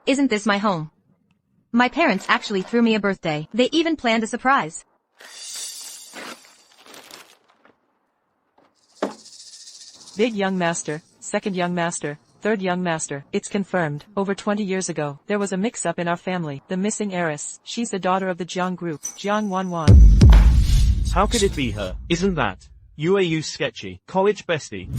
Isn't this my home? My parents actually threw me a birthday. They even planned a surprise. Big young master, second young master, third young master. It's confirmed. Over 20 years ago, there was a mix-up in our family. The missing heiress. She's the daughter of the Jiang group. Jiang. How could it be her? Isn't that UAU's sketchy college bestie?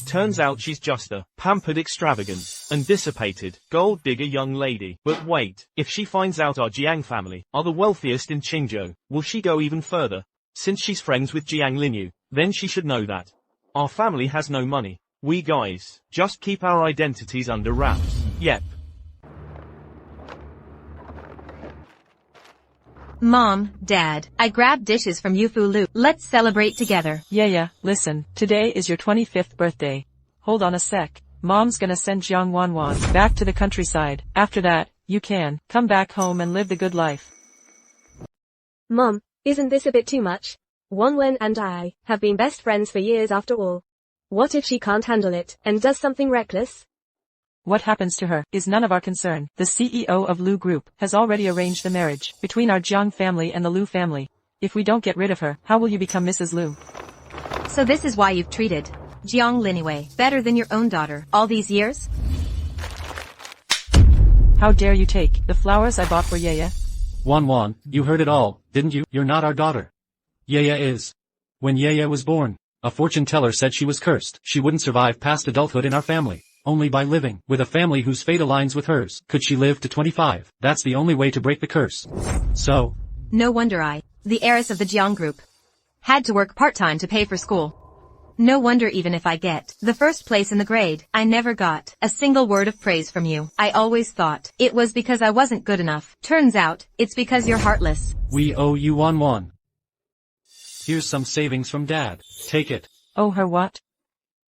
Turns out she's just a pampered, extravagant, and dissipated gold digger young lady. But wait, if she finds out our Jiang family are the wealthiest in Qingzhou, will she go even further? Since she's friends with Jiang Linyu, then she should know that our family has no money. We guys just keep our identities under wraps. Yep. Mom, Dad, I grabbed dishes from Yufu Lu. Let's celebrate together. Yeah, listen, today is your 25th birthday. Hold on a sec. Mom's gonna send Jiang Wanwan back to the countryside. After that, you can come back home and live the good life. Mom, isn't this a bit too much? Wanwen and I have been best friends for years after all. What if she can't handle it, and does something reckless? What happens to her is none of our concern. The CEO of Lu Group has already arranged the marriage between our Jiang family and the Lu family. If we don't get rid of her, how will you become Mrs. Lu? So this is why you've treated Jiang Linwei better than your own daughter all these years? How dare you take the flowers I bought for Yaya? Wanwan, you heard it all, didn't you? You're not our daughter. Yaya is. When Yaya was born, a fortune teller said she was cursed. She wouldn't survive past adulthood in our family. Only by living with a family whose fate aligns with hers could she live to 25. That's the only way to break the curse. So. No wonder I, the heiress of the Jiang group, had to work part-time to pay for school. No wonder even if I get the first place in the grade, I never got a single word of praise from you. I always thought it was because I wasn't good enough. Turns out, it's because you're heartless. We owe you Wanwan. Here's some savings from Dad. Take it. Oh, her what?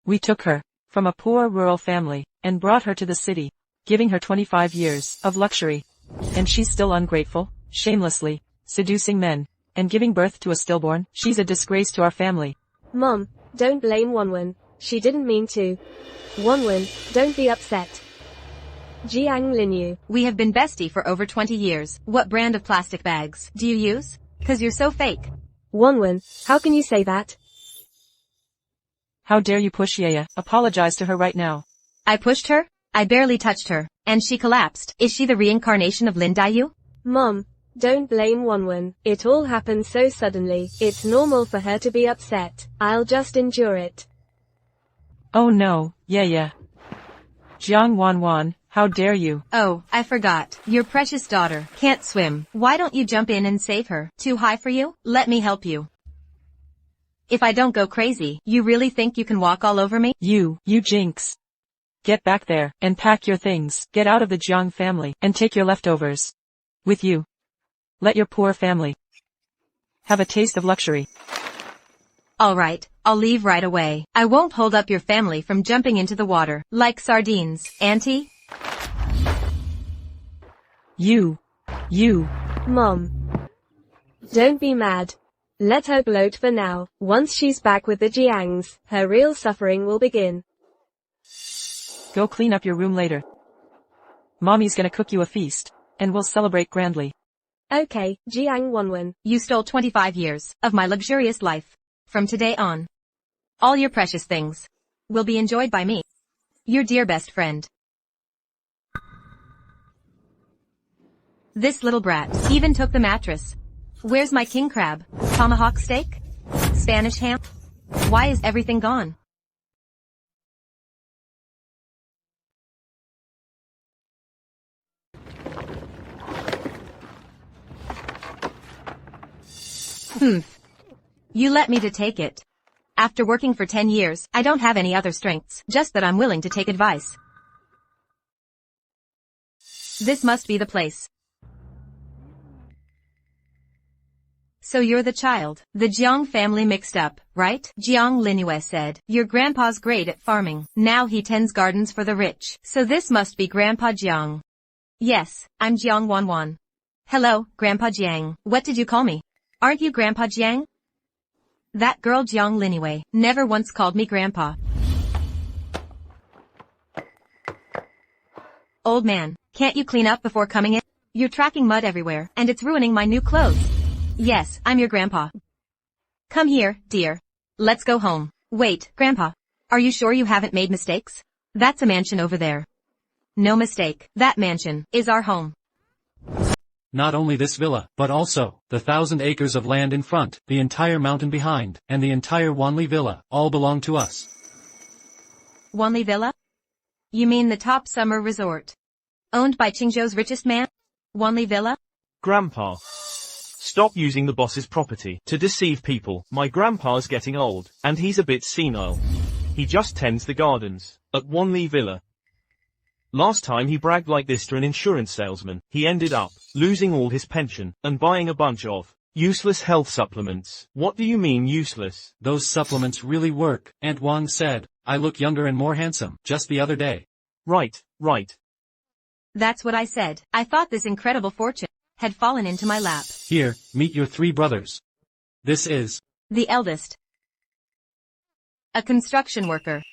We took her from a poor rural family and brought her to the city, giving her 25 years of luxury. And she's still ungrateful, shamelessly seducing men and giving birth to a stillborn. She's a disgrace to our family. Mom, don't blame Wanwen. She didn't mean to. Wanwen, don't be upset. Jiang Linyu. We have been bestie for over 20 years. What brand of plastic bags do you use? 'Cause you're so fake. Wanwen, how can you say that? How dare you push Yaya? Apologize to her right now. I pushed her? I barely touched her, and she collapsed. Is she the reincarnation of Lin Daiyu? Mom, don't blame Wanwen. It all happened so suddenly. It's normal for her to be upset. I'll just endure it. Oh no, Yaya. Jiang Wanwan, how dare you? Oh, I forgot. Your precious daughter can't swim. Why don't you jump in and save her? Too high for you? Let me help you. If I don't go crazy, you really think you can walk all over me? You jinx. Get back there, and pack your things. Get out of the Jiang family, and take your leftovers with you. Let your poor family have a taste of luxury. Alright, I'll leave right away. I won't hold up your family from jumping into the water, like sardines, Auntie. You. Mom. Don't be mad. Let her gloat for now. Once she's back with the Jiangs, her real suffering will begin. Go clean up your room later. Mommy's gonna cook you a feast, and we'll celebrate grandly. Okay, Jiang Wanwen. You stole 25 years of my luxurious life. From today on, all your precious things will be enjoyed by me, your dear best friend. This little brat even took the mattress. Where's my king crab? Tomahawk steak? Spanish ham? Why is everything gone? You let me to take it. After working for 10 years, I don't have any other strengths, just that I'm willing to take advice. This must be the place. So you're the child. The Jiang family mixed up, right? Jiang Linue said, your grandpa's great at farming. Now he tends gardens for the rich. So this must be Grandpa Jiang. Yes, I'm Jiang Wanwan. Hello, Grandpa Jiang. What did you call me? Aren't you Grandpa Jiang? That girl Jiang Linue never once called me Grandpa. Old man, can't you clean up before coming in? You're tracking mud everywhere, and it's ruining my new clothes. Yes, I'm your grandpa. Come here, dear. Let's go home. Wait, grandpa. Are you sure you haven't made mistakes? That's a mansion over there. No mistake, that mansion is our home. Not only this villa, but also the 1,000 acres of land in front, the entire mountain behind, and the entire Wanli Villa, all belong to us. Wanli Villa? You mean the top summer resort? Owned by Qingzhou's richest man? Wanli Villa? Grandpa. Stop using the boss's property to deceive people. My grandpa's getting old, and he's a bit senile. He just tends the gardens at Wanli Villa. Last time he bragged like this to an insurance salesman, he ended up losing all his pension and buying a bunch of useless health supplements. What do you mean useless? Those supplements really work, Aunt Wang said. I look younger and more handsome, just the other day. Right. That's what I said. I thought this incredible fortune had fallen into my lap. Here, meet your 3 brothers. This is The eldest. A construction worker.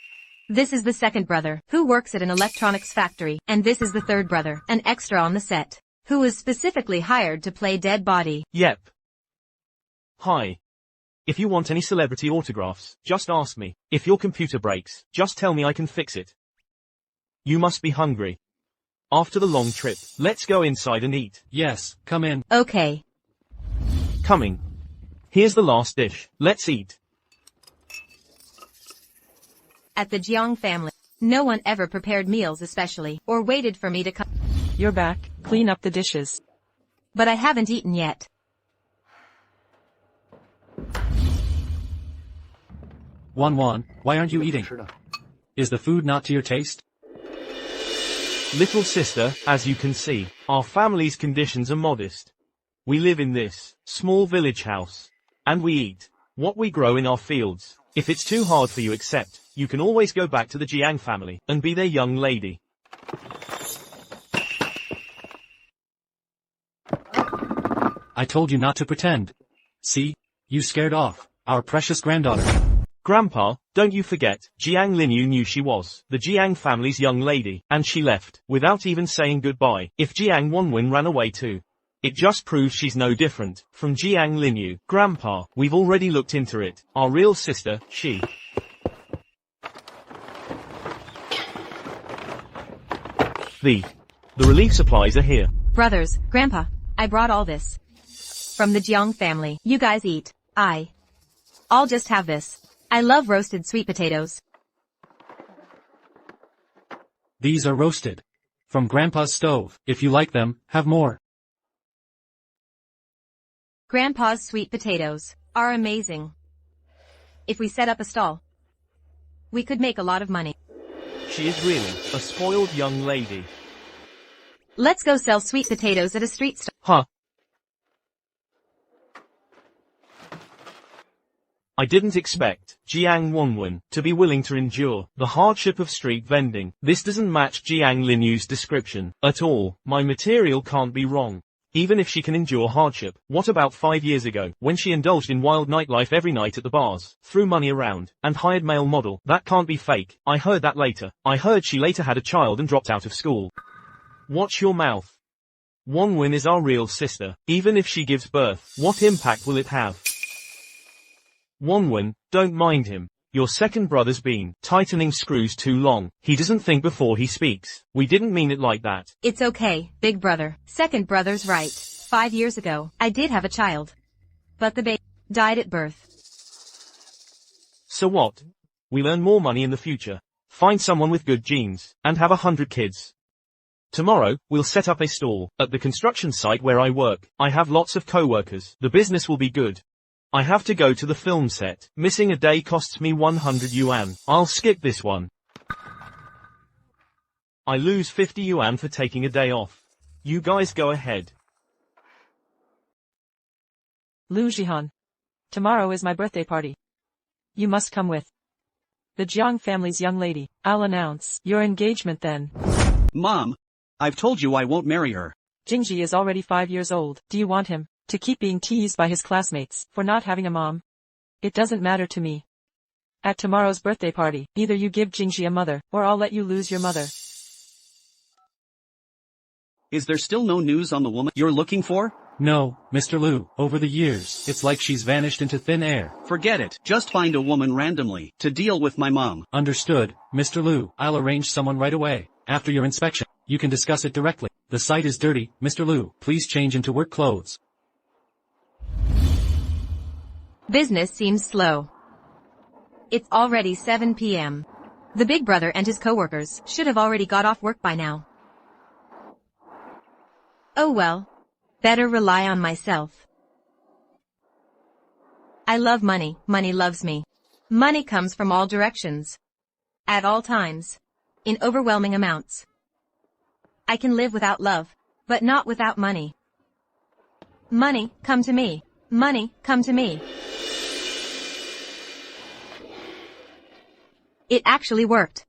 This is the second brother, who works at an electronics factory, and this is the third brother, an extra on the set, who was specifically hired to play dead body. Yep. Hi. If you want any celebrity autographs, just ask me. If your computer breaks, just tell me I can fix it. You must be hungry. After the long trip, let's go inside and eat. Yes, come in. Okay. Coming. Here's the last dish. Let's eat. At the Jiang family, no one ever prepared meals especially, or waited for me to come. You're back, clean up the dishes. But I haven't eaten yet. Wan, why aren't you eating? Is the food not to your taste? Little sister, as you can see, our family's conditions are modest. We live in this small village house. And we eat what we grow in our fields. If it's too hard for you accept, you can always go back to the Jiang family and be their young lady. I told you not to pretend. See? You scared off our precious granddaughter. Grandpa, don't you forget, Jiang Linyu knew she was the Jiang family's young lady, and she left without even saying goodbye. If Jiang Wanwen ran away too, it just proves she's no different from Jiang Linyu. Grandpa, we've already looked into it. Our real sister, she. The relief supplies are here. Brothers, Grandpa, I brought all this. From the Jiang family. You guys eat. I'll just have this. I love roasted sweet potatoes. These are roasted. From Grandpa's stove. If you like them, have more. Grandpa's sweet potatoes are amazing. If we set up a stall, we could make a lot of money. She is really a spoiled young lady. Let's go sell sweet potatoes at a street stall. Huh. I didn't expect Jiang Wanwen to be willing to endure the hardship of street vending. This doesn't match Jiang Linyu's description at all. My material can't be wrong. Even if she can endure hardship, what about 5 years ago, when she indulged in wild nightlife every night at the bars, threw money around, and hired male model? That can't be fake. I heard that later. I heard she later had a child and dropped out of school. Watch your mouth. Wanwen is our real sister. Even if she gives birth, what impact will it have? Wanwen, don't mind him. Your second brother's been tightening screws too long. He doesn't think before he speaks. We didn't mean it like that. It's okay, big brother. Second brother's right. 5 years ago, I did have a child. But the baby died at birth. So what? We'll earn more money in the future. Find someone with good genes, and have 100 kids. Tomorrow, we'll set up a stall at the construction site where I work. I have lots of co-workers. The business will be good. I have to go to the film set. Missing a day costs me 100 yuan. I'll skip this one. I lose 50 yuan for taking a day off. You guys go ahead. Lu Jihan. Tomorrow is my birthday party. You must come with the Jiang family's young lady. I'll announce your engagement then. Mom, I've told you I won't marry her. Jingji is already 5 years old. Do you want him to keep being teased by his classmates for not having a mom? It doesn't matter to me. At tomorrow's birthday party, either you give Jingji a mother, or I'll let you lose your mother. Is there still no news on the woman you're looking for? No, Mr. Liu, over the years, it's like she's vanished into thin air. Forget it. Just find a woman randomly to deal with my mom. Understood, Mr. Liu. I'll arrange someone right away. After your inspection, you can discuss it directly. The site is dirty, Mr. Liu. Please change into work clothes. Business seems slow. It's already 7 p.m. The big brother and his coworkers should have already got off work by now. Oh well. Better rely on myself. I love money. Money loves me. Money comes from all directions. At all times. In overwhelming amounts. I can live without love, but not without money. Money, come to me. Money, come to me. It actually worked.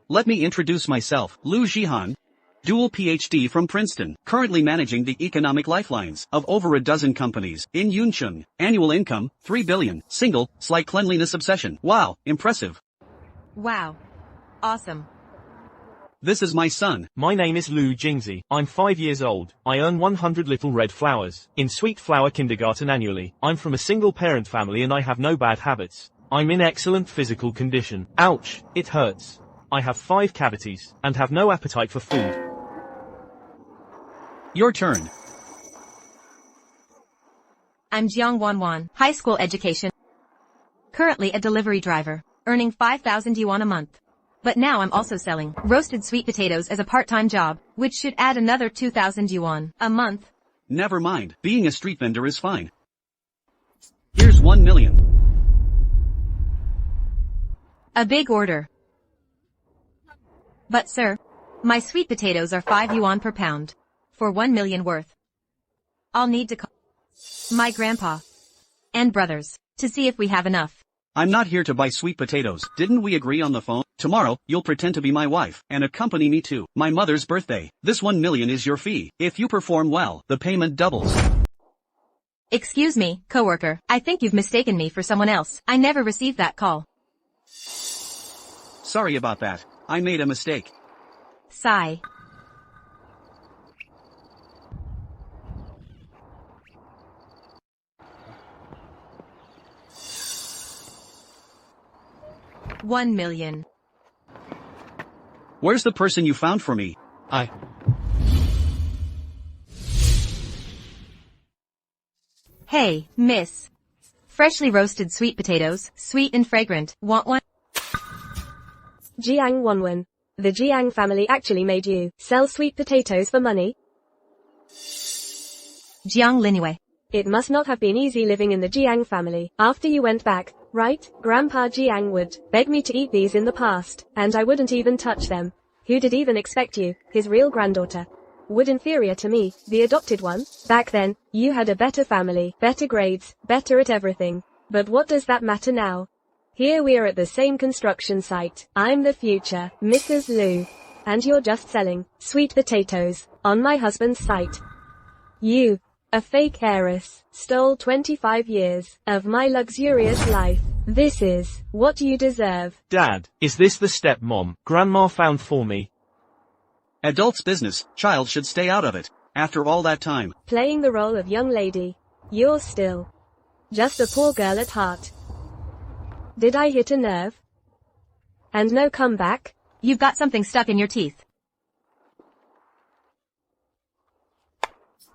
Let me introduce myself, Liu Jihan. Dual PhD from Princeton, currently managing the economic lifelines of over a dozen companies in Yuncheng. Annual income, 3 billion. Single, slight cleanliness obsession. Wow, impressive. Wow. Awesome. This is my son. My name is Liu Jingzi. I'm 5 years old. I earn 100 little red flowers in Sweet Flower Kindergarten annually. I'm from a single parent family and I have no bad habits. I'm in excellent physical condition. Ouch, it hurts. I have 5 cavities and have no appetite for food. Your turn. I'm Jiang Wanwan, high school education. Currently a delivery driver, earning 5,000 yuan a month. But now I'm also selling roasted sweet potatoes as a part-time job, which should add another 2,000 yuan a month. Never mind, being a street vendor is fine. Here's 1 million. A big order. But sir, my sweet potatoes are 5 yuan per pound. For 1 million worth. I'll need to call my grandpa and brothers to see if we have enough. I'm not here to buy sweet potatoes. Didn't we agree on the phone? Tomorrow, you'll pretend to be my wife and accompany me to my mother's birthday. This 1 million is your fee. If you perform well, the payment doubles. Excuse me, coworker. I think you've mistaken me for someone else. I never received that call. Sorry about that. I made a mistake. Sigh. $1 million. Where's the person you found for me? Hey, miss. Freshly roasted sweet potatoes, sweet and fragrant. Want one? Jiang Wanwen. The Jiang family actually made you sell sweet potatoes for money? Jiang Linwei. It must not have been easy living in the Jiang family after you went back, right? Grandpa Jiang would beg me to eat these in the past, and I wouldn't even touch them. Who did even expect you, his real granddaughter? Would inferior to me, the adopted one? Back then, you had a better family, better grades, better at everything. But what does that matter now? Here we are at the same construction site. I'm the future, Mrs. Liu. And you're just selling sweet potatoes on my husband's site. You, a fake heiress, stole 25 years of my luxurious life. This is what you deserve. Dad, is this the stepmom Grandma found for me? Adult's business, child should stay out of it. After all that time. Playing the role of young lady. You're still just a poor girl at heart. Did I hit a nerve? And no comeback? You've got something stuck in your teeth.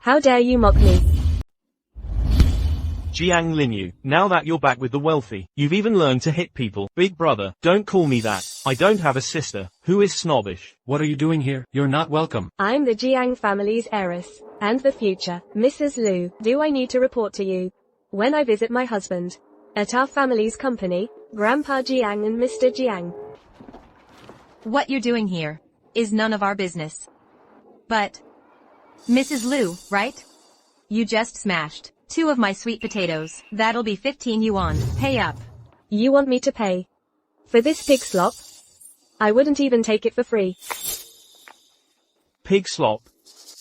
How dare you mock me? Jiang Linyu, now that you're back with the wealthy, you've even learned to hit people. Big brother, don't call me that. I don't have a sister who is snobbish. What are you doing here? You're not welcome. I'm the Jiang family's heiress, and the future, Mrs. Liu. Do I need to report to you when I visit my husband at our family's company, Grandpa Jiang and Mr. Jiang? What you're doing here is none of our business. But Mrs. Liu, right? You just smashed 2 of my sweet potatoes. That'll be 15 yuan. Pay up. You want me to pay for this pig slop? I wouldn't even take it for free. Pig slop?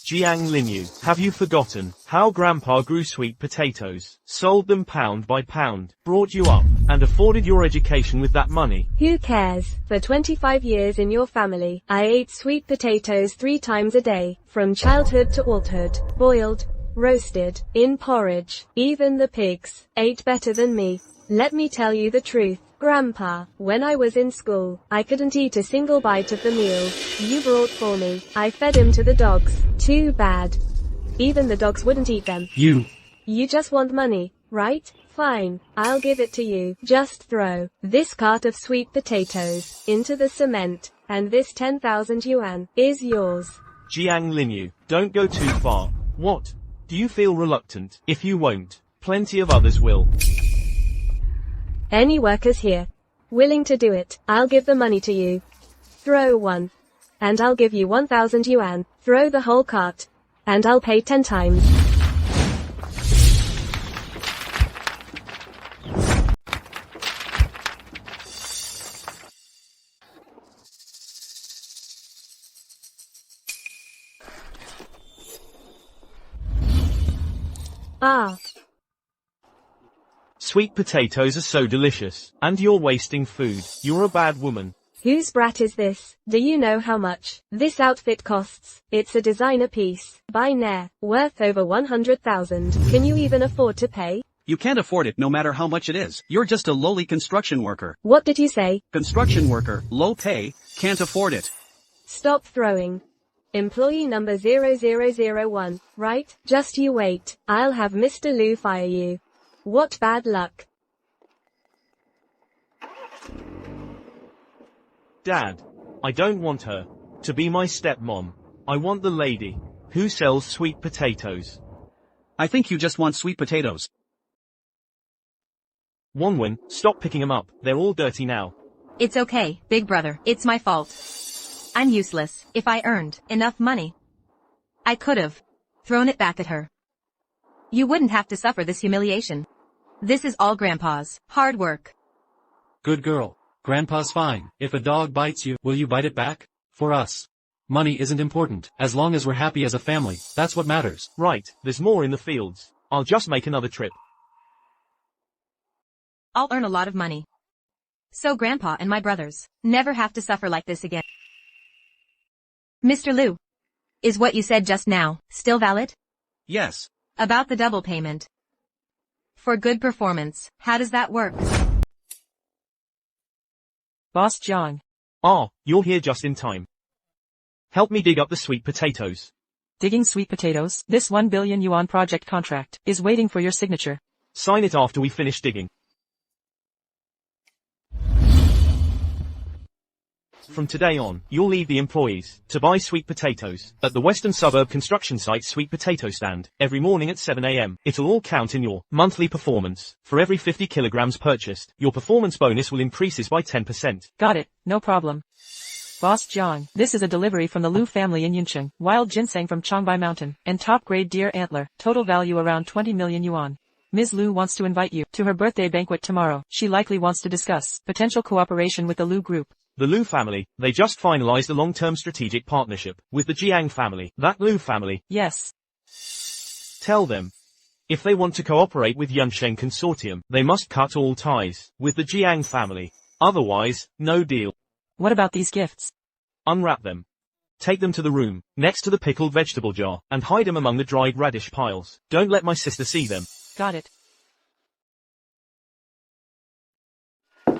Jiang Linyu, have you forgotten how Grandpa grew sweet potatoes, sold them pound by pound, brought you up, and afforded your education with that money? Who cares? For 25 years in your family, I ate sweet potatoes 3 times a day, from childhood to adulthood, boiled, roasted, in porridge. Even the pigs ate better than me. Let me tell you the truth, Grandpa. When I was in school, I couldn't eat a single bite of the meals you brought for me. I fed him to the dogs. Too bad. Even the dogs wouldn't eat them. You just want money, right? Fine, I'll give it to you. Just throw this cart of sweet potatoes into the cement, and this 10,000 yuan is yours. Jiang Linyu, don't go too far. What? Do you feel reluctant? If you won't, plenty of others will. Any workers here willing to do it, I'll give the money to you. Throw one, and I'll give you 1,000 yuan. Throw the whole cart, and I'll pay 10 times. Ah. Sweet potatoes are so delicious, and you're wasting food. You're a bad woman. Whose brat is this? Do you know how much this outfit costs? It's a designer piece, by Nair, worth over 100,000. Can you even afford to pay? You can't afford it no matter how much it is. You're just a lowly construction worker. What did you say? Construction worker, low pay, can't afford it. Stop throwing. Employee number 0001, right? Just you wait. I'll have Mr. Liu fire you. What bad luck. Dad, I don't want her to be my stepmom. I want the lady who sells sweet potatoes. I think you just want sweet potatoes. Wonwin, stop picking them up. They're all dirty now. It's okay, big brother. It's my fault. I'm useless. If I earned enough money, I could've thrown it back at her. You wouldn't have to suffer this humiliation. This is all Grandpa's hard work. good girl. Grandpa's fine. If a dog bites you, will you bite it back? For us, money isn't important. As long as we're happy as a family, that's what matters. Right, there's more in the fields. I'll just make another trip. I'll earn a lot of money. So Grandpa and my brothers never have to suffer like this again. Mr. Liu, is what you said just now still valid? Yes. About the double payment. For good performance, how does that work? Boss Jiang. Ah, you're here just in time. Help me dig up the sweet potatoes. Digging sweet potatoes? This 1 billion yuan project contract is waiting for your signature. Sign it after we finish digging. From today on, you'll lead the employees to buy sweet potatoes at the Western Suburb construction site sweet potato stand every morning at 7 a.m. It'll all count in your monthly performance. For every 50 kilograms purchased, your performance bonus will increase by 10%. Got it, no problem. Boss Jiang, this is a delivery from the Liu family in Yuncheng, wild ginseng from Chongbai Mountain, and top-grade deer antler, total value around 20 million yuan. Ms. Liu wants to invite you to her birthday banquet tomorrow. She likely wants to discuss potential cooperation with the Liu group. The Liu family, they just finalized a long-term strategic partnership with the Jiang family. That Liu family. Yes. Tell them, if they want to cooperate with Yuncheng Consortium, they must cut all ties with the Jiang family. Otherwise, no deal. What about these gifts? Unwrap them. Take them to the room, next to the pickled vegetable jar, and hide them among the dried radish piles. Don't let my sister see them. Got it.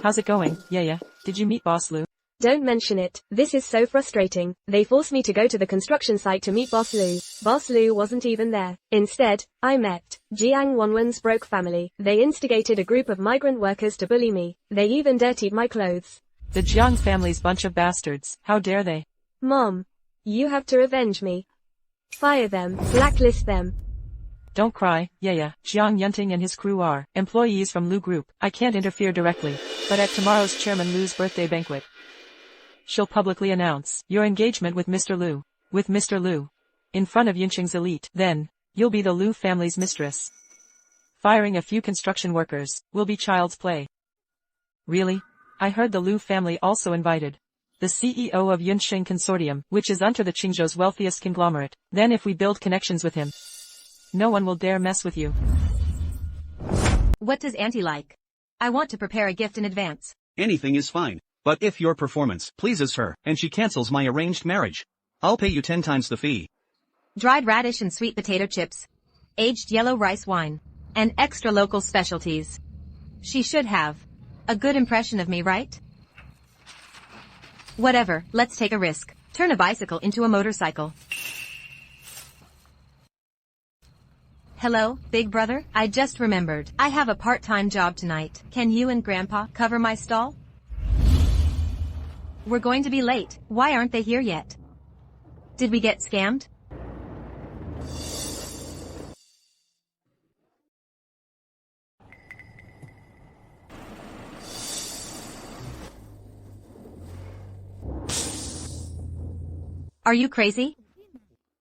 How's it going, Yaya? Did you meet Boss Liu? Don't mention it. This is so frustrating. They forced me to go to the construction site to meet Boss Liu. Boss Liu wasn't even there. Instead, I met Jiang Wanwen's broke family. They instigated a group of migrant workers to bully me. They even dirtied my clothes. The Jiang family's bunch of bastards. How dare they? Mom, you have to revenge me. Fire them, blacklist them. Don't cry, Yaya. Jiang Yunting and his crew are employees from Liu Group. I can't interfere directly, but at tomorrow's Chairman Liu's birthday banquet, she'll publicly announce your engagement with Mr. Liu. With Mr. Liu. In front of Yuncheng's elite. Then, you'll be the Liu family's mistress. Firing a few construction workers will be child's play. Really? I heard the Liu family also invited. the CEO of Yunsheng Consortium, which is under the Qingzhou's wealthiest conglomerate. Then if we build connections with him, no one will dare mess with you. What does Auntie like? I want to prepare a gift in advance. Anything is fine. But if your performance pleases her, and she cancels my arranged marriage, I'll pay you 10 times the fee. Dried radish and sweet potato chips, aged yellow rice wine, and extra local specialties. She should have a good impression of me, right? Whatever, let's take a risk. Turn a bicycle into a motorcycle. Hello, big brother? I just remembered. I have a part-time job tonight. Can you and Grandpa cover my stall? We're going to be late. Why aren't they here yet? Did we get scammed? Are you crazy?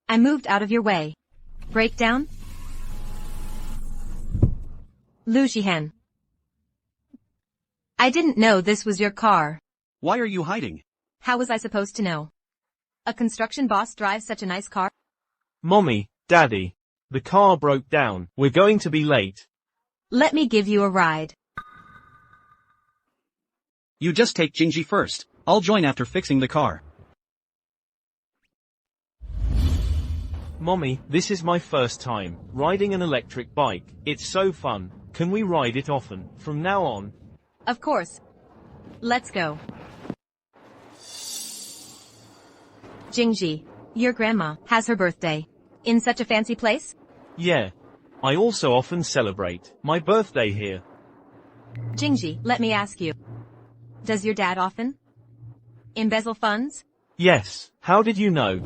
I moved out of your way. Breakdown? Lu Shihan. I didn't know this was your car. Why are you hiding? How was I supposed to know? A construction boss drives such a nice car? Mommy, Daddy. The car broke down. We're going to be late. Let me give you a ride. You just take Jingji first. I'll join after fixing the car. Mommy, this is my first time riding an electric bike. It's so fun. Can we ride it often, from now on? Of course. Let's go. Jingji, your grandma has her birthday. In such a fancy place? Yeah. I also often celebrate my birthday here. Jingji, let me ask you. Does your dad often embezzle funds? Yes. How did you know?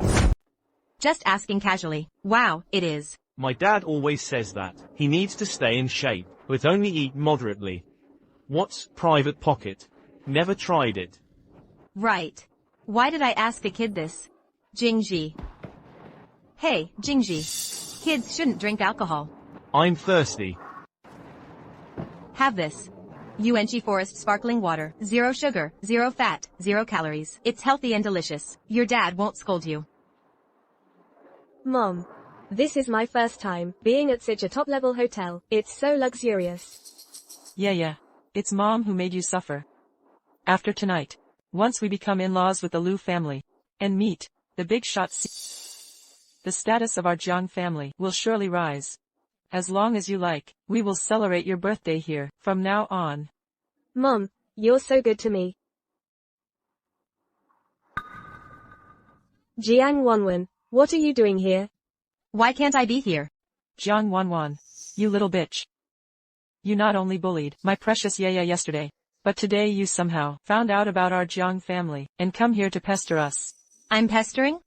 Just asking casually. Wow, it is. My dad always says that he needs to stay in shape, but only eat moderately. What's private pocket? Never tried it. Right. Why did I ask a kid this? Jingji. Hey, Jingji. Kids shouldn't drink alcohol. I'm thirsty. Have this. Yuanchi Forest sparkling water. 0 sugar, 0 fat, 0 calories. It's healthy and delicious. Your dad won't scold you. Mom. This is my first time being at such a top-level hotel. It's so luxurious. Yeah. It's Mom who made you suffer. After tonight, once we become in-laws with the Lu family, and meet the big shot, the status of our Jiang family will surely rise. As long as you like, we will celebrate your birthday here, from now on. Mom, you're so good to me. Jiang Wanwen, what are you doing here? Why can't I be here? Jiang Wanwan, you little bitch. You not only bullied my precious Yaya yesterday, but today you somehow found out about our Jiang family, and come here to pester us. I'm pestering?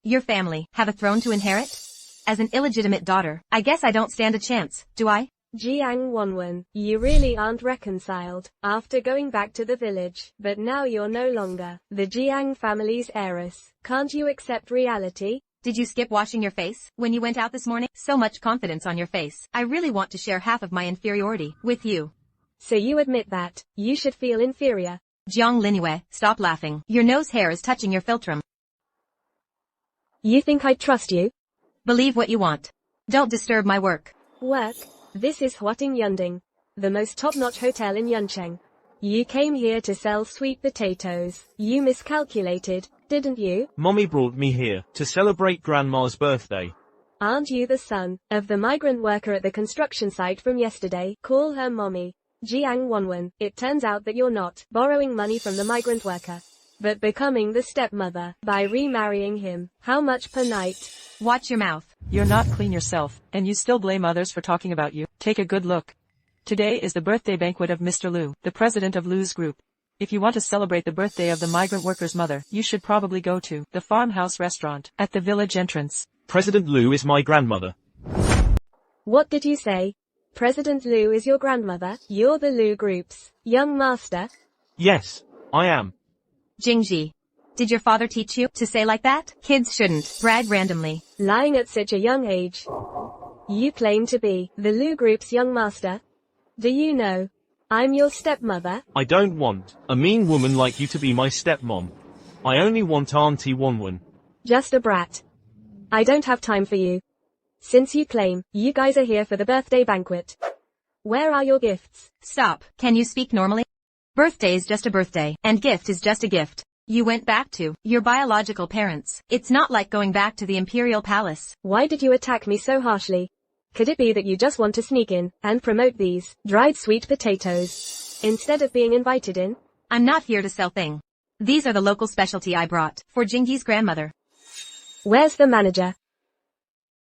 Your family have a throne to inherit? As an illegitimate daughter, I guess I don't stand a chance, do I? Jiang Wanwen, you really aren't reconciled after going back to the village, but now you're no longer the Jiang family's heiress. Can't you accept reality? Did you skip washing your face when you went out this morning? So much confidence on your face. I really want to share half of my inferiority with you. So you admit that you should feel inferior. Jiang Linue, stop laughing. Your nose hair is touching your philtrum. You think I'd trust you? Believe what you want. Don't disturb my work. Work? This is Huating Yunding, the most top-notch hotel in Yuncheng. You came here to sell sweet potatoes. You miscalculated, didn't you? Mommy brought me here to celebrate Grandma's birthday. Aren't you the son of the migrant worker at the construction site from yesterday? Call her mommy. Jiang Wanwen, it turns out that you're not borrowing money from the migrant worker, but becoming the stepmother by remarrying him. How much per night? Watch your mouth. You're not clean yourself, and you still blame others for talking about you. Take a good look. Today is the birthday banquet of Mr. Lu, the president of Lu's group. If you want to celebrate the birthday of the migrant worker's mother, you should probably go to the farmhouse restaurant at the village entrance. President Lu is my grandmother. What did you say? President Lu is your grandmother? You're the Lu group's young master? Yes, I am. Jingji, did your father teach you to say like that? Kids shouldn't brag randomly. Lying at such a young age. You claim to be the Lu group's young master? Do you know I'm your stepmother? I don't want a mean woman like you to be my stepmom. I only want Auntie Wanwan. Just a brat. I don't have time for you. Since you claim you guys are here for the birthday banquet, where are your gifts? Stop. Can you speak normally? Birthday is just a birthday, and gift is just a gift. You went back to your biological parents. It's not like going back to the Imperial Palace. Why did you attack me so harshly? Could it be that you just want to sneak in and promote these dried sweet potatoes instead of being invited in? I'm not here to sell thing. These are the local specialty I brought for Jingyi's grandmother. Where's the manager?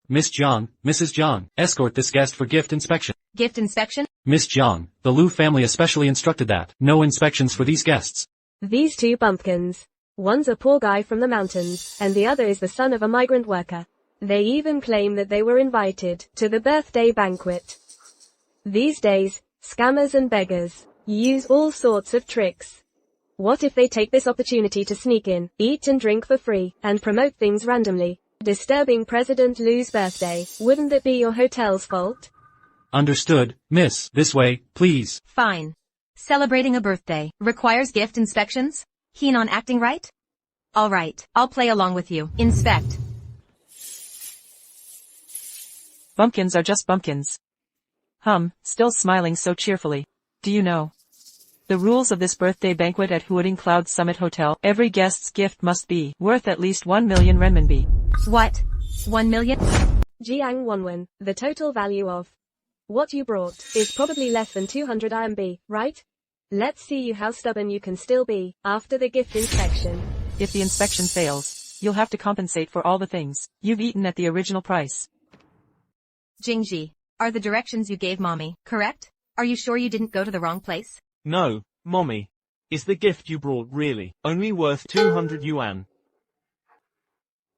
Miss Jiang, Mrs. Jiang, escort this guest for gift inspection. Gift inspection? Miss Jiang, the Liu family especially instructed that no inspections for these guests. These two bumpkins. One's a poor guy from the mountains, and the other is the son of a migrant worker. They even claim that they were invited to the birthday banquet. These days, scammers and beggars use all sorts of tricks. What if they take this opportunity to sneak in, eat and drink for free, and promote things randomly? Disturbing President Liu's birthday, wouldn't that be your hotel's fault? Understood, miss. This way, please. Fine. Celebrating a birthday requires gift inspections? Keen on acting right? Alright, I'll play along with you. Inspect. Bumpkins are just bumpkins. Still smiling so cheerfully. Do you know the rules of this birthday banquet at Huading Cloud Summit Hotel? Every guest's gift must be worth at least 1 million renminbi. What? 1 million? Jiang Wanwan, the total value of what you brought is probably less than 200 RMB, right? Let's see how stubborn you can still be after the gift inspection. If the inspection fails, you'll have to compensate for all the things you've eaten at the original price. Jingji, are the directions you gave mommy correct? Are you sure you didn't go to the wrong place? No, mommy. Is the gift you brought really only worth 200 yuan?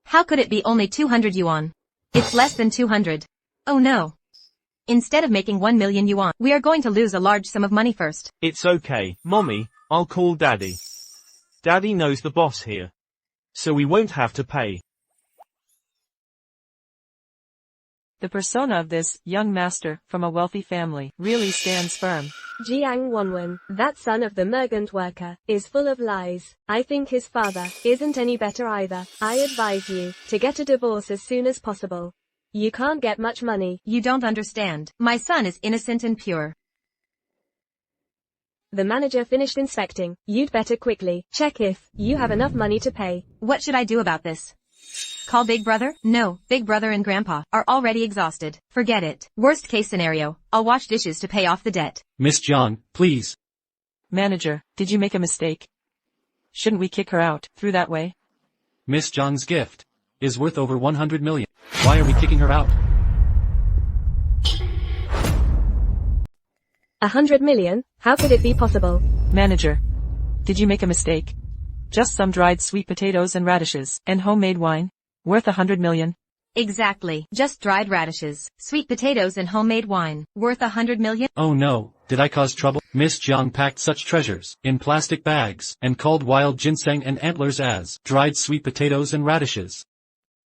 How could it be only 200 yuan? It's less than 200. Oh no. Instead of making 1 million yuan, we are going to lose a large sum of money first. It's okay, mommy, I'll call daddy. Daddy knows the boss here. So we won't have to pay. The persona of this young master from a wealthy family really stands firm. Jiang Wanwan, that son of the merchant worker, is full of lies. I think his father isn't any better either. I advise you to get a divorce as soon as possible. You can't get much money. You don't understand. My son is innocent and pure. The manager finished inspecting. You'd better quickly check if you have enough money to pay. What should I do about this? Call Big Brother? No, Big Brother and Grandpa are already exhausted. Forget it. Worst case scenario, I'll wash dishes to pay off the debt. Miss Jiang, please. Manager, did you make a mistake? Shouldn't we kick her out through that way? Miss Jiang's gift is worth over 100 million. Why are we kicking her out? 100 million? How could it be possible? Manager, did you make a mistake? Just some dried sweet potatoes and radishes, and homemade wine, worth 100 million. Exactly. Just dried radishes, sweet potatoes and homemade wine, worth 100 million? Oh no, did I cause trouble? Miss Jiang packed such treasures in plastic bags and called wild ginseng and antlers as dried sweet potatoes and radishes.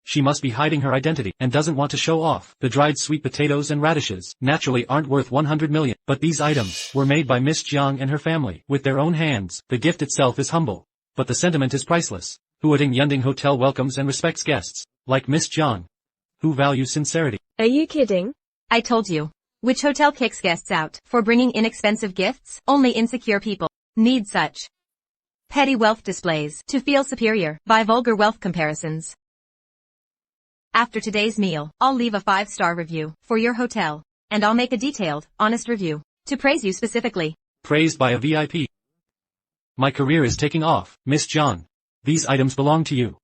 She must be hiding her identity and doesn't want to show off. The dried sweet potatoes and radishes naturally aren't worth 100 million, but these items were made by Miss Jiang and her family with their own hands. The gift itself is humble, but the sentiment is priceless. Huading Yunding Hotel welcomes and respects guests like Miss Jiang, who value sincerity. Are you kidding? I told you. Which hotel kicks guests out for bringing inexpensive gifts? Only insecure people need such petty wealth displays to feel superior by vulgar wealth comparisons. After today's meal, I'll leave a 5-star review for your hotel, and I'll make a detailed, honest review to praise you specifically. Praised by a VIP. My career is taking off, Miss Jiang. These items belong to you.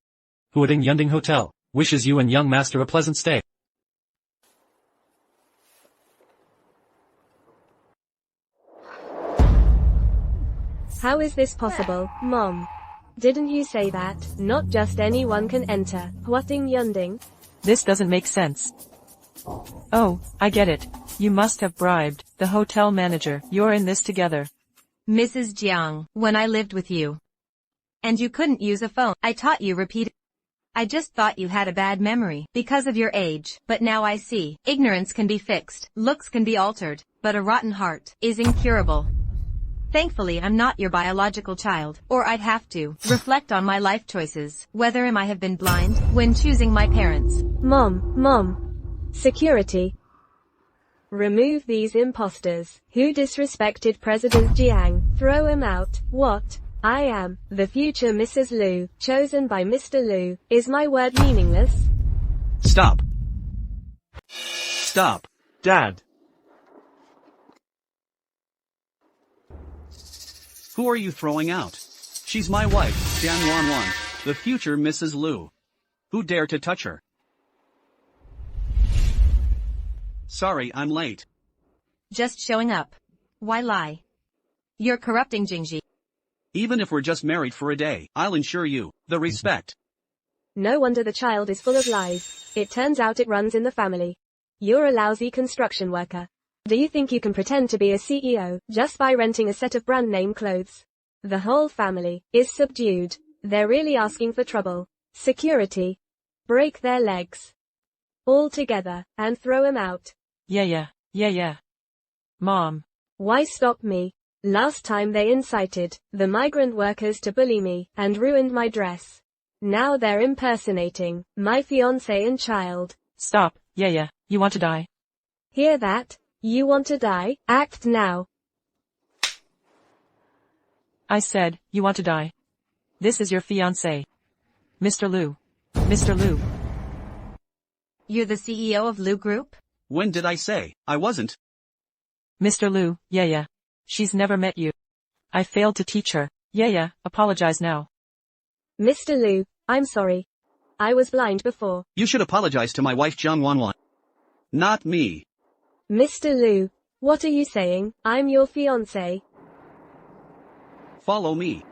Huading Yunding Hotel wishes you and young master a pleasant stay. How is this possible, Mom? Didn't you say that not just anyone can enter Huading Yunding? This doesn't make sense. Oh, I get it. You must have bribed the hotel manager. You're in this together. Mrs. Jiang, when I lived with you, and you couldn't use a phone, I taught you repeat. I just thought you had a bad memory because of your age, but now I see. Ignorance can be fixed, looks can be altered, but a rotten heart is incurable. Thankfully I'm not your biological child, or I'd have to reflect on my life choices. Whether am I have been blind when choosing my parents. Mom. Security. Remove these imposters who disrespected President Jiang. Throw him out. What? I am the future Mrs. Liu, chosen by Mr. Liu. Is my word meaningless? Stop. Stop. Dad. Who are you throwing out? She's my wife, Jiang Wanwan, the future Mrs. Liu. Who dare to touch her? Sorry, I'm late. Just showing up. Why lie? You're corrupting Jingji. Even if we're just married for a day, I'll ensure you the respect. No wonder the child is full of lies. It turns out it runs in the family. You're a lousy construction worker. Do you think you can pretend to be a CEO just by renting a set of brand name clothes? The whole family is subdued. They're really asking for trouble. Security. Break their legs. All together, and throw him out. Yeah. Mom. Why stop me? Last time they incited the migrant workers to bully me and ruined my dress. Now they're impersonating my fiancé and child. Stop, yeah. You want to die? Hear that? You want to die? Act now. I said, you want to die. This is your fiancé. Mr. Liu. Mr. Liu. You're the CEO of Liu Group? When did I say I wasn't? Mr. Liu, yeah. She's never met you. I failed to teach her. Yeah, apologize now. Mr. Liu, I'm sorry. I was blind before. You should apologize to my wife Jiang Wanwan. Not me. Mr. Liu, what are you saying? I'm your fiancé. Follow me.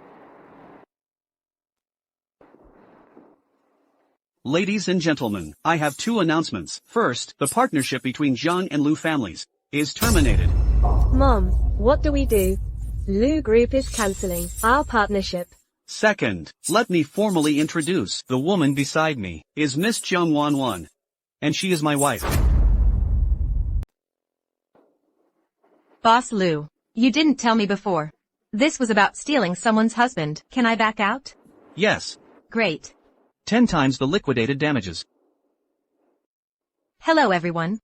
Ladies and gentlemen, I have two announcements. First, the partnership between Jiang and Liu families is terminated. Mom, what do we do? Liu Group is cancelling our partnership. Second, let me formally introduce the woman beside me is Miss Jiang Wanwan. And she is my wife. Boss Liu, you didn't tell me before. This was about stealing someone's husband. Can I back out? Yes. Great. 10 times the liquidated damages. Hello everyone.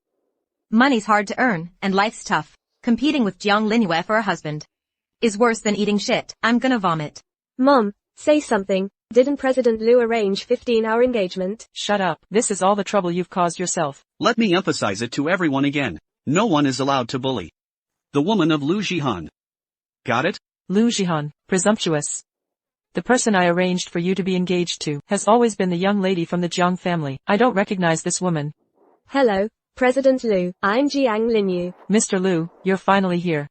Money's hard to earn, and life's tough. Competing with Jiang Linue for a husband is worse than eating shit. I'm gonna vomit. Mom, say something. Didn't President Liu arrange 15-hour engagement? Shut up. This is all the trouble you've caused yourself. Let me emphasize it to everyone again. No one is allowed to bully the woman of Liu Jihan. Got it? Liu Jihan, presumptuous. The person I arranged for you to be engaged to has always been the young lady from the Jiang family. I don't recognize this woman. Hello, President Liu. I'm Jiang Linyu. Mr. Liu, you're finally here.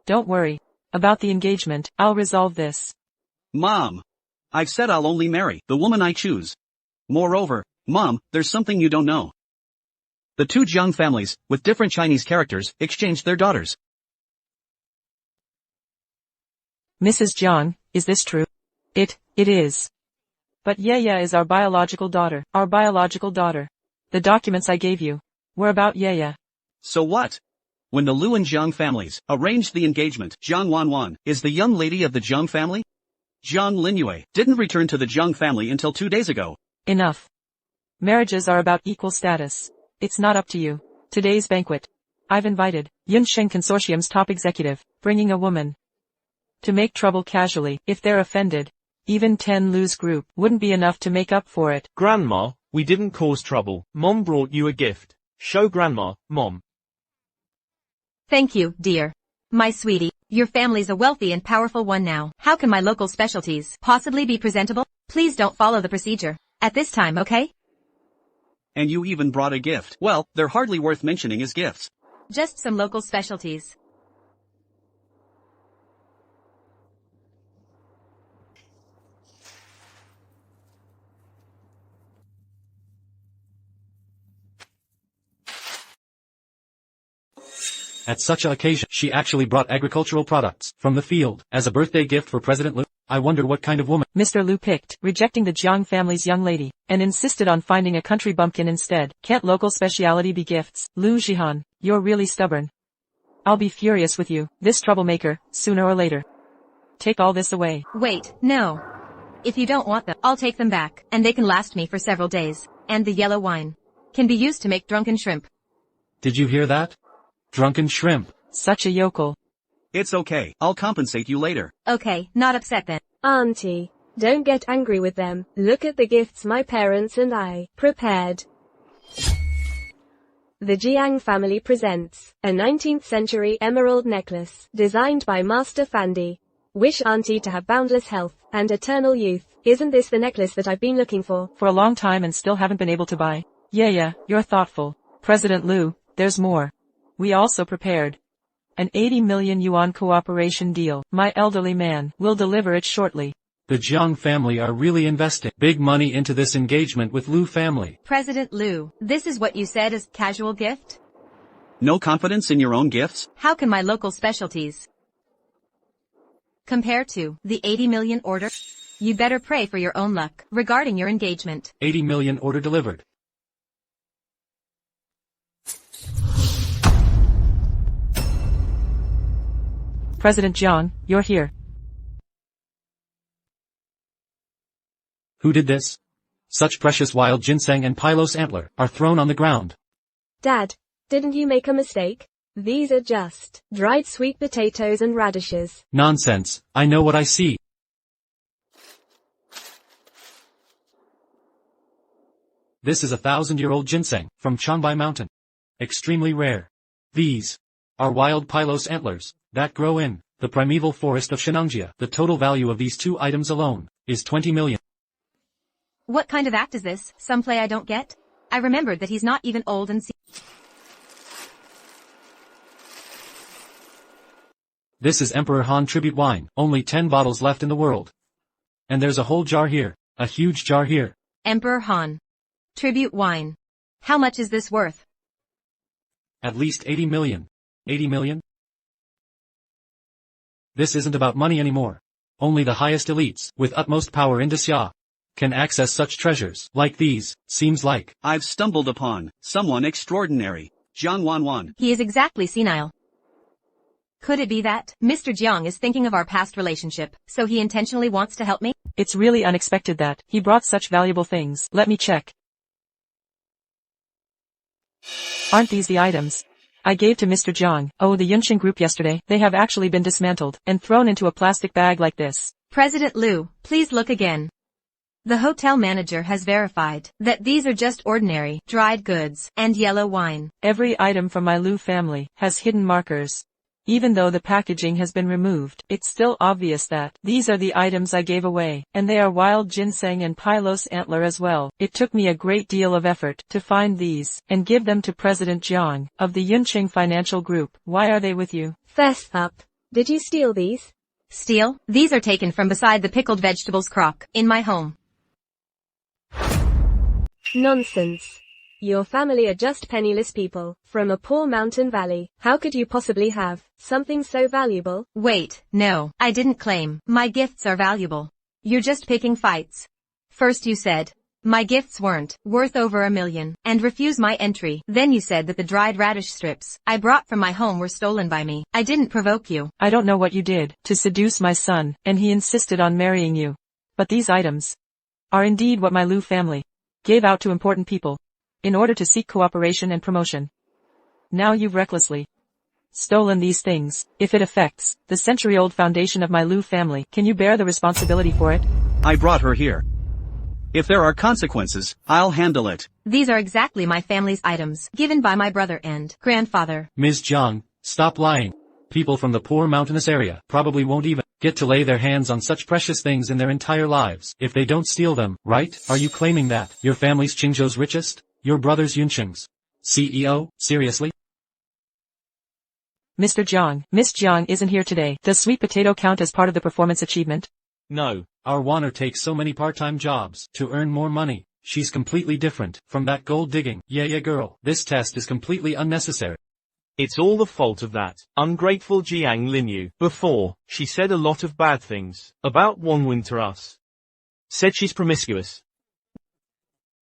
Don't worry. About the engagement, I'll resolve this. Mom. I've said I'll only marry the woman I choose. Moreover, Mom, there's something you don't know. The two Jiang families, with different Chinese characters, exchanged their daughters. Mrs. Jiang, is this true? It is. But Yaya is our biological daughter. Our biological daughter. The documents I gave you were about Yaya. So what? When the Liu and Jiang families arranged the engagement, Jiang Wanwan is the young lady of the Jiang family? Jiang Linue didn't return to the Jiang family until 2 days ago. Enough. Marriages are about equal status. It's not up to you. Today's banquet. I've invited Yunsheng Consortium's top executive, bringing a woman to make trouble casually. If they're offended, even 10 Liu's group wouldn't be enough to make up for it. Grandma, we didn't cause trouble. Mom brought you a gift. Show Grandma, Mom. Thank you, dear. My sweetie, your family's a wealthy and powerful one now. How can my local specialties possibly be presentable? Please don't follow the procedure at this time, okay? And you even brought a gift. Well, they're hardly worth mentioning as gifts. Just some local specialties. At such a occasion, she actually brought agricultural products from the field as a birthday gift for President Liu. I wonder what kind of woman Mr. Liu picked, rejecting the Jiang family's young lady, and insisted on finding a country bumpkin instead. Can't local speciality be gifts? Liu Jihan, you're really stubborn. I'll be furious with you, this troublemaker, sooner or later. Take all this away. Wait, no. If you don't want them, I'll take them back, and they can last me for several days. And the yellow wine can be used to make drunken shrimp. Did you hear that? Drunken shrimp. Such a yokel. It's okay, I'll compensate you later. Okay, not upset then. Auntie, don't get angry with them. Look at the gifts my parents and I prepared. The Jiang family presents a 19th century emerald necklace designed by Master Fandi. Wish Auntie to have boundless health and eternal youth. Isn't this the necklace that I've been looking for? For a long time and still haven't been able to buy. Yeah, you're thoughtful. President Liu, there's more. We also prepared an 80 million yuan cooperation deal. My elderly man will deliver it shortly. The Jiang family are really investing big money into this engagement with Liu family. President Liu, this is what you said is casual gift? No confidence in your own gifts? How can my local specialties compare to the 80 million order? You better pray for your own luck regarding your engagement. 80 million order delivered. President Jiang, you're here. Who did this? Such precious wild ginseng and pylos antler are thrown on the ground. Dad, didn't you make a mistake? These are just dried sweet potatoes and radishes. Nonsense, I know what I see. This is a 1,000-year-old ginseng from Changbai Mountain. Extremely rare. These are wild pylos antlers that grow in the primeval forest of Shenangjia. The total value of these two items alone is 20 million. What kind of act is this? Some play I don't get? I remembered that he's not even old and This is Emperor Han tribute wine, only 10 bottles left in the world. And there's a whole jar here, a huge jar here. Emperor Han tribute wine. How much is this worth? At least 80 million. 80 million? This isn't about money anymore. Only the highest elites, with utmost power in Xia, can access such treasures. Like these, seems like. I've stumbled upon someone extraordinary. Jiang Wanwan. He is exactly senile. Could it be that Mr. Jiang is thinking of our past relationship, so he intentionally wants to help me? It's really unexpected that he brought such valuable things. Let me check. Aren't these the items I gave to Mr. Jiang? Oh, the Yunqing group yesterday. They have actually been dismantled and thrown into a plastic bag like this. President Liu, please look again. The hotel manager has verified that these are just ordinary dried goods and yellow wine. Every item from my Liu family has hidden markers. Even though the packaging has been removed, it's still obvious that these are the items I gave away, and they are wild ginseng and pylos antler as well. It took me a great deal of effort to find these and give them to President Jiang of the Yunqing Financial Group. Why are they with you? Fess up. Did you steal these? Steal? These are taken from beside the pickled vegetables crock in my home. Nonsense. Your family are just penniless people, from a poor mountain valley. How could you possibly have something so valuable? Wait, no, I didn't claim my gifts are valuable. You're just picking fights. First you said my gifts weren't worth over 1 million, and refuse my entry. Then you said that the dried radish strips I brought from my home were stolen by me. I didn't provoke you. I don't know what you did to seduce my son, and he insisted on marrying you. But these items are indeed what my Liu family gave out to important people in order to seek cooperation and promotion. Now you've recklessly stolen these things. If it affects the century-old foundation of my Liu family, can you bear the responsibility for it? I brought her here. If there are consequences, I'll handle it. These are exactly my family's items, given by my brother and grandfather. Ms. Jiang, stop lying. People from the poor mountainous area probably won't even get to lay their hands on such precious things in their entire lives if they don't steal them, right? Are you claiming that your family's Qingzhou's richest? Your brother's Yunqing's CEO? Seriously? Mr. Jiang, Miss Jiang isn't here today. Does sweet potato count as part of the performance achievement? No. Our Wanner takes so many part-time jobs to earn more money. She's completely different from that gold-digging girl. This test is completely unnecessary. It's all the fault of that ungrateful Jiang Linyu. Before, she said a lot of bad things about Wanwen to us. Said she's promiscuous,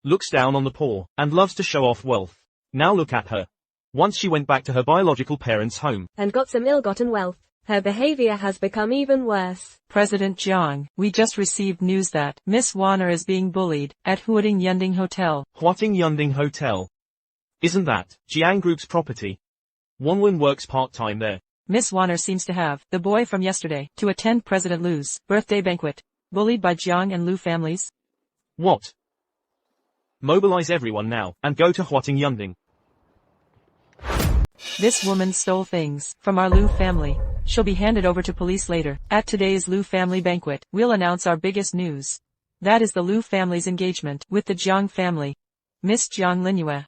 looks down on the poor, and loves to show off wealth. Now look at her. Once she went back to her biological parents' home. And got some ill-gotten wealth. Her behavior has become even worse. President Jiang, we just received news that Miss Warner is being bullied at Yunding Hotel. Yunding Hotel. Isn't that Jiang Group's property? Wanwen works part-time there. Miss Warner seems to have the boy from yesterday to attend President Lu's birthday banquet, bullied by Jiang and Lu families. What? Mobilize everyone now, and go to Yunding. This woman stole things from our Lu family. She'll be handed over to police later. At today's Lu family banquet, we'll announce our biggest news. That is the Lu family's engagement with the Jiang family. Miss Jiang Linue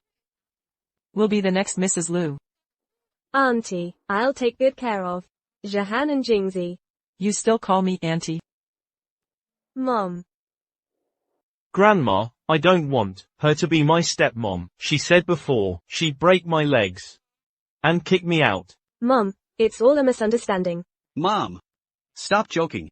will be the next Mrs. Lu. Auntie, I'll take good care of Jahan and Jingzi. You still call me auntie? Mom. Grandma, I don't want her to be my stepmom. She said before she'd break my legs and kick me out. Mom, it's all a misunderstanding. Mom. Stop joking.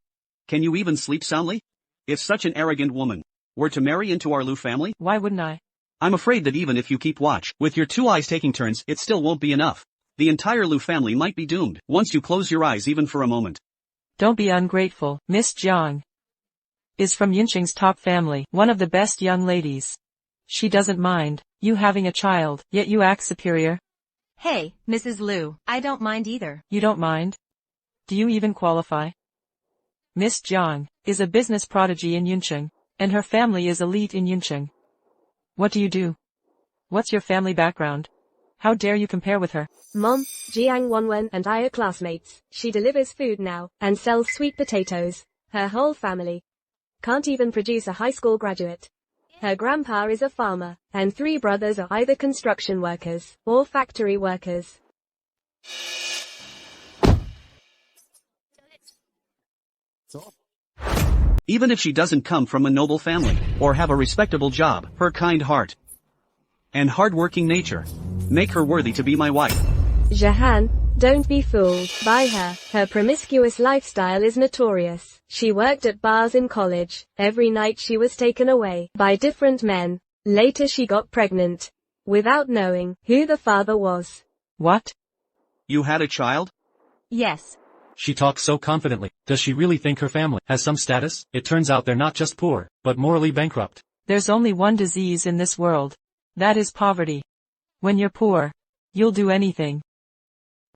Can you even sleep soundly? If such an arrogant woman were to marry into our Lu family? Why wouldn't I? I'm afraid that even if you keep watch, with your two eyes taking turns, it still won't be enough. The entire Lu family might be doomed, once you close your eyes even for a moment. Don't be ungrateful. Miss Jiang is from Yinqing's top family, one of the best young ladies. She doesn't mind you having a child, yet you act superior. Hey, Mrs. Lu, I don't mind either. You don't mind? Do you even qualify? Miss Jiang is a business prodigy in Yuncheng, and her family is elite in Yuncheng. What do you do? What's your family background? How dare you compare with her? Mom, Jiang Wanwen and I are classmates. She delivers food now, and sells sweet potatoes. Her whole family can't even produce a high school graduate. Her grandpa is a farmer, and 3 brothers are either construction workers or factory workers. Even if she doesn't come from a noble family, or have a respectable job, her kind heart and hard-working nature make her worthy to be my wife. Jahan, don't be fooled by her. Her promiscuous lifestyle is notorious. She worked at bars in college. Every night she was taken away by different men. Later she got pregnant without knowing who the father was. What? You had a child? Yes. She talks so confidently. Does she really think her family has some status? It turns out they're not just poor, but morally bankrupt. There's only one disease in this world. That is poverty. When you're poor, you'll do anything.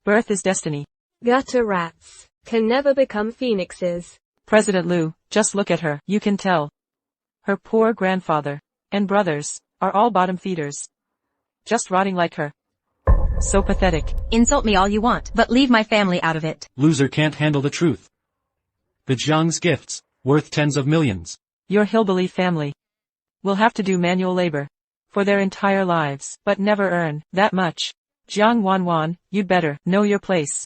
Birth is destiny. Gutter rats can never become phoenixes. President Lu, just look at her. You can tell. Her poor grandfather and brothers are all bottom feeders. Just rotting like her. So pathetic. Insult me all you want, but leave my family out of it. Loser can't handle the truth. The Jiang's gifts, worth tens of millions. Your hillbilly family will have to do manual labor for their entire lives, but never earn that much. Jiang Wanwan, you'd better know your place.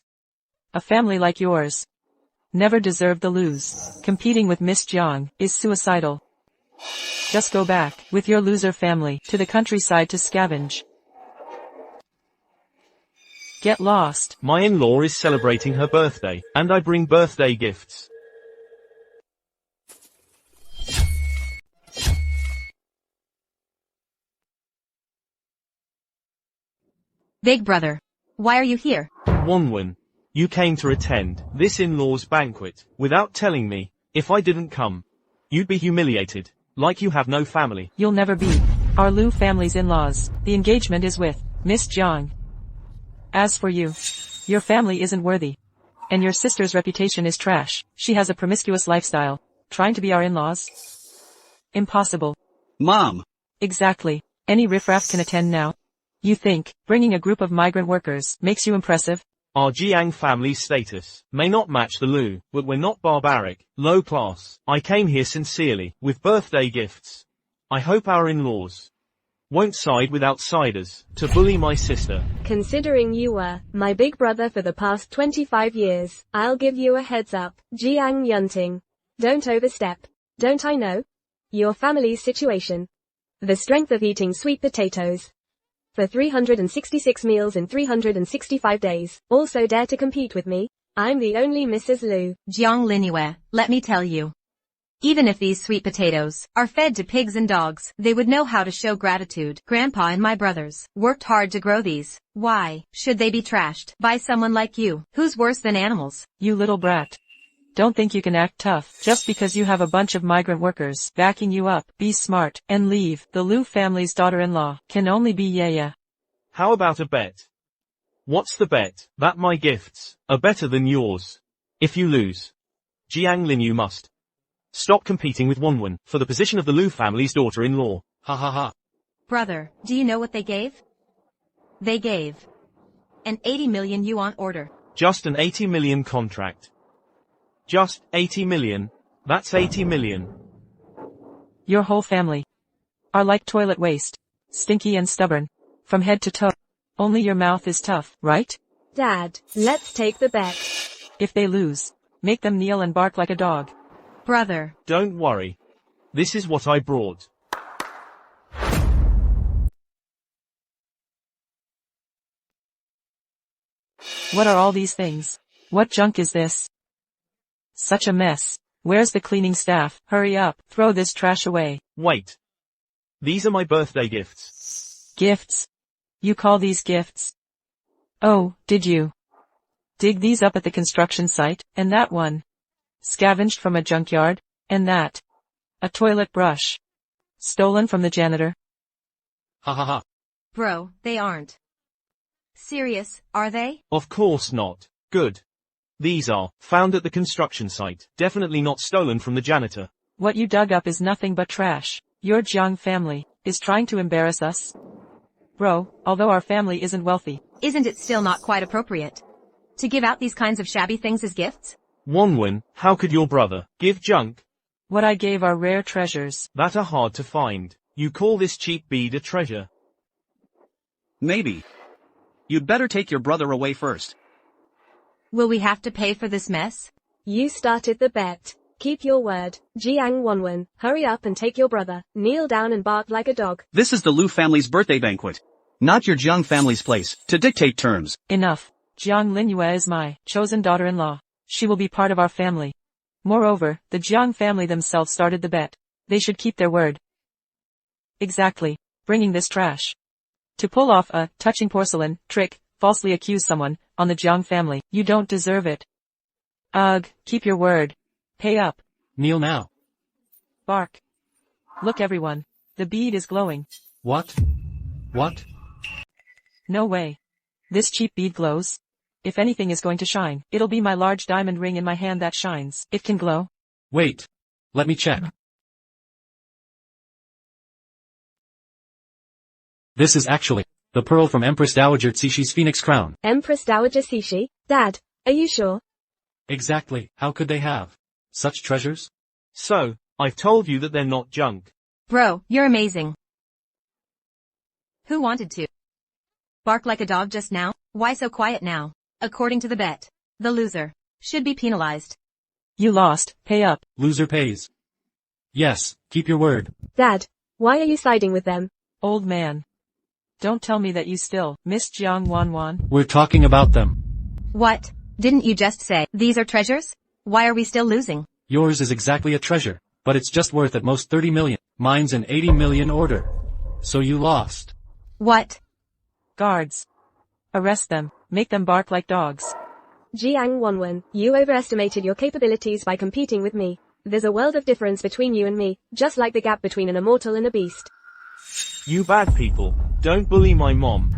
A family like yours never deserved the lose. Competing with Miss Jiang is suicidal. Just go back with your loser family to the countryside to scavenge. Get lost. My in-law is celebrating her birthday, and I bring birthday gifts. Big brother. Why are you here? Wanwen, you came to attend this in-law's banquet without telling me. If I didn't come, you'd be humiliated, like you have no family. You'll never be our Lu family's in-laws. The engagement is with Miss Jiang. As for you, your family isn't worthy. And your sister's reputation is trash. She has a promiscuous lifestyle. Trying to be our in-laws? Impossible. Mom! Exactly. Any riffraff can attend now. You think bringing a group of migrant workers makes you impressive? Our Jiang family's status may not match the Lu, but we're not barbaric, low class. I came here sincerely, with birthday gifts. I hope our in-laws won't side with outsiders to bully my sister. Considering you were my big brother for the past 25 years, I'll give you a heads up. Jiang Yunting. Don't overstep. Don't I know your family's situation? The strength of eating sweet potatoes for 366 meals in 365 days. Also dare to compete with me? I'm the only Mrs. Lu. Jiang Linue, let me tell you. Even if these sweet potatoes are fed to pigs and dogs, they would know how to show gratitude. Grandpa and my brothers worked hard to grow these. Why should they be trashed by someone like you, who's worse than animals? You little brat. Don't think you can act tough just because you have a bunch of migrant workers backing you up. Be smart and leave. The Liu family's daughter-in-law can only be Yaya. How about a bet? What's the bet? That my gifts are better than yours. If you lose, Jiang Lin, you must stop competing with Wenwen for the position of the Liu family's daughter-in-law. Ha ha ha. Brother, do you know what they gave? They gave an 80 million yuan order. Just an 80 million contract. Just 80 million. That's 80 million. Your whole family are like toilet waste. Stinky and stubborn. From head to toe. Only your mouth is tough, right? Dad, let's take the bet. If they lose, make them kneel and bark like a dog. Brother. Don't worry. This is what I brought. What are all these things? What junk is this? Such a mess. Where's the cleaning staff? Hurry up, throw this trash away. Wait. These are my birthday gifts. Gifts? You call these gifts? Oh, did you dig these up at the construction site? And that one? Scavenged from a junkyard? And that? A toilet brush? Stolen from the janitor? Ha ha ha. Bro, they aren't serious, are they? Of course not. Good. These are found at the construction site. Definitely not stolen from the janitor. What you dug up is nothing but trash. Your Jiang family is trying to embarrass us. Bro, although our family isn't wealthy, Isn't it still not quite appropriate to give out these kinds of shabby things as gifts? Wenwen, how could your brother give junk what I gave are rare treasures. that are hard to find? You call this cheap bead a treasure? Maybe. You'd better take your brother away first. Will we have to pay for this mess? You started the bet. Keep your word. Jiang Wenwen, hurry up and take your brother. Kneel down and bark like a dog. This is the Liu family's birthday banquet. Not your Jiang family's place to dictate terms. Enough. Jiang Linyue is my chosen daughter-in-law. She will be part of our family. Moreover, the Jiang family themselves started the bet. They should keep their word. Exactly. Bringing this trash. To pull off a touching porcelain trick, falsely accuse someone on the Jiang family. You don't deserve it. Ugh, keep your word. Pay up. Kneel now. Bark. Look everyone. The bead is glowing. What? What? No way. This cheap bead glows. If anything is going to shine, it'll be my large diamond ring in my hand that shines. It can glow. Wait. Let me check. This is actually the pearl from Empress Dowager Cixi's phoenix crown. Empress Dowager Cixi? Dad, are you sure? Exactly. How could they have such treasures? So, I've told you that they're not junk. Bro, you're amazing. Who wanted to bark like a dog just now? Why so quiet now? According to the bet, the loser should be penalized. You lost. Pay up. Loser pays. Yes, keep your word. Dad, why are you siding with them? Old man. Don't tell me that you still miss Jiang Wanwan. We're talking about them. What? Didn't you just say these are treasures? Why are we still losing? Yours is exactly a treasure, but it's just worth at most 30 million. Mine's an 80 million order. So you lost. What? Guards. Arrest them. Make them bark like dogs. Jiang Wenwen, you overestimated your capabilities by competing with me. There's a world of difference between you and me, just like the gap between an immortal and a beast. You bad people, don't bully my mom.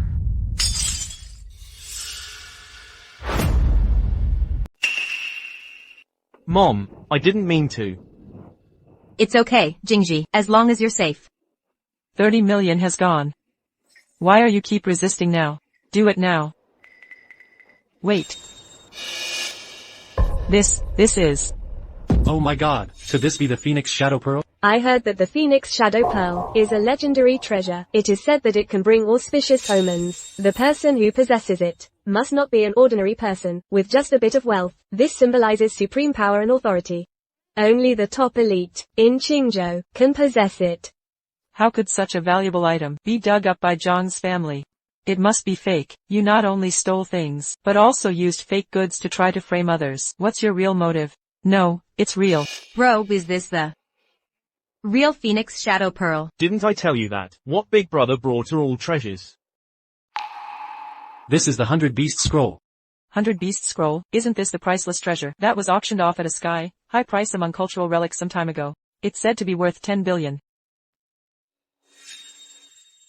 Mom, I didn't mean to. It's okay, Jingji, as long as you're safe. 30 million has gone. Why are you keep resisting now? Do it now. Wait. This is. Oh my god, could this be the Phoenix Shadow Pearl? I heard that the Phoenix Shadow Pearl is a legendary treasure. It is said that it can bring auspicious omens. The person who possesses it must not be an ordinary person with just a bit of wealth. This symbolizes supreme power and authority. Only the top elite in Qingzhou can possess it. How could such a valuable item be dug up by Zhang's family? It must be fake. You not only stole things, but also used fake goods to try to frame others. What's your real motive? No, it's real. Bro, is this the real Phoenix Shadow Pearl? Didn't I tell you that? What big brother brought her all treasures? This is the 100 Beast Scroll. 100 Beast Scroll, isn't this the priceless treasure that was auctioned off at a sky-high price among cultural relics some time ago? It's said to be worth 10 billion.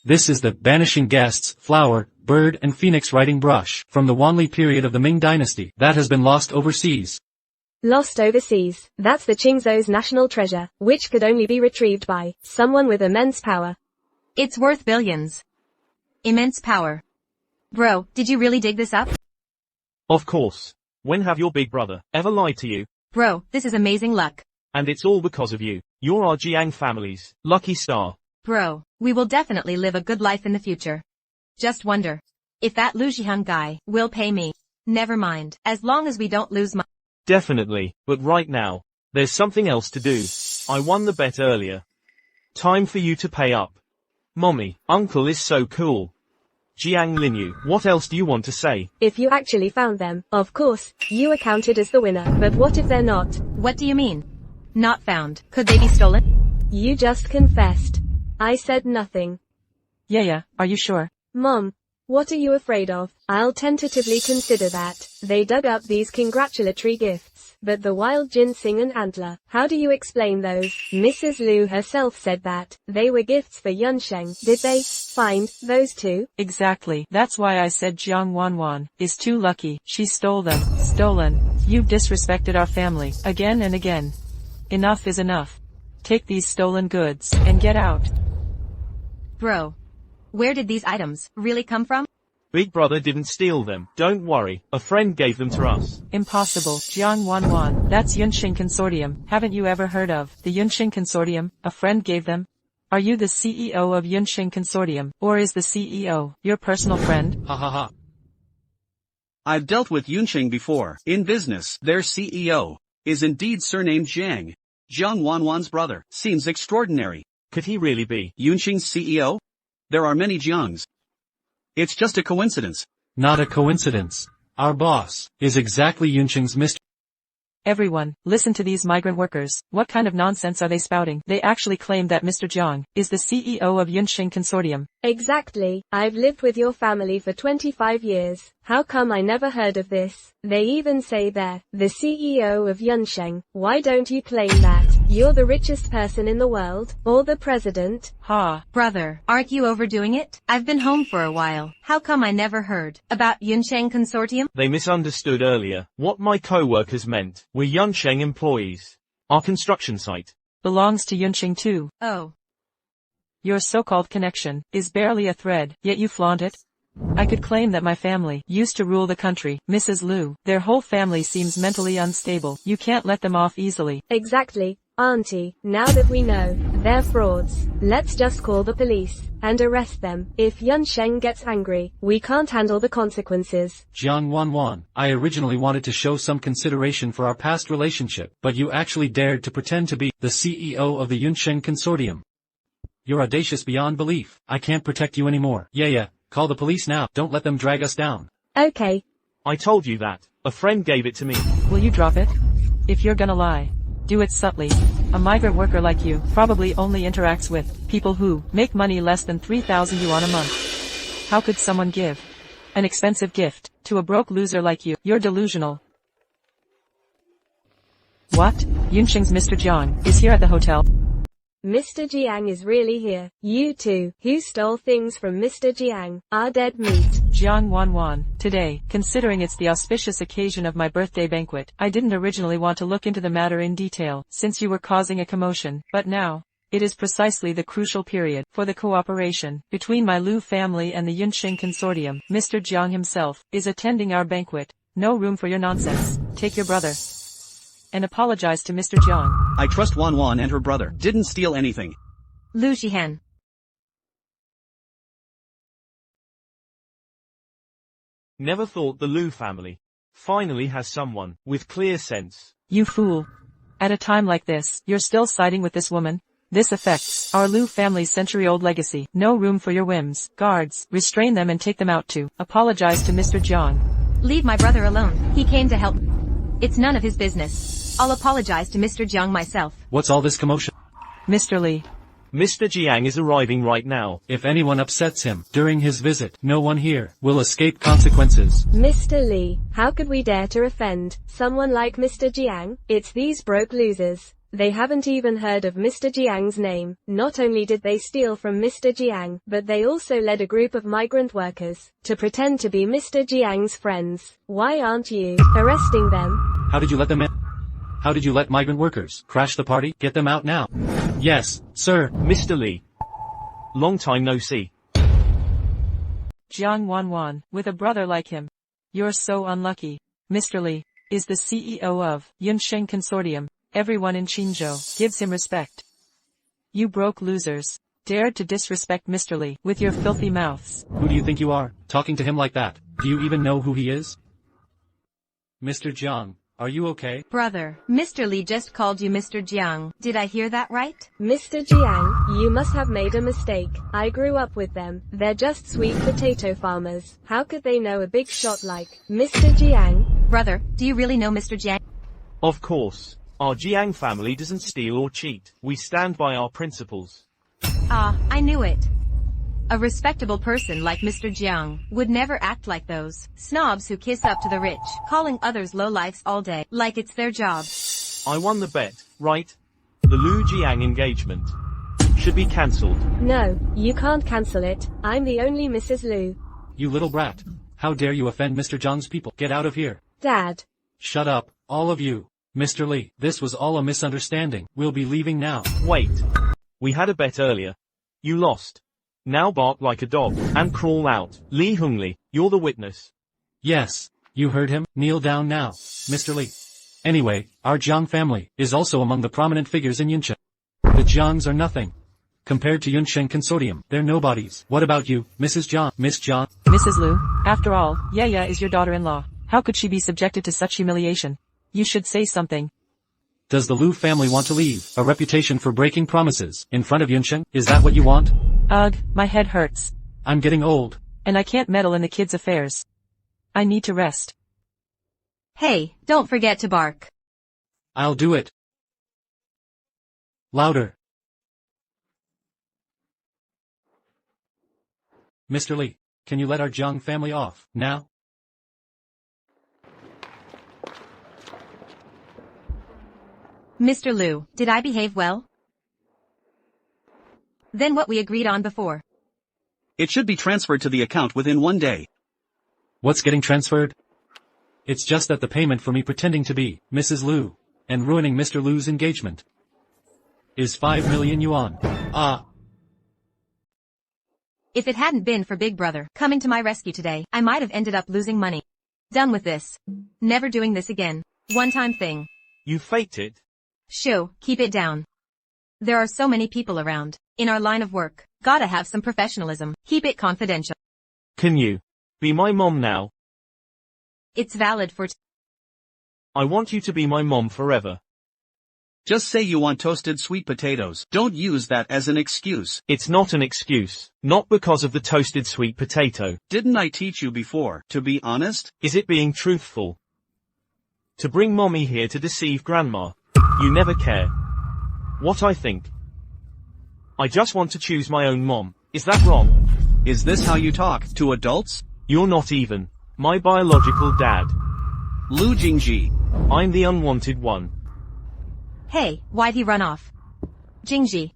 This is the Banishing Guests, Flower, Bird and Phoenix writing brush from the Wanli period of the Ming Dynasty that has been lost overseas. Lost overseas. That's the Qingzhou's national treasure, which could only be retrieved by someone with immense power. It's worth billions. Immense power. Bro, did you really dig this up? Of course. When have your big brother ever lied to you? Bro, this is amazing luck. And it's all because of you. You're our Jiang family's lucky star. Bro, we will definitely live a good life in the future. Just wonder if that Lu Zhihan guy will pay me. Never mind, as long as we don't lose my— Definitely, but right now, there's something else to do. I won the bet earlier. Time for you to pay up. Mommy, Uncle is so cool. Jiang Linyu, what else do you want to say? If you actually found them, of course, you are counted as the winner, but what if they're not? What do you mean? Not found. Could they be stolen? You just confessed. I said nothing. Yeah, are you sure? Mom, what are you afraid of? I'll tentatively consider that. They dug up these congratulatory gifts, but the wild ginseng and antler, how do you explain those? Mrs. Liu herself said that they were gifts for Yunsheng. Did they find those too? Exactly. That's why I said Jiang Wanwan is too lucky. She stole them. Stolen. You've disrespected our family again and again. Enough is enough. Take these stolen goods and get out. Bro, where did these items really come from? Big brother didn't steal them. Don't worry, a friend gave them to us. Impossible. Jiang Wanwan, that's Yunqing Consortium. Haven't you ever heard of the Yunqing Consortium? A friend gave them? Are you the CEO of Yunqing Consortium, or is the CEO your personal friend? Ha ha ha. I've dealt with Yunqing before. In business, their CEO is indeed surnamed Jiang. Jiang Wanwan's brother seems extraordinary. Could he really be Yunqing's CEO? There are many Jiangs. It's just a coincidence. Not a coincidence. Our boss is exactly Yunqing's Mr. Everyone, listen to these migrant workers. What kind of nonsense are they spouting? They actually claim that Mr. Jiang is the CEO of Yunqing Consortium. Exactly. I've lived with your family for 25 years. How come I never heard of this? They even say they're the CEO of Yunsheng. Why don't you claim that you're the richest person in the world, or the president? Ha. Brother, aren't you overdoing it? I've been home for a while. How come I never heard about Yunsheng Consortium? They misunderstood earlier what my co-workers meant. We're Yunsheng employees. Our construction site Belongs to Yunqing too. Oh. Your so-called connection is barely a thread, yet you flaunt it? I could claim that my family used to rule the country. Mrs. Liu, their whole family seems mentally unstable. You can't let them off easily. Exactly, Auntie. Now that we know they're frauds, let's just call the police and arrest them. If Yunsheng gets angry, we can't handle the consequences. Jiang Wanwan, I originally wanted to show some consideration for our past relationship, but you actually dared to pretend to be the CEO of the Yunsheng Consortium. You're audacious beyond belief. I can't protect you anymore. Yeah, call the police now. Don't let them drag us down. Okay. I told you that. A friend gave it to me. Will you drop it? If you're gonna lie, do it subtly. A migrant worker like you probably only interacts with people who make money less than 3,000 yuan a month. How could someone give an expensive gift to a broke loser like you? You're delusional. What? Yunqing's Mr. Jiang is here at the hotel. Mr. Jiang is really here. You two, who stole things from Mr. Jiang, are dead meat. Jiang Wanwan, today, considering it's the auspicious occasion of my birthday banquet, I didn't originally want to look into the matter in detail, since you were causing a commotion, but now, it is precisely the crucial period for the cooperation between my Liu family and the Yunqing Consortium. Mr. Jiang himself is attending our banquet. No room for your nonsense. Take your brother and apologize to Mr. Jiang. I trust Wanwan and her brother didn't steal anything. Lu Zhihan. Never thought the Liu family finally has someone with clear sense. You fool. At a time like this, you're still siding with this woman? This affects our Liu family's century-old legacy. No room for your whims. Guards, restrain them and take them out too. Apologize to Mr. Jiang. Leave my brother alone. He came to help. It's none of his business. I'll apologize to Mr. Jiang myself. What's all this commotion? Mr. Li. Mr. Jiang is arriving right now. If anyone upsets him during his visit, no one here will escape consequences. Mr. Li, how could we dare to offend someone like Mr. Jiang? It's these broke losers. They haven't even heard of Mr. Jiang's name. Not only did they steal from Mr. Jiang, but they also led a group of migrant workers to pretend to be Mr. Jiang's friends. Why aren't you arresting them? How did you let them in? How did you let migrant workers crash the party? Get them out now. Yes, sir. Mr. Li. Long time no see. Jiang Wanwan, with a brother like him. You're so unlucky. Mr. Li is the CEO of Yunsheng Consortium. Everyone in Qingzhou gives him respect. You broke losers dared to disrespect Mr. Li with your filthy mouths. Who do you think you are, talking to him like that? Do you even know who he is? Mr. Jiang, are you okay? Brother, Mr. Li just called you Mr. Jiang. Did I hear that right? Mr. Jiang, you must have made a mistake. I grew up with them. They're just sweet potato farmers. How could they know a big shot like Mr. Jiang? Brother, do you really know Mr. Jiang? Of course. Our Jiang family doesn't steal or cheat. We stand by our principles. Ah, I knew it. A respectable person like Mr. Jiang would never act like those snobs who kiss up to the rich, calling others lowlifes all day, like it's their job. I won the bet, right? The Lu Jiang engagement should be cancelled. No, you can't cancel it. I'm the only Mrs. Lu. You little brat. How dare you offend Mr. Jiang's people? Get out of here. Dad. Shut up, all of you. Mr. Li, this was all a misunderstanding. We'll be leaving now. Wait. We had a bet earlier. You lost. Now bark like a dog and crawl out. Li Hongli, you're the witness. Yes, you heard him. Kneel down now, Mr. Li. Anyway, our Jiang family is also among the prominent figures in Yunsheng. The Jiangs are nothing. Compared to Yunsheng Consortium, they're nobodies. What about you, Mrs. Jiang? Miss Jiang? Mrs. Lu, after all, Yaya is your daughter-in-law. How could she be subjected to such humiliation? You should say something. Does the Lu family want to leave a reputation for breaking promises in front of Yunsheng? Is that what you want? Ugh, my head hurts. I'm getting old. And I can't meddle in the kids' affairs. I need to rest. Hey, don't forget to bark. I'll do it. Louder. Mr. Li, can you let our Jiang family off, now? Mr. Lu, did I behave well? Then what we agreed on before. It should be transferred to the account within 1 day. What's getting transferred? It's just that the payment for me pretending to be Mrs. Lu and ruining Mr. Lu's engagement is 5 million yuan. Ah. If it hadn't been for Big Brother coming to my rescue today, I might have ended up losing money. Done with this. Never doing this again. One-time thing. You faked it. Shoo, keep it down. There are so many people around. In our line of work. Gotta have some professionalism. Keep it confidential. Can you be my mom now? It's valid for I want you to be my mom forever. Just say you want toasted sweet potatoes. Don't use that as an excuse. It's not an excuse. Not because of the toasted sweet potato. Didn't I teach you before to be honest? Is it being truthful? To bring mommy here to deceive grandma. You never care what I think. I just want to choose my own mom. Is that wrong? Is this how you talk to adults? You're not even my biological dad. Lu Jingji. I'm the unwanted one. Hey, why'd he run off? Jingji.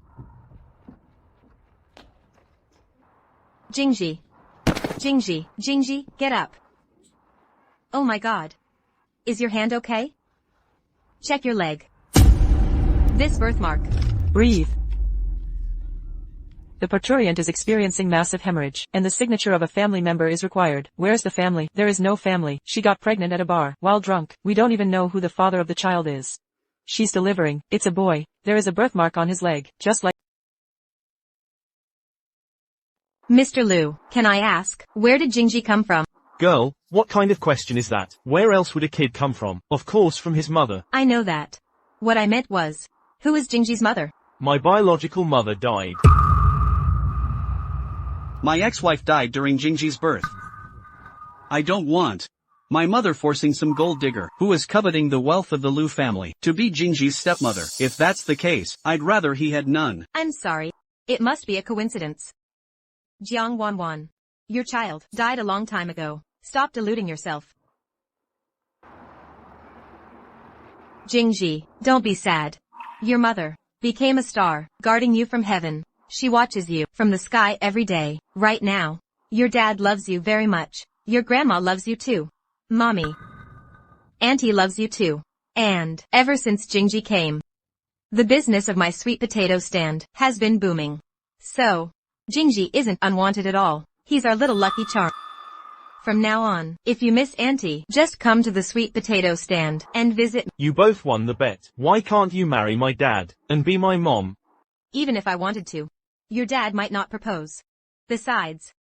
Jingji. Jingji. Jingji, get up. Oh my god. Is your hand okay? Check your leg. This birthmark. Breathe. The parturient is experiencing massive hemorrhage, and the signature of a family member is required. Where's the family? There is no family. She got pregnant at a bar, while drunk. We don't even know who the father of the child is. She's delivering. It's a boy. There is a birthmark on his leg, just like... Mr. Lu, can I ask, where did Jingji come from? Girl, what kind of question is that? Where else would a kid come from? Of course from his mother. I know that. What I meant was, who is Jingji's mother? My biological mother died. My ex-wife died during Jingji's birth. I don't want My mother forcing some gold digger, who is coveting the wealth of the Lu family, to be Jingji's stepmother. If that's the case, I'd rather he had none. I'm sorry. It must be a coincidence. Jiang Wanwan. Your child died a long time ago. Stop deluding yourself. Jingji, don't be sad. Your mother became a star, guarding you from heaven. She watches you from the sky every day. Right now, your dad loves you very much. Your grandma loves you too. Mommy. Auntie loves you too. And, ever since Jingji came, the business of my sweet potato stand has been booming. So, Jingji isn't unwanted at all. He's our little lucky charm. From now on, if you miss Auntie, just come to the sweet potato stand and visit me. You both won the bet. Why can't you marry my dad and be my mom? Even if I wanted to, your dad might not propose. Besides,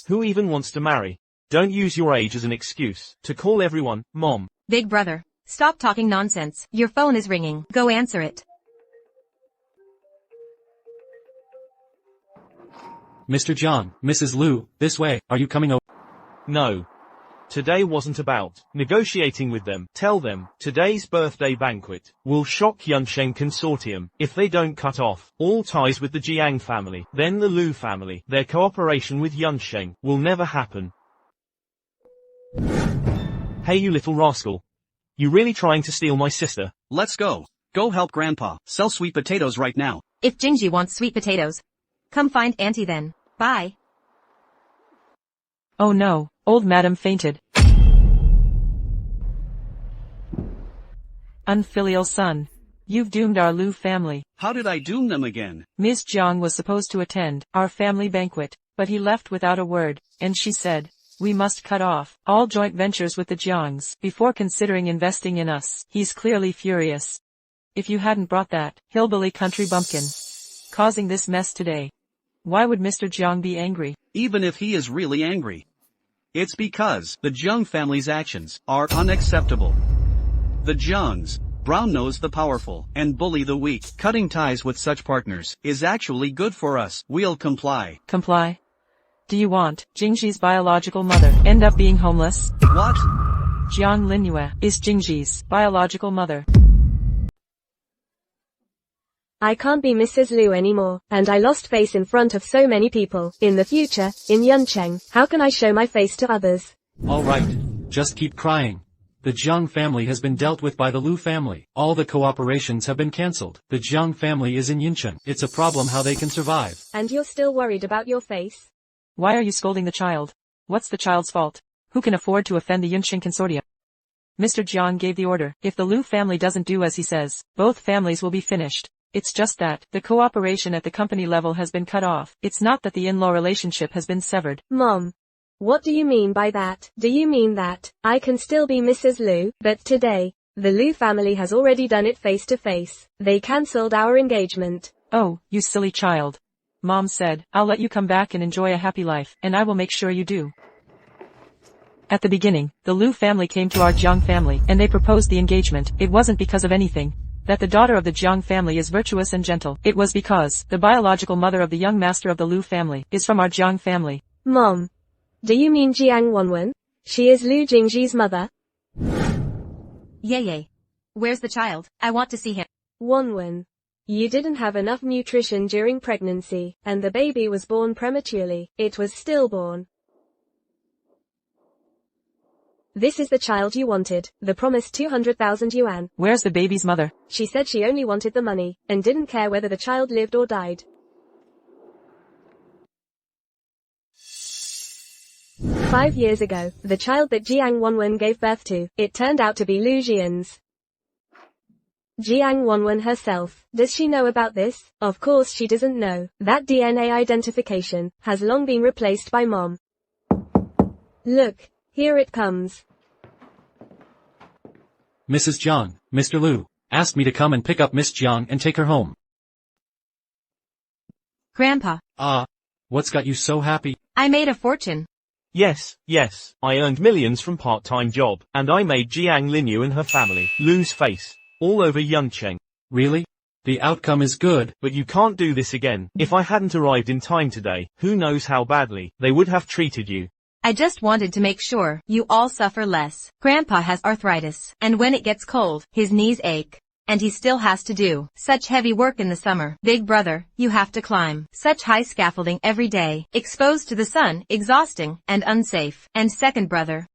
Who even wants to marry? Don't use your age as an excuse to call everyone mom. big brother, stop talking nonsense. Your phone is ringing. Go answer it. Mr. John, Mrs. Lu, this way, are you coming over? No. Today wasn't about negotiating with them. Tell them, today's birthday banquet will shock Yunsheng Consortium if they don't cut off all ties with the Jiang family. Then the Lu family, their cooperation with Yunsheng will never happen. Hey you little rascal. You really trying to steal my sister? Let's go. Go help Grandpa sell sweet potatoes right now. If Jingji wants sweet potatoes, come find Auntie then. Bye. Oh no, old madam fainted. Unfilial son. You've doomed our Lu family. How did I doom them again? Ms. Jiang was supposed to attend our family banquet, but he left without a word, and she said, we must cut off all joint ventures with the Jiangs before considering investing in us. He's clearly furious. If you hadn't brought that hillbilly country bumpkin causing this mess today, why would Mr. Jiang be angry? Even if he is really angry, it's because the Jiang family's actions are unacceptable. The Jiangs brown-nose the powerful and bully the weak. Cutting ties with such partners is actually good for us. We'll comply. Comply? Do you want Jingji's biological mother end up being homeless? What? Jiang Linyue is Jingji's biological mother. I can't be Mrs. Lu anymore, and I lost face in front of so many people. In the future, in Yuncheng, how can I show my face to others? Alright, just keep crying. The Jiang family has been dealt with by the Lu family. All the cooperations have been cancelled. The Jiang family is in Yuncheng. It's a problem how they can survive. And you're still worried about your face? Why are you scolding the child? What's the child's fault? Who can afford to offend the Yuncheng Consortium? Mr. Jiang gave the order. If the Lu family doesn't do as he says, both families will be finished. It's just that the cooperation at the company level has been cut off. It's not that the in-law relationship has been severed. Mom. What do you mean by that? Do you mean that I can still be Mrs. Lu, but today, the Lu family has already done it face to face. They cancelled our engagement. Oh, you silly child. Mom said, I'll let you come back and enjoy a happy life, and I will make sure you do. At the beginning, the Lu family came to our Jiang family, and they proposed the engagement. It wasn't because of anything that the daughter of the Jiang family is virtuous and gentle. It was because the biological mother of the young master of the Lu family is from our Jiang family. Mom. Do you mean Jiang Wanwen? She is Lu Jingji's mother? Yay. Where's the child? I want to see him. Wanwen. You didn't have enough nutrition during pregnancy, and the baby was born prematurely. It was stillborn. This is the child you wanted, the promised 200,000 yuan. Where's the baby's mother? She said she only wanted the money, and didn't care whether the child lived or died. 5 years ago, the child that Jiang Wanwen gave birth to, it turned out to be Lu Jian's. Jiang Wanwen herself, does she know about this? Of course she doesn't know. That DNA identification has long been replaced by Mom. Look, here it comes. Mrs. Jiang, Mr. Lu, asked me to come and pick up Miss Jiang and take her home. Grandpa, What's got you so happy? I made a fortune. Yes, I earned millions from part-time job, and I made Jiang Linyu and her family lose face all over Yuncheng. Really? The outcome is good. But you can't do this again. If I hadn't arrived in time today, who knows how badly they would have treated you. I just wanted to make sure you all suffer less. Grandpa has arthritis, and when it gets cold, his knees ache. And he still has to do such heavy work in the summer. Big brother, you have to climb such high scaffolding every day, exposed to the sun, exhausting and unsafe. And second brother,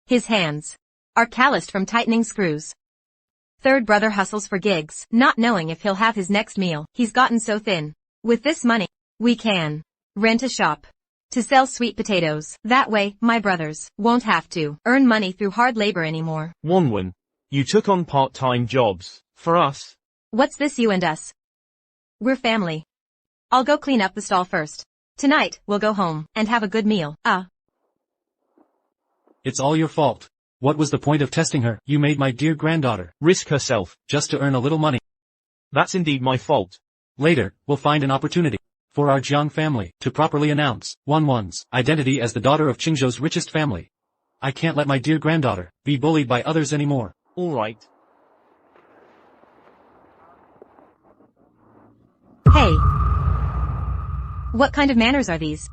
his hands are calloused from tightening screws. Third brother hustles for gigs, not knowing if he'll have his next meal. He's gotten so thin. With this money, we can rent a shop to sell sweet potatoes. That way, my brothers won't have to earn money through hard labor anymore. Wonwon, you took on part-time jobs. For us. What's this you and us? We're family. I'll go clean up the stall first. Tonight, we'll go home and have a good meal. It's all your fault. What was the point of testing her? You made my dear granddaughter Risk herself. just to earn a little money. That's indeed my fault. Later, we'll find an opportunity for our Jiang family to properly announce Wanwan's identity as the daughter of Qingzhou's richest family. I can't let my dear granddaughter be bullied by others anymore. All right. Hey. What kind of manners are these?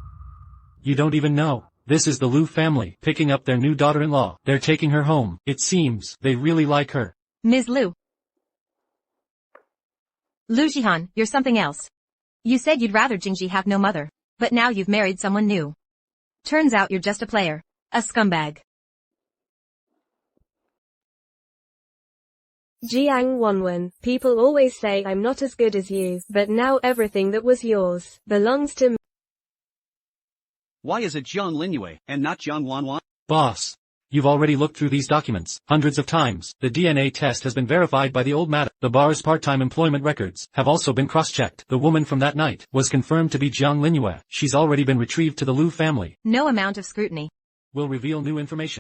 You don't even know. This is the Liu family picking up their new daughter-in-law. They're taking her home. It seems they really like her. Ms. Liu. Liu Jihan, you're something else. You said you'd rather Jingji have no mother. But now you've married someone new. Turns out you're just a player. A scumbag. Jiang Wanwen, people always say I'm not as good as you, but now everything that was yours belongs to me. Why is it Jiang Linyue and not Jiang Wanwan? Boss, you've already looked through these documents hundreds of times. The DNA test has been verified by the old madam. The bar's part-time employment records have also been cross-checked. The woman from that night was confirmed to be Jiang Linyue. She's already been retrieved to the Liu family. No amount of scrutiny Will reveal new information.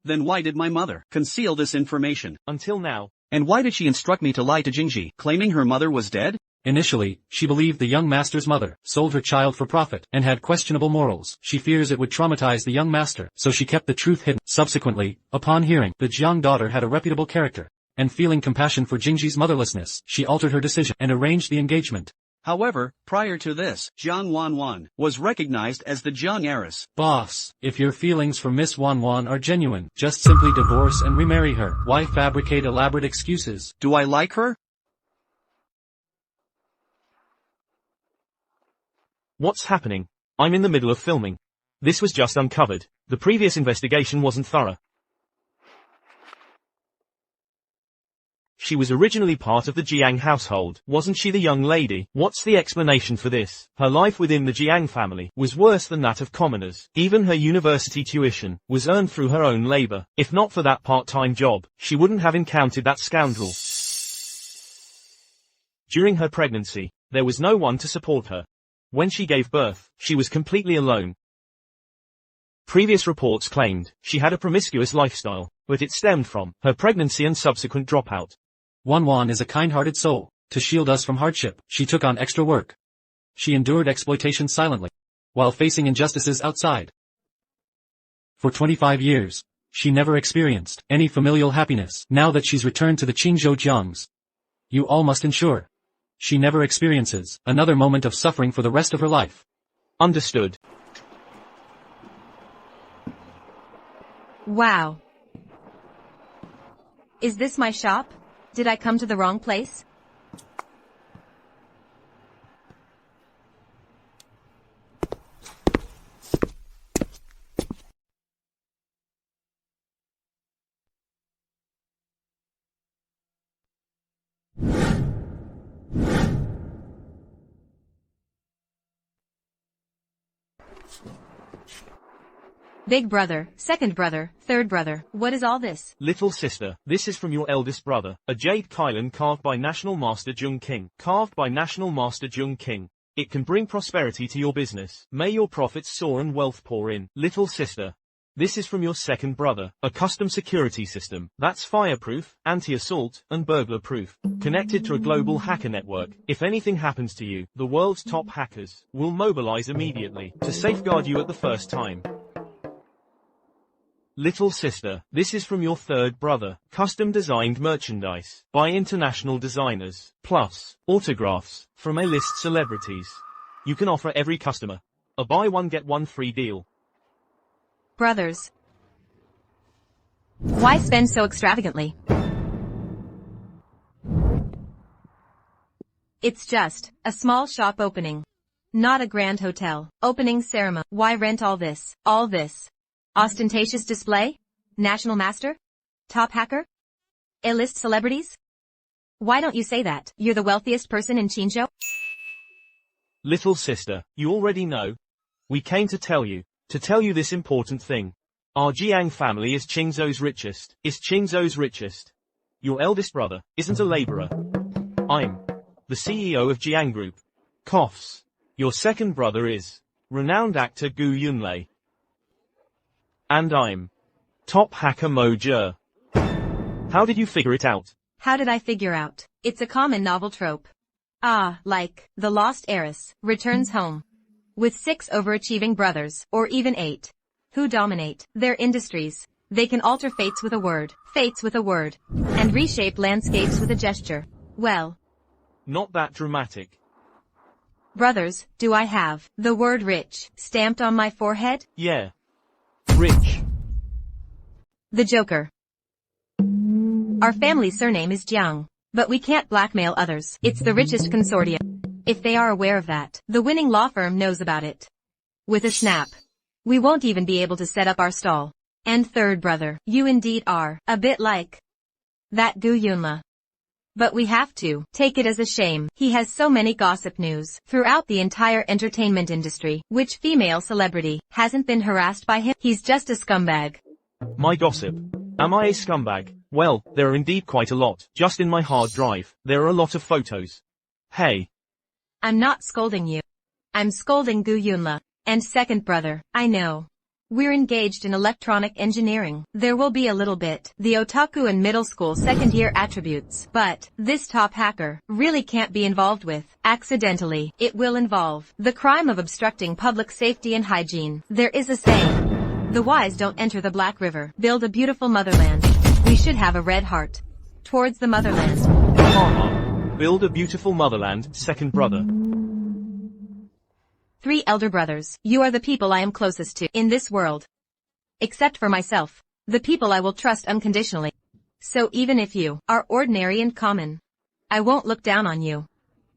Then why did my mother conceal this information? Until now. And why did she instruct me to lie to Jingji, claiming her mother was dead? Initially, she believed the young master's mother sold her child for profit and had questionable morals. She fears it would traumatize the young master, so she kept the truth hidden. Subsequently, upon hearing the Jiang daughter had a reputable character, and feeling compassion for Jingji's motherlessness, she altered her decision and arranged the engagement. However, prior to this, Jiang Wanwan was recognized as the Jiang heiress. Boss, if your feelings for Miss Wanwan are genuine, just simply divorce and remarry her. Why fabricate elaborate excuses? Do I like her? What's happening? I'm in the middle of filming. This was just uncovered. The previous investigation wasn't thorough. She was originally part of the Jiang household, wasn't she the young lady? What's the explanation for this? Her life within the Jiang family was worse than that of commoners. Even her university tuition was earned through her own labor. If not for that part-time job, she wouldn't have encountered that scoundrel. During her pregnancy, there was no one to support her. When she gave birth, she was completely alone. Previous reports claimed she had a promiscuous lifestyle, but it stemmed from her pregnancy and subsequent dropout. Wanwan is a kind-hearted soul. To shield us from hardship, she took on extra work. She endured exploitation silently, while facing injustices outside. For 25 years, she never experienced any familial happiness. Now that she's returned to the Qingzhou Jiangs, you all must ensure she never experiences another moment of suffering for the rest of her life. Understood. Wow. Is this my shop? Did I come to the wrong place? Big brother, second brother, third brother, what is all this? Little sister, this is from your eldest brother, a jade kylan carved by National Master Jung King. Carved by National Master Jung King. It can bring prosperity to your business. May your profits soar and wealth pour in. Little sister. This is from your second brother, a custom security system that's fireproof, anti-assault, and burglar-proof. Connected to a global hacker network. If anything happens to you, the world's top hackers will mobilize immediately to safeguard you at the first time. Little sister, this is from your third brother, custom-designed merchandise by international designers, plus autographs from A-list celebrities. You can offer every customer A buy one get one free deal. Brothers. Why spend so extravagantly? It's just a small shop opening. Not a grand hotel opening ceremony. Why rent all this? All this? Ostentatious display? National master? Top hacker? A-list celebrities? Why don't you say that you're the wealthiest person in Qinzhou? Little sister, you already know. We came to tell you this important thing. Our Jiang family is Qingzhou's richest. Your eldest brother isn't a laborer. I'm the CEO of Jiang Group. Coughs. Your second brother is renowned actor Gu Yunlei. And I'm top hacker Mo Zhe. How did you figure it out? How did I figure out? It's a common novel trope. Like, the lost heiress returns home with 6 overachieving brothers, or even 8, who dominate their industries. They can alter fates with a word, and reshape landscapes with a gesture. Well, not that dramatic. Brothers, do I have the word rich stamped on my forehead? Yeah. Rich. The Joker. Our family surname is Jiang, but we can't blackmail others. It's the richest consortium. If they are aware of that, the winning law firm knows about it. With a snap, we won't even be able to set up our stall. And third brother, you indeed are a bit like that Gu Yunla. But we have to take it as a shame. He has so many gossip news throughout the entire entertainment industry. Which female celebrity hasn't been harassed by him? He's just a scumbag. My gossip. Am I a scumbag? Well, there are indeed quite a lot. Just in my hard drive, there are a lot of photos. Hey. I'm not scolding you. I'm scolding Gu Yunla. And second brother, I know. We're engaged in electronic engineering. There will be a little bit the otaku and middle school second year attributes. But this top hacker really can't be involved with accidentally. It will involve the crime of obstructing public safety and hygiene. There is a saying. The wise don't enter the Black River. Build a beautiful motherland. We should have a red heart towards the motherland. Haha. Build a beautiful motherland, second brother. 3 elder brothers, you are the people I am closest to in this world. Except for myself, the people I will trust unconditionally. So even if you are ordinary and common, I won't look down on you.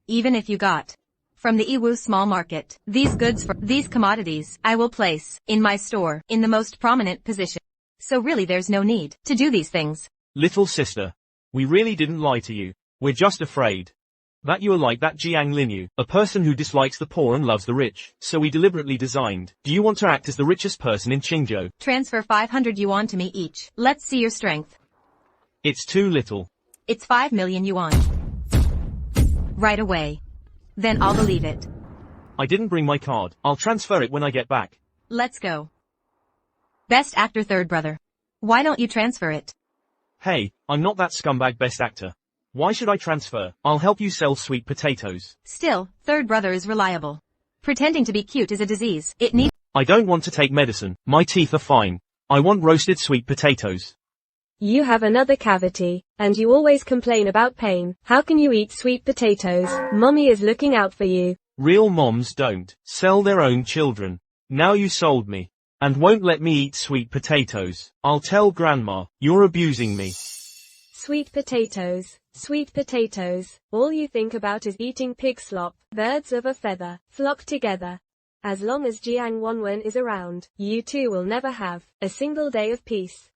Even if you got from the Iwu small market, these commodities, I will place in my store in the most prominent position. So really there's no need to do these things. Little sister, we really didn't lie to you. We're just afraid that you are like that Jiang Linyu, a person who dislikes the poor and loves the rich. So we deliberately designed. Do you want to act as the richest person in Qingzhou? Transfer 500 yuan to me each. Let's see your strength. It's too little. It's 5 million yuan. Right away. Then I'll believe it. I didn't bring my card. I'll transfer it when I get back. Let's go. Best actor third brother. Why don't you transfer it? Hey, I'm not that scumbag best actor. Why should I transfer? I'll help you sell sweet potatoes. Still, third brother is reliable. Pretending to be cute is a disease. I don't want to take medicine. My teeth are fine. I want roasted sweet potatoes. You have another cavity, and you always complain about pain. How can you eat sweet potatoes? Mommy is looking out for you. Real moms don't sell their own children. Now you sold me. And won't let me eat sweet potatoes. I'll tell grandma, you're abusing me. Sweet potatoes. Sweet potatoes. All you think about is eating pig slop. Birds of a feather flock together. As long as Jiang Wanwen is around, you two will never have a single day of peace.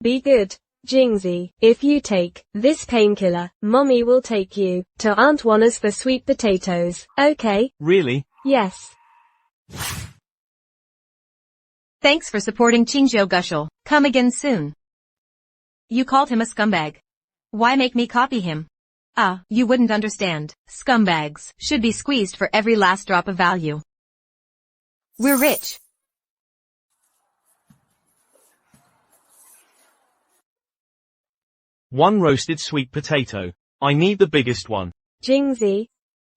Be good, Jingzi. If you take this painkiller, Mommy will take you to Aunt Wanna's for sweet potatoes, okay? Really? Yes. Thanks for supporting Qingzhou Gushel. Come again soon. You called him a scumbag. Why make me copy him? You wouldn't understand. Scumbags should be squeezed for every last drop of value. We're rich. One roasted sweet potato. I need the biggest one. Jingzi.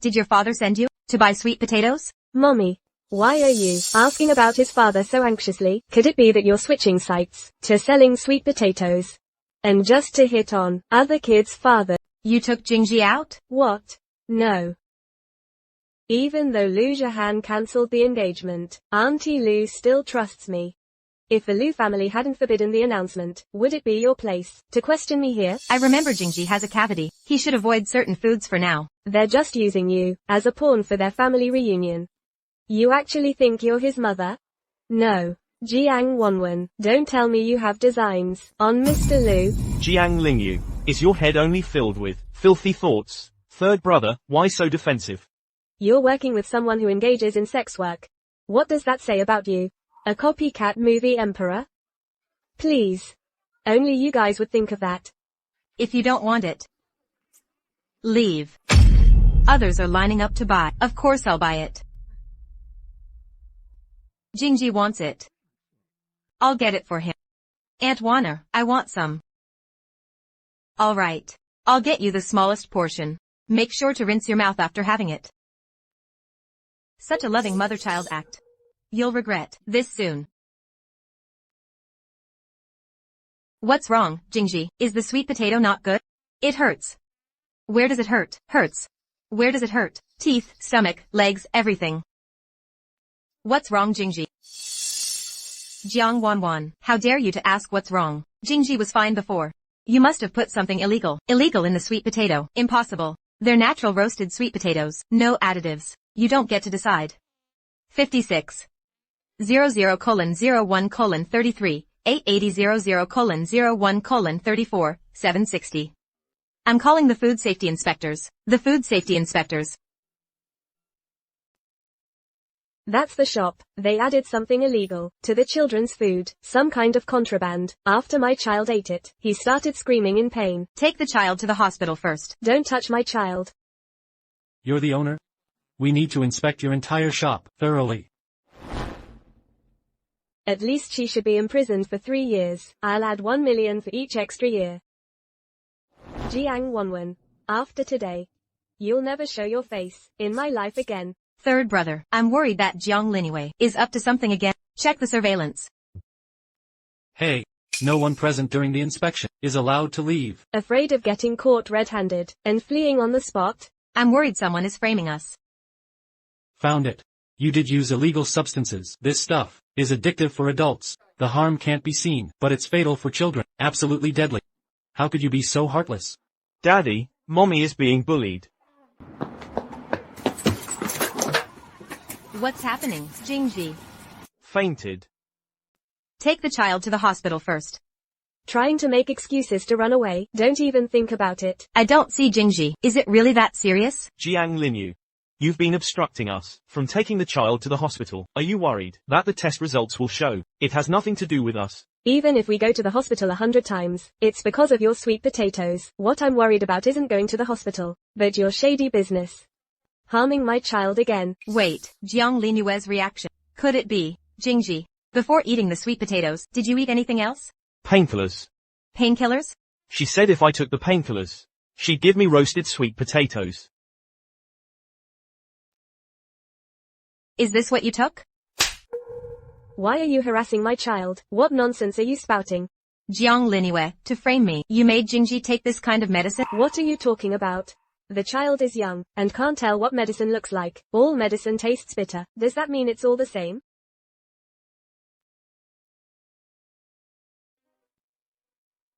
Did your father send you to buy sweet potatoes? Mommy. Why are you asking about his father so anxiously? Could it be that you're switching sites to selling sweet potatoes? And just to hit on other kids' father? You took Jingji out? What? No. Even though Lu Zhihan cancelled the engagement, Auntie Lu still trusts me. If the Lu family hadn't forbidden the announcement, would it be your place to question me here? I remember Jingji has a cavity. He should avoid certain foods for now. They're just using you as a pawn for their family reunion. You actually think you're his mother? No. Jiang Wanwen, don't tell me you have designs on Mr. Lu. Jiang Lingyu, is your head only filled with filthy thoughts? Third brother, why so defensive? You're working with someone who engages in sex work. What does that say about you? A copycat movie emperor? Please. Only you guys would think of that. If you don't want it, leave. Others are lining up to buy. Of course I'll buy it. Jingji wants it. I'll get it for him. Aunt Warner, I want some. All right. I'll get you the smallest portion. Make sure to rinse your mouth after having it. Such a loving mother-child act. You'll regret this soon. What's wrong, Jingji? Is the sweet potato not good? It hurts. Where does it hurt? Hurts. Where does it hurt? Teeth, stomach, legs, everything. What's wrong, Jingji? Jiang Wanwan, how dare you to ask what's wrong? Jingji was fine before. You must have put something illegal in the sweet potato. Impossible. They're natural roasted sweet potatoes, no additives. You don't get to decide. 56. 00:01:33, 880:00:01:34, 760. I'm calling the food safety inspectors. The food safety inspectors. That's the shop. They added something illegal to the children's food, some kind of contraband. After my child ate it, he started screaming in pain. Take the child to the hospital first. Don't touch my child. You're the owner? We need to inspect your entire shop thoroughly. At least she should be imprisoned for 3 years. I'll add 1 million for each extra year. Jiang Wanwen. After today, you'll never show your face in my life again. Third brother, I'm worried that Jiang Linwei is up to something again. Check the surveillance. Hey, no one present during the inspection is allowed to leave. Afraid of getting caught red-handed and fleeing on the spot? I'm worried someone is framing us. Found it. You did use illegal substances. This stuff is addictive for adults. The harm can't be seen, but it's fatal for children. Absolutely deadly. How could you be so heartless? Daddy, Mommy is being bullied. What's happening, Jingji? Fainted. Take the child to the hospital first. Trying to make excuses to run away? Don't even think about it. I don't see Jingji. Is it really that serious? Jiang Linyu. You've been obstructing us from taking the child to the hospital. Are you worried that the test results will show it has nothing to do with us? Even if we go to the hospital 100 times, it's because of your sweet potatoes. What I'm worried about isn't going to the hospital, but your shady business. Harming my child again. Wait, Jiang Linyue's reaction. Could it be, Jingji? Before eating the sweet potatoes, did you eat anything else? Painkillers. Painkillers? She said if I took the painkillers, she'd give me roasted sweet potatoes. Is this what you took? Why are you harassing my child? What nonsense are you spouting? Jiang Linue, to frame me, you made Jingji take this kind of medicine? What are you talking about? The child is young, and can't tell what medicine looks like. All medicine tastes bitter. Does that mean it's all the same?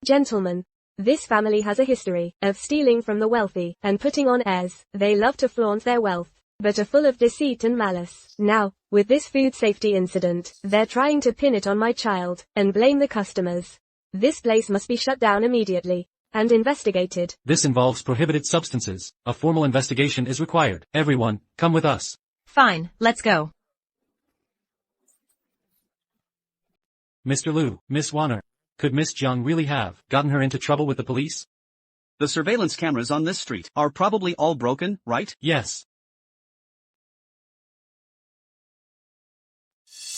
Gentlemen, this family has a history of stealing from the wealthy and putting on airs. They love to flaunt their wealth, but are full of deceit and malice. Now, with this food safety incident, they're trying to pin it on my child and blame the customers. This place must be shut down immediately and investigated. This involves prohibited substances. A formal investigation is required. Everyone, come with us. Fine, let's go. Mr. Liu, Miss Warner, could Miss Jiang really have gotten her into trouble with the police? The surveillance cameras on this street are probably all broken, right? Yes.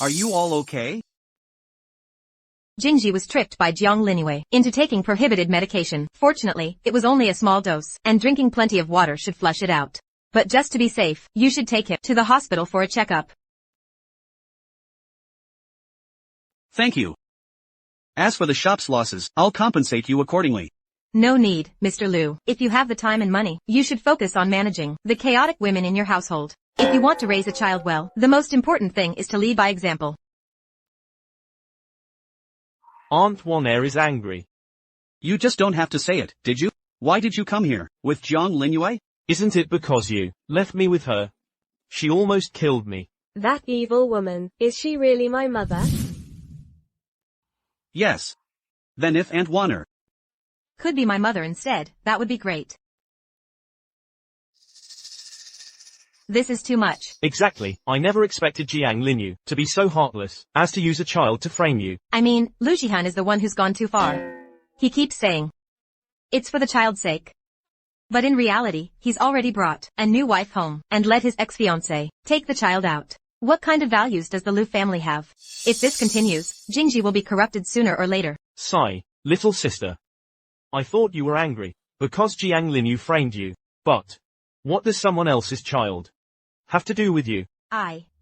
Are you all okay? Jingji was tricked by Jiang Linue into taking prohibited medication. Fortunately, it was only a small dose, and drinking plenty of water should flush it out. But just to be safe, you should take him to the hospital for a checkup. Thank you. As for the shop's losses, I'll compensate you accordingly. No need, Mr. Liu. If you have the time and money, you should focus on managing the chaotic women in your household. If you want to raise a child well, the most important thing is to lead by example. Aunt Wanair is angry. You just don't have to say it, did you? Why did you come here, with Jiang Linyue? Isn't it because you left me with her? She almost killed me. That evil woman, is she really my mother? Yes. Then if Aunt Wanair Could be my mother instead, that would be great. This is too much. Exactly, I never expected Jiang Linyu to be so heartless as to use a child to frame you. I mean, Lu Jihan is the one who's gone too far. He keeps saying it's for the child's sake. But in reality, he's already brought a new wife home and let his ex-fiancée take the child out. What kind of values does the Lu family have? If this continues, Jingji will be corrupted sooner or later. Sigh, little sister. I thought you were angry because Jiang Linyu framed you. But what does someone else's child have to do with you?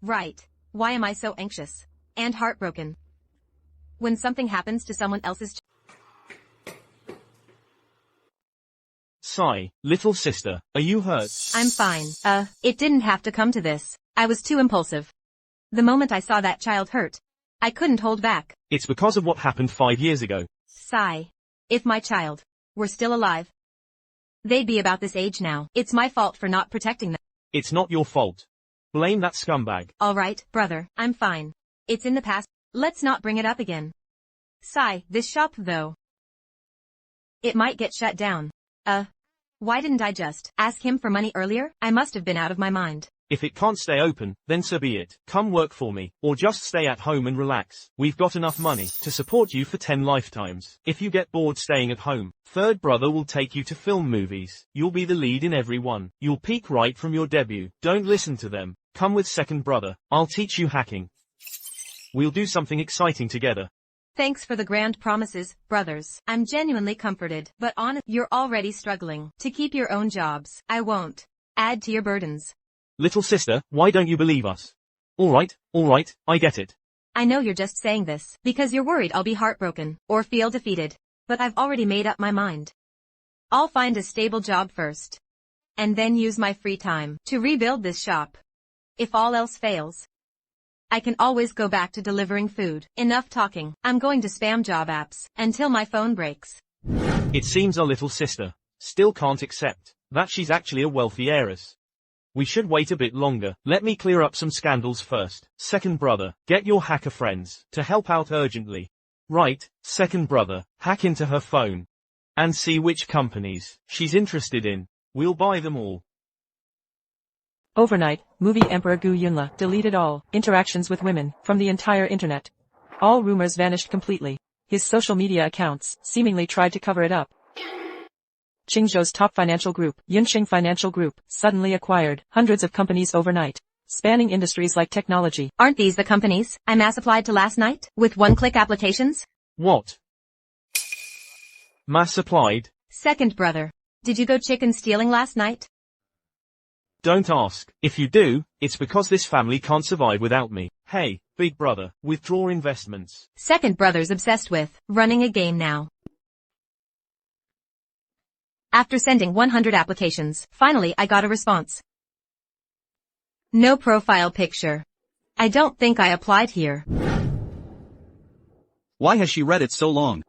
Right. Why am I so anxious and heartbroken when something happens to someone else's Sigh, little sister, are you hurt? I'm fine. It didn't have to come to this. I was too impulsive. The moment I saw that child hurt, I couldn't hold back. It's because of what happened 5 years ago. Sigh. If my child were still alive, they'd be about this age now. It's my fault for not protecting them. It's not your fault. Blame that scumbag. Alright, brother, I'm fine. It's in the past. Let's not bring it up again. Sigh, this shop though. It might get shut down. Why didn't I just ask him for money earlier? I must have been out of my mind. If it can't stay open, then so be it. Come work for me, or just stay at home and relax. We've got enough money to support you for 10 lifetimes. If you get bored staying at home, third brother will take you to film movies. You'll be the lead in every one. You'll peak right from your debut. Don't listen to them. Come with second brother. I'll teach you hacking. We'll do something exciting together. Thanks for the grand promises, brothers. I'm genuinely comforted, but you're already struggling to keep your own jobs. I won't add to your burdens. Little sister, why don't you believe us? Alright, I get it. I know you're just saying this because you're worried I'll be heartbroken or feel defeated, but I've already made up my mind. I'll find a stable job first, and then use my free time to rebuild this shop. If all else fails, I can always go back to delivering food. Enough talking. I'm going to spam job apps until my phone breaks. It seems our little sister still can't accept that she's actually a wealthy heiress. We should wait a bit longer. Let me clear up some scandals first. Second brother, get your hacker friends to help out urgently. Right, second brother, hack into her phone and see which companies she's interested in. We'll buy them all. Overnight, movie Emperor Gu Yunla deleted all interactions with women from the entire internet. All rumors vanished completely. His social media accounts seemingly tried to cover it up. Qingzhou's top financial group, Yunqing Financial Group, suddenly acquired hundreds of companies overnight, spanning industries like technology. Aren't these the companies I mass applied to last night with one-click applications? What? Mass applied? Second brother, did you go chicken stealing last night? Don't ask. If you do, it's because this family can't survive without me. Hey, big brother, withdraw investments. Second brother's obsessed with running a game now. After sending 100 applications, finally I got a response. No profile picture. I don't think I applied here. Why has she read it so long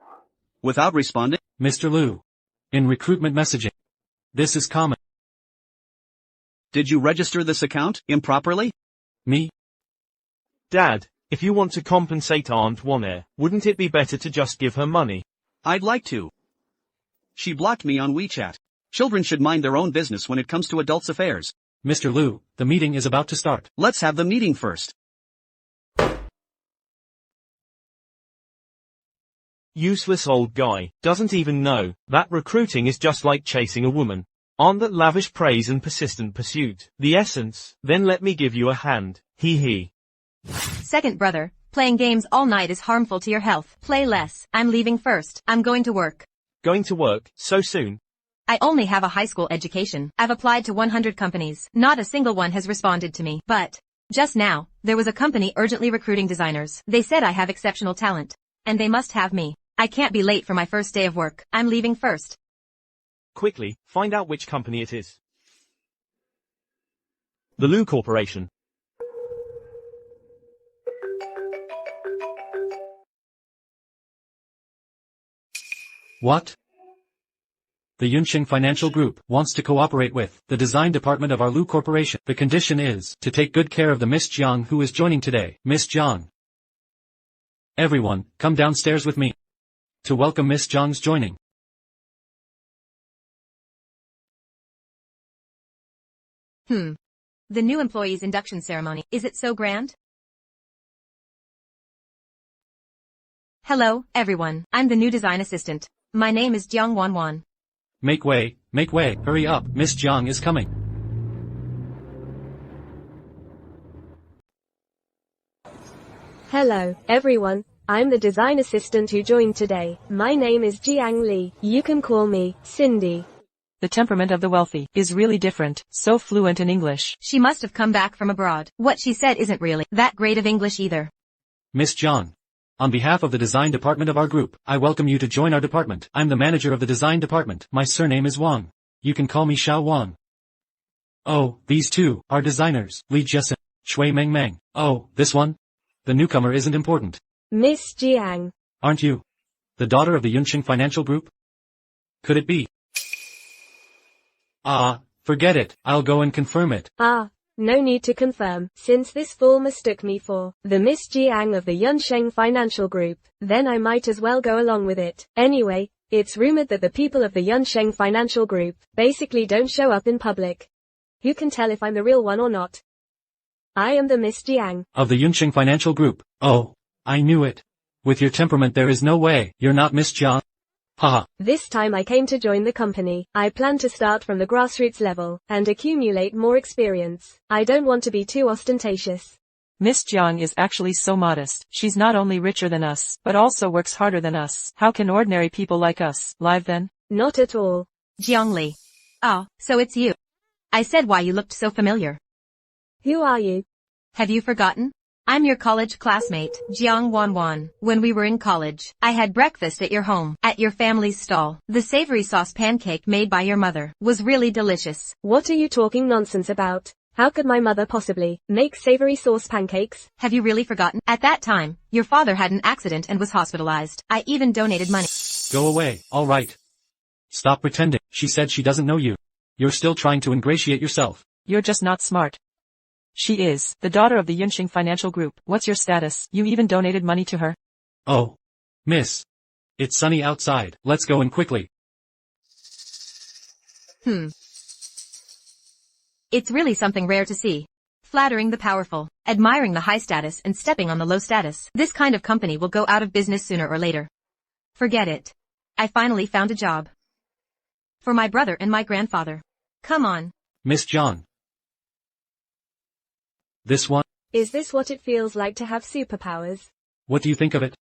without responding? Mr. Liu. In recruitment messaging. This is common. Did you register this account improperly? Me? Dad, if you want to compensate Aunt Wanair, wouldn't it be better to just give her money? I'd like to. She blocked me on WeChat. Children should mind their own business when it comes to adults' affairs. Mr. Liu, the meeting is about to start. Let's have the meeting first. Useless old guy, doesn't even know that recruiting is just like chasing a woman. Aren't that lavish praise and persistent pursuit the essence? Then let me give you a hand. Hee. Second brother, playing games all night is harmful to your health. Play less. I'm leaving first. I'm going to work. Going to work, so soon? I only have a high school education. I've applied to 100 companies. Not a single one has responded to me. But just now, there was a company urgently recruiting designers. They said I have exceptional talent, and they must have me. I can't be late for my first day of work. I'm leaving first. Quickly, find out which company it is. The Lu Corporation. What? The Yunqing Financial Group wants to cooperate with the design department of our Lu Corporation. The condition is to take good care of the Miss Jiang who is joining today. Miss Jiang. Everyone, come downstairs with me. To welcome Miss Jiang's joining. The new employee's induction ceremony, is it so grand? Hello, everyone. I'm the new design assistant. My name is Jiang Wanwan. Make way, hurry up, Miss Jiang is coming. Hello, everyone. I'm the design assistant who joined today. My name is Jiang Li. You can call me Cindy. The temperament of the wealthy is really different, so fluent in English. She must have come back from abroad. What she said isn't really that great of English either. Miss Jiang. On behalf of the design department of our group, I welcome you to join our department. I'm the manager of the design department. My surname is Wang. You can call me Xiao Wang. Oh, these two are designers. Li Jiasen, Shui Meng Meng. Oh, this one? The newcomer isn't important. Miss Jiang. Aren't you the daughter of the Yunqing Financial Group? Could it be? Forget it. I'll go and confirm it. No need to confirm, since this fool mistook me for the Miss Jiang of the Yunqing Financial Group, then I might as well go along with it. Anyway, it's rumored that the people of the Yunqing Financial Group basically don't show up in public. Who can tell if I'm the real one or not? I am the Miss Jiang. Of the Yunqing Financial Group. Oh, I knew it. With your temperament there is no way you're not Miss Jiang. Haha. This time I came to join the company. I plan to start from the grassroots level and accumulate more experience. I don't want to be too ostentatious. Miss Jiang is actually so modest. She's not only richer than us, but also works harder than us. How can ordinary people like us live then? Not at all. Jiang Li. Oh, so it's you. I said why you looked so familiar. Who are you? Have you forgotten? I'm your college classmate, Jiang Wanwan. When we were in college, I had breakfast at your home, at your family's stall. The savory sauce pancake made by your mother was really delicious. What are you talking nonsense about? How could my mother possibly make savory sauce pancakes? Have you really forgotten? At that time, your father had an accident and was hospitalized. I even donated money. Go away, alright. Stop pretending. She said she doesn't know you. You're still trying to ingratiate yourself. You're just not smart. She is the daughter of the Yunqing Financial Group. What's your status? You even donated money to her. Oh. Miss. It's sunny outside. Let's go in quickly. It's really something rare to see. Flattering the powerful, admiring the high status and stepping on the low status. This kind of company will go out of business sooner or later. Forget it. I finally found a job. For my brother and my grandfather. Come on. Miss Jiang. This one? Is this what it feels like to have superpowers? What do you think of it?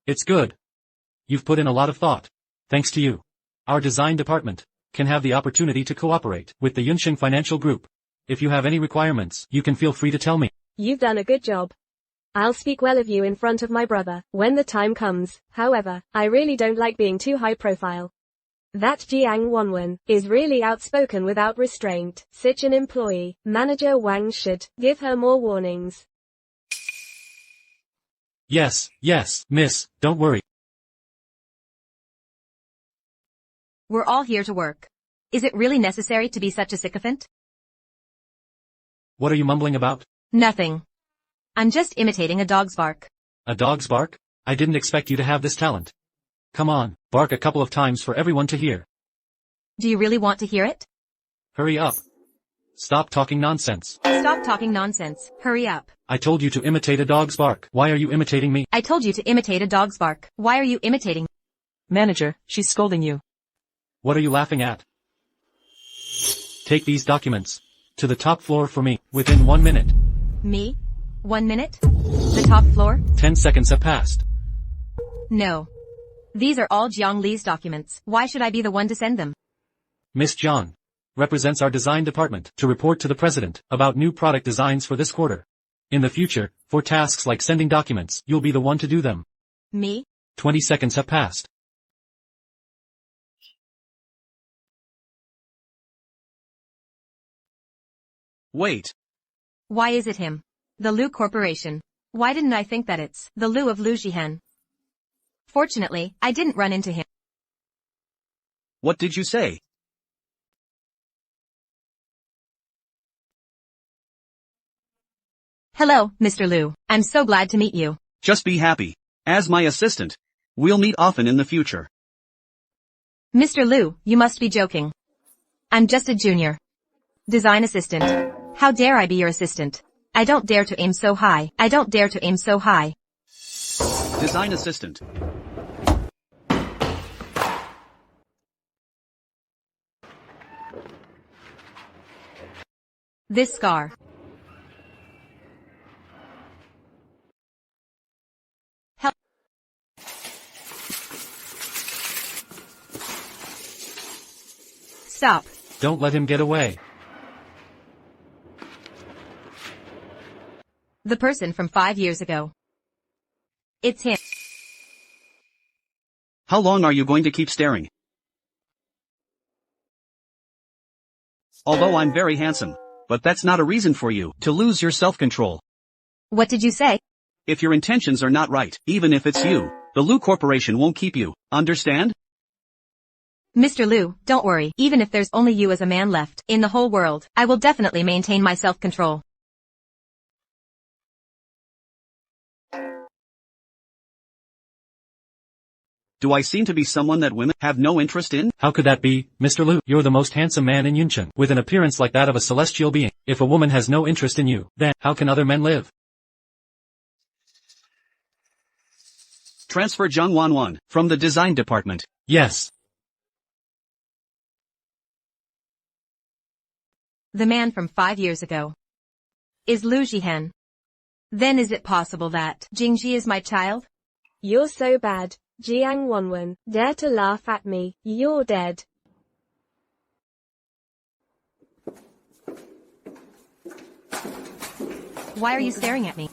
It's good. You've put in a lot of thought. Thanks to you. Our design department can have the opportunity to cooperate with the Yunqing Financial Group. If you have any requirements, you can feel free to tell me. You've done a good job. I'll speak well of you in front of my brother when the time comes. However, I really don't like being too high profile. That Jiang Wanwan is really outspoken without restraint. Such an employee, Manager Wang should give her more warnings. Yes, miss, don't worry. We're all here to work. Is it really necessary to be such a sycophant? What are you mumbling about? Nothing. I'm just imitating a dog's bark. A dog's bark? I didn't expect you to have this talent. Come on, bark a couple of times for everyone to hear. Do you really want to hear it? Hurry up. Stop talking nonsense. Stop talking nonsense. Hurry up. I told you to imitate a dog's bark. Why are you imitating me? I told you to imitate a dog's bark. Why are you imitating? Manager, she's scolding you. What are you laughing at? Take these documents to the top floor for me within 1 minute. Me? 1 minute? The top floor? 10 seconds have passed. No. These are all Jiang Li's documents. Why should I be the one to send them? Miss Jiang represents our design department to report to the president about new product designs for this quarter. In the future, for tasks like sending documents, you'll be the one to do them. Me? 20 seconds have passed. Wait. Why is it him? The Lu Corporation. Why didn't I think that it's the Lu of Lu Jihan? Fortunately, I didn't run into him. What did you say? Hello, Mr. Lu. I'm so glad to meet you. Just be happy. As my assistant. We'll meet often in the future. Mr. Lu, you must be joking. I'm just a junior design assistant. How dare I be your assistant? I don't dare to aim so high. I don't dare to aim so high. Design assistant. This scar. Help. Stop. Don't let him get away. The person from 5 years ago. It's him. How long are you going to keep staring? Although I'm very handsome, but that's not a reason for you to lose your self-control. What did you say? If your intentions are not right, even if it's you, the Lu Corporation won't keep you, understand? Mr. Lu, don't worry. Even if there's only you as a man left in the whole world, I will definitely maintain my self-control. Do I seem to be someone that women have no interest in? How could that be, Mr. Lu? You're the most handsome man in Yuncheng, with an appearance like that of a celestial being. If a woman has no interest in you, then how can other men live? Transfer Zhang Wanwan from the design department. Yes. The man from 5 years ago is Lu Jihan. Then is it possible that Jingji is my child? You're so bad. Jiang Wanwen, dare to laugh at me, you're dead. Why are you staring at me?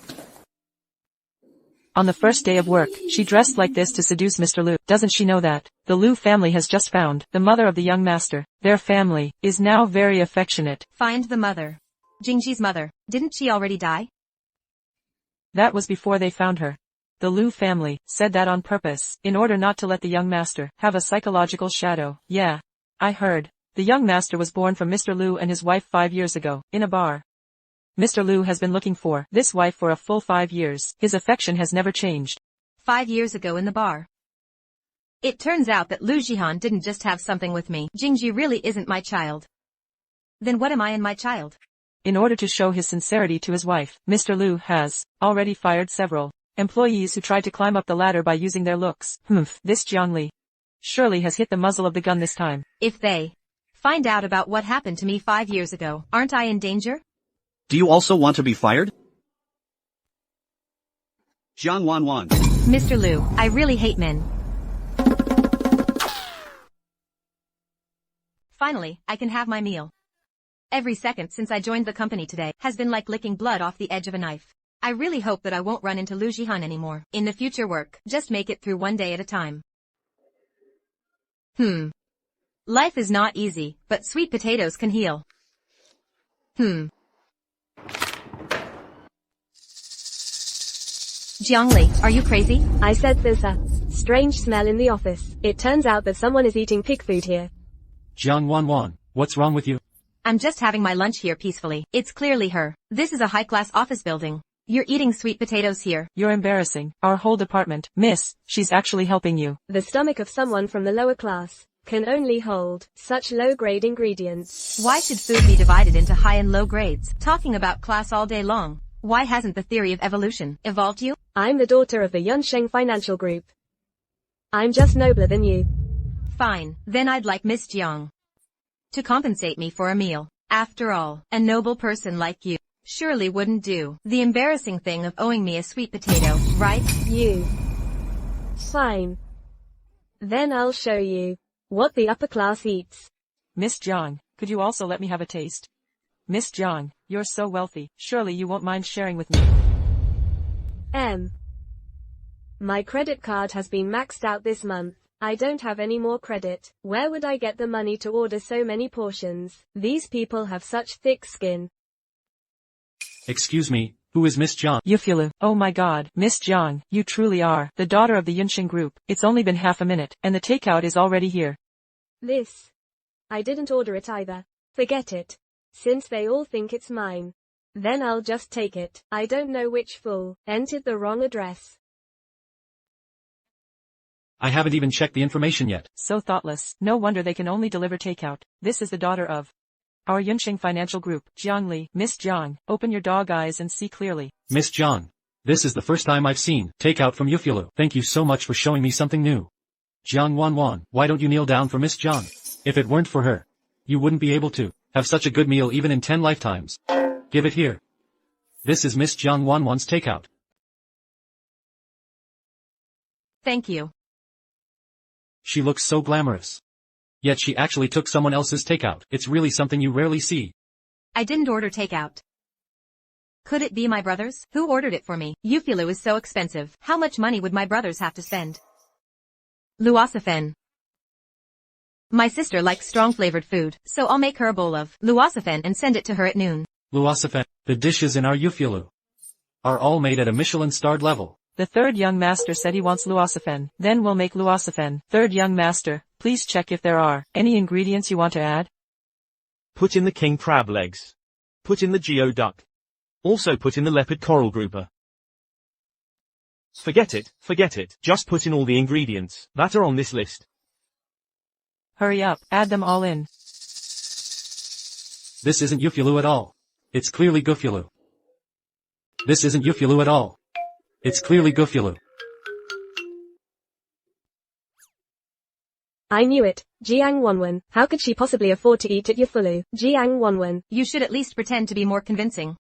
On the first day of work, she dressed like this to seduce Mr. Lu. Doesn't she know that the Lu family has just found the mother of the young master? Their family is now very affectionate. Find the mother. Jingji's mother. Didn't she already die? That was before they found her. The Lu family said that on purpose, in order not to let the young master have a psychological shadow. Yeah. I heard. The young master was born from Mr. Lu and his wife 5 years ago, in a bar. Mr. Lu has been looking for this wife for a full 5 years. His affection has never changed. 5 years ago in the bar. It turns out that Lu Jihan didn't just have something with me. Jingji really isn't my child. Then what am I in my child? In order to show his sincerity to his wife, Mr. Lu has already fired several employees who tried to climb up the ladder by using their looks. This Jiang Li surely has hit the muzzle of the gun this time. If they find out about what happened to me 5 years ago, aren't I in danger? Do you also want to be fired? Zhang Wanwan. Mr. Lu, I really hate men. Finally, I can have my meal. Every second since I joined the company today has been like licking blood off the edge of a knife. I really hope that I won't run into Lu Jihan anymore. In the future work, just make it through one day at a time. Life is not easy, but sweet potatoes can heal. Jiang Li, are you crazy? I said there's a strange smell in the office. It turns out that someone is eating pig food here. Jiang Wanwan, what's wrong with you? I'm just having my lunch here peacefully. It's clearly her. This is a high-class office building. You're eating sweet potatoes here. You're embarrassing our whole department. Miss, she's actually helping you. The stomach of someone from the lower class can only hold such low-grade ingredients. Why should food be divided into high and low grades? Talking about class all day long. Why hasn't the theory of evolution evolved you? I'm the daughter of the Yunsheng Financial Group. I'm just nobler than you. Fine, then I'd like Miss Jiang to compensate me for a meal. After all, a noble person like you surely wouldn't do the embarrassing thing of owing me a sweet potato, right? You. Fine. Then I'll show you what the upper class eats. Miss Jiang, could you also let me have a taste? Miss Jiang, you're so wealthy, surely you won't mind sharing with me. My credit card has been maxed out this month. I don't have any more credit. Where would I get the money to order so many portions? These people have such thick skin. Excuse me, who is Miss Jiang? Yufilu. Oh my god, Miss Jiang, you truly are the daughter of the Yunxing group. It's only been half a minute, and the takeout is already here. This. I didn't order it either. Forget it. Since they all think it's mine. Then I'll just take it. I don't know which fool entered the wrong address. I haven't even checked the information yet. So thoughtless. No wonder they can only deliver takeout. This is the daughter of our Yunxing financial group. Jiang Li. Miss Jiang, open your dog eyes and see clearly. Miss Jiang. This is the first time I've seen takeout from Yufilu. Thank you so much for showing me something new. Jiang Wanwan, why don't you kneel down for Miss Jiang? If it weren't for her, you wouldn't be able to have such a good meal even in 10 lifetimes. Give it here. This is Miss Jiang Wanwan's takeout. Thank you. She looks so glamorous. Yet she actually took someone else's takeout. It's really something you rarely see. I didn't order takeout. Could it be my brothers? Who ordered it for me? Yufilu is so expensive. How much money would my brothers have to spend? Luosafen. My sister likes strong-flavored food, so I'll make her a bowl of luosafen and send it to her at noon. Luosafen. The dishes in our Yufilu are all made at a Michelin-starred level. The third young master said he wants luosafen. Then we'll make luosafen. Third young master, please check if there are any ingredients you want to add. Put in the king crab legs. Put in the geo duck. Also put in the leopard coral grouper. Forget it. Just put in all the ingredients that are on this list. Hurry up, add them all in. This isn't Yufilu at all. It's clearly Gufilu. This isn't Yufilu at all. It's clearly Gufilu. I knew it. Jiang Wanwen. How could she possibly afford to eat at Yufilu? Jiang Wanwen. You should at least pretend to be more convincing.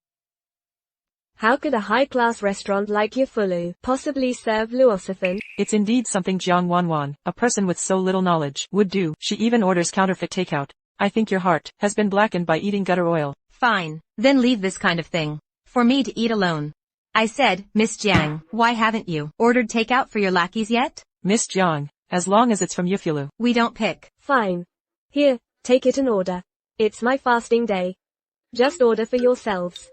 How could a high-class restaurant like Yufilu possibly serve luosafen? It's indeed something Jiang Wanwan, a person with so little knowledge, would do. She even orders counterfeit takeout. I think your heart has been blackened by eating gutter oil. Fine. Then leave this kind of thing for me to eat alone. I said, Miss Jiang, why haven't you ordered takeout for your lackeys yet? Miss Jiang, as long as it's from Yufilu. We don't pick. Fine. Here, take it and order. It's my fasting day. Just order for yourselves.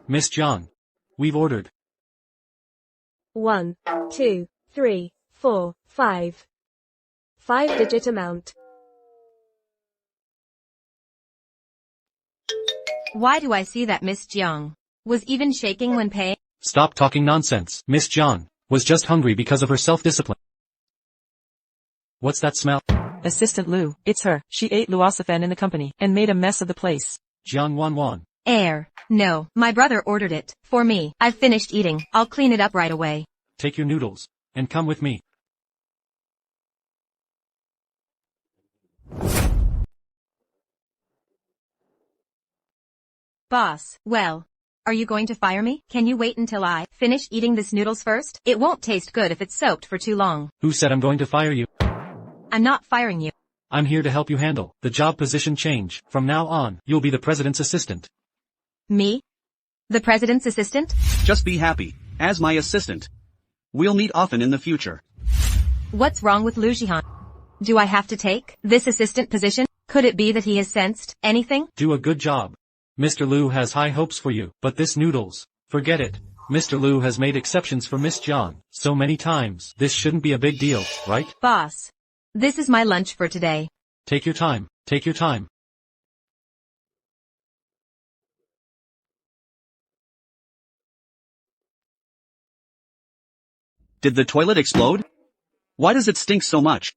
Miss Jiang. We've ordered. 1, 2, 3, 4, 5. 5-digit amount. Why do I see that Miss Jiang was even shaking when paying? Stop talking nonsense. Miss Jiang was just hungry because of her self-discipline. What's that smell? Assistant Lu, it's her. She ate luosafen in the company and made a mess of the place. Jiang Wanwan. No, my brother ordered it for me. I've finished eating. I'll clean it up right away. Take your noodles and come with me. Boss, well, are you going to fire me? Can you wait until I finish eating this noodles first? It won't taste good if it's soaked for too long. Who said I'm going to fire you? I'm not firing you. I'm here to help you handle the job position change. From now on, you'll be the president's assistant. Me? The president's assistant? Just be happy, as my assistant. We'll meet often in the future. What's wrong with Lu Jihan? Do I have to take this assistant position? Could it be that he has sensed anything? Do a good job. Mr. Lu has high hopes for you, but this noodles, forget it. Mr. Lu has made exceptions for Miss Jiang so many times. This shouldn't be a big deal, right? Boss, this is my lunch for today. Take your time, take your time. Did the toilet explode? Why does it stink so much?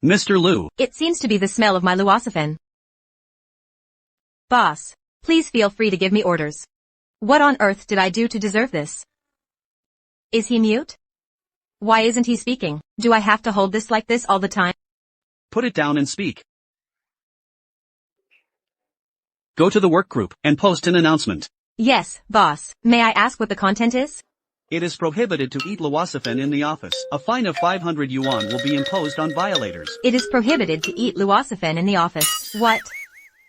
Mr. Lu. It seems to be the smell of my luosafen. Boss, please feel free to give me orders. What on earth did I do to deserve this? Is he mute? Why isn't he speaking? Do I have to hold this like this all the time? Put it down and speak. Go to the work group and post an announcement. Yes, boss. May I ask what the content is? It is prohibited to eat luosafen in the office. A fine of 500 yuan will be imposed on violators. It is prohibited to eat luosafen in the office. What?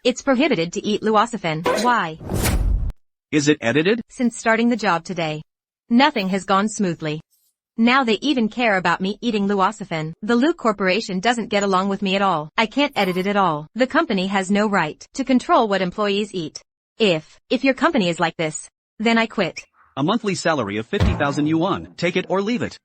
It's prohibited to eat luosafen. Why? Is it edited? Since starting the job today, nothing has gone smoothly. Now they even care about me eating luosafen. The Lu Corporation doesn't get along with me at all. I can't edit it at all. The company has no right to control what employees eat. If your company is like this, then I quit. A monthly salary of 50,000 yuan. Take it or leave it.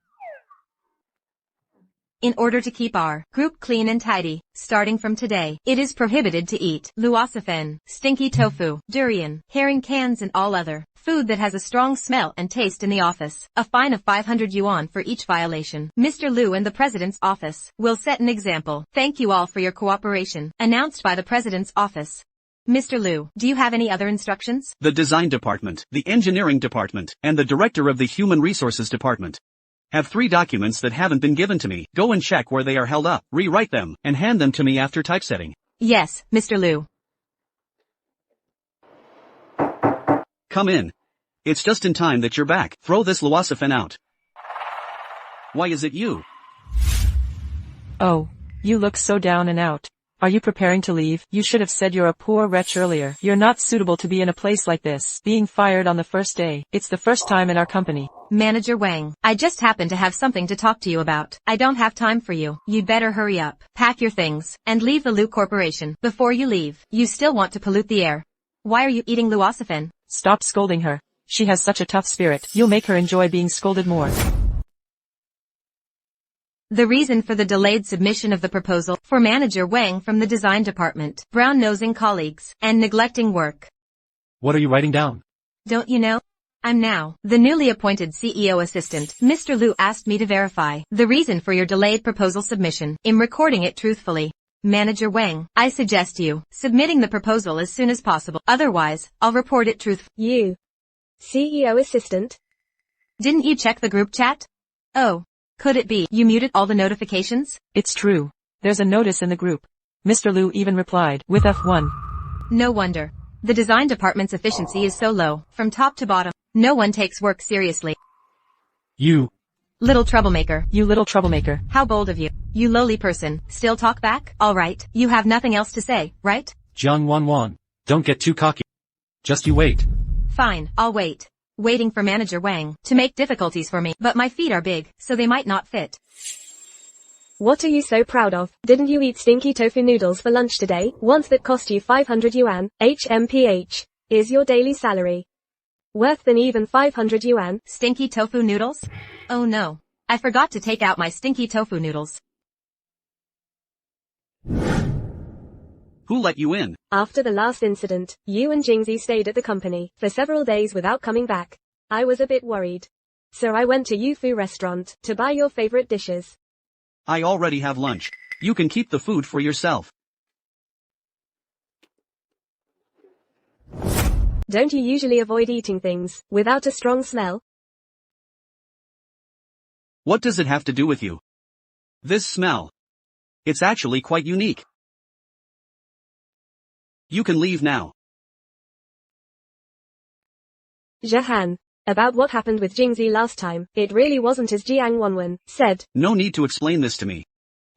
In order to keep our group clean and tidy, starting from today, it is prohibited to eat luosafen, stinky tofu, durian, herring cans and all other food that has a strong smell and taste in the office. A fine of 500 yuan for each violation. Mr. Lu and the President's office will set an example. Thank you all for your cooperation. Announced by the President's office. Mr. Lu, do you have any other instructions? The design department, the engineering department, and the director of the human resources department have 3 documents that haven't been given to me. Go and check where they are held up, rewrite them, and hand them to me after typesetting. Yes, Mr. Lu. Come in. It's just in time that you're back. Throw this luosafen out. Why is it you? Oh, you look so down and out. Are you preparing to leave? You should have said you're a poor wretch earlier. You're not suitable to be in a place like this. Being fired on the first day. It's the first time in our company. Manager Wang, I just happen to have something to talk to you about. I don't have time for you. You'd better hurry up, pack your things, and leave the Lu Corporation. Before you leave, you still want to pollute the air. Why are you eating luosafen? Stop scolding her. She has such a tough spirit. You'll make her enjoy being scolded more. The reason for the delayed submission of the proposal for Manager Wang from the design department, brown-nosing colleagues, and neglecting work. What are you writing down? Don't you know? I'm now the newly appointed CEO assistant. Mr. Lu asked me to verify the reason for your delayed proposal submission. I'm recording it truthfully. Manager Wang, I suggest you submitting the proposal as soon as possible. Otherwise, I'll report it truthfully. You. CEO assistant? Didn't you check the group chat? Oh. Could it be you muted all the notifications? It's true. There's a notice in the group. Mr. Lu even replied with F1. No wonder. The design department's efficiency is so low, from top to bottom. No one takes work seriously. You. Little troublemaker. You little troublemaker. How bold of you. You lowly person. Still talk back? Alright. You have nothing else to say, right? Jiang Wanwan. Don't get too cocky. Just you wait. Fine, I'll wait. Waiting for Manager Wang to make difficulties for me, but my feet are big, so they might not fit. What are you so proud of? Didn't you eat stinky tofu noodles for lunch today? Ones that cost you 500 yuan, HMPH, is your daily salary. Worth than even 500 yuan? Stinky tofu noodles? Oh no. I forgot to take out my stinky tofu noodles. Who let you in? After the last incident, you and Jingzi stayed at the company for several days without coming back. I was a bit worried. So I went to Yufu restaurant to buy your favorite dishes. I already have lunch. You can keep the food for yourself. Don't you usually avoid eating things without a strong smell? What does it have to do with you? This smell. It's actually quite unique. You can leave now. Jahan. About what happened with Jingzi last time, it really wasn't as Jiang Wanwen said. No need to explain this to me.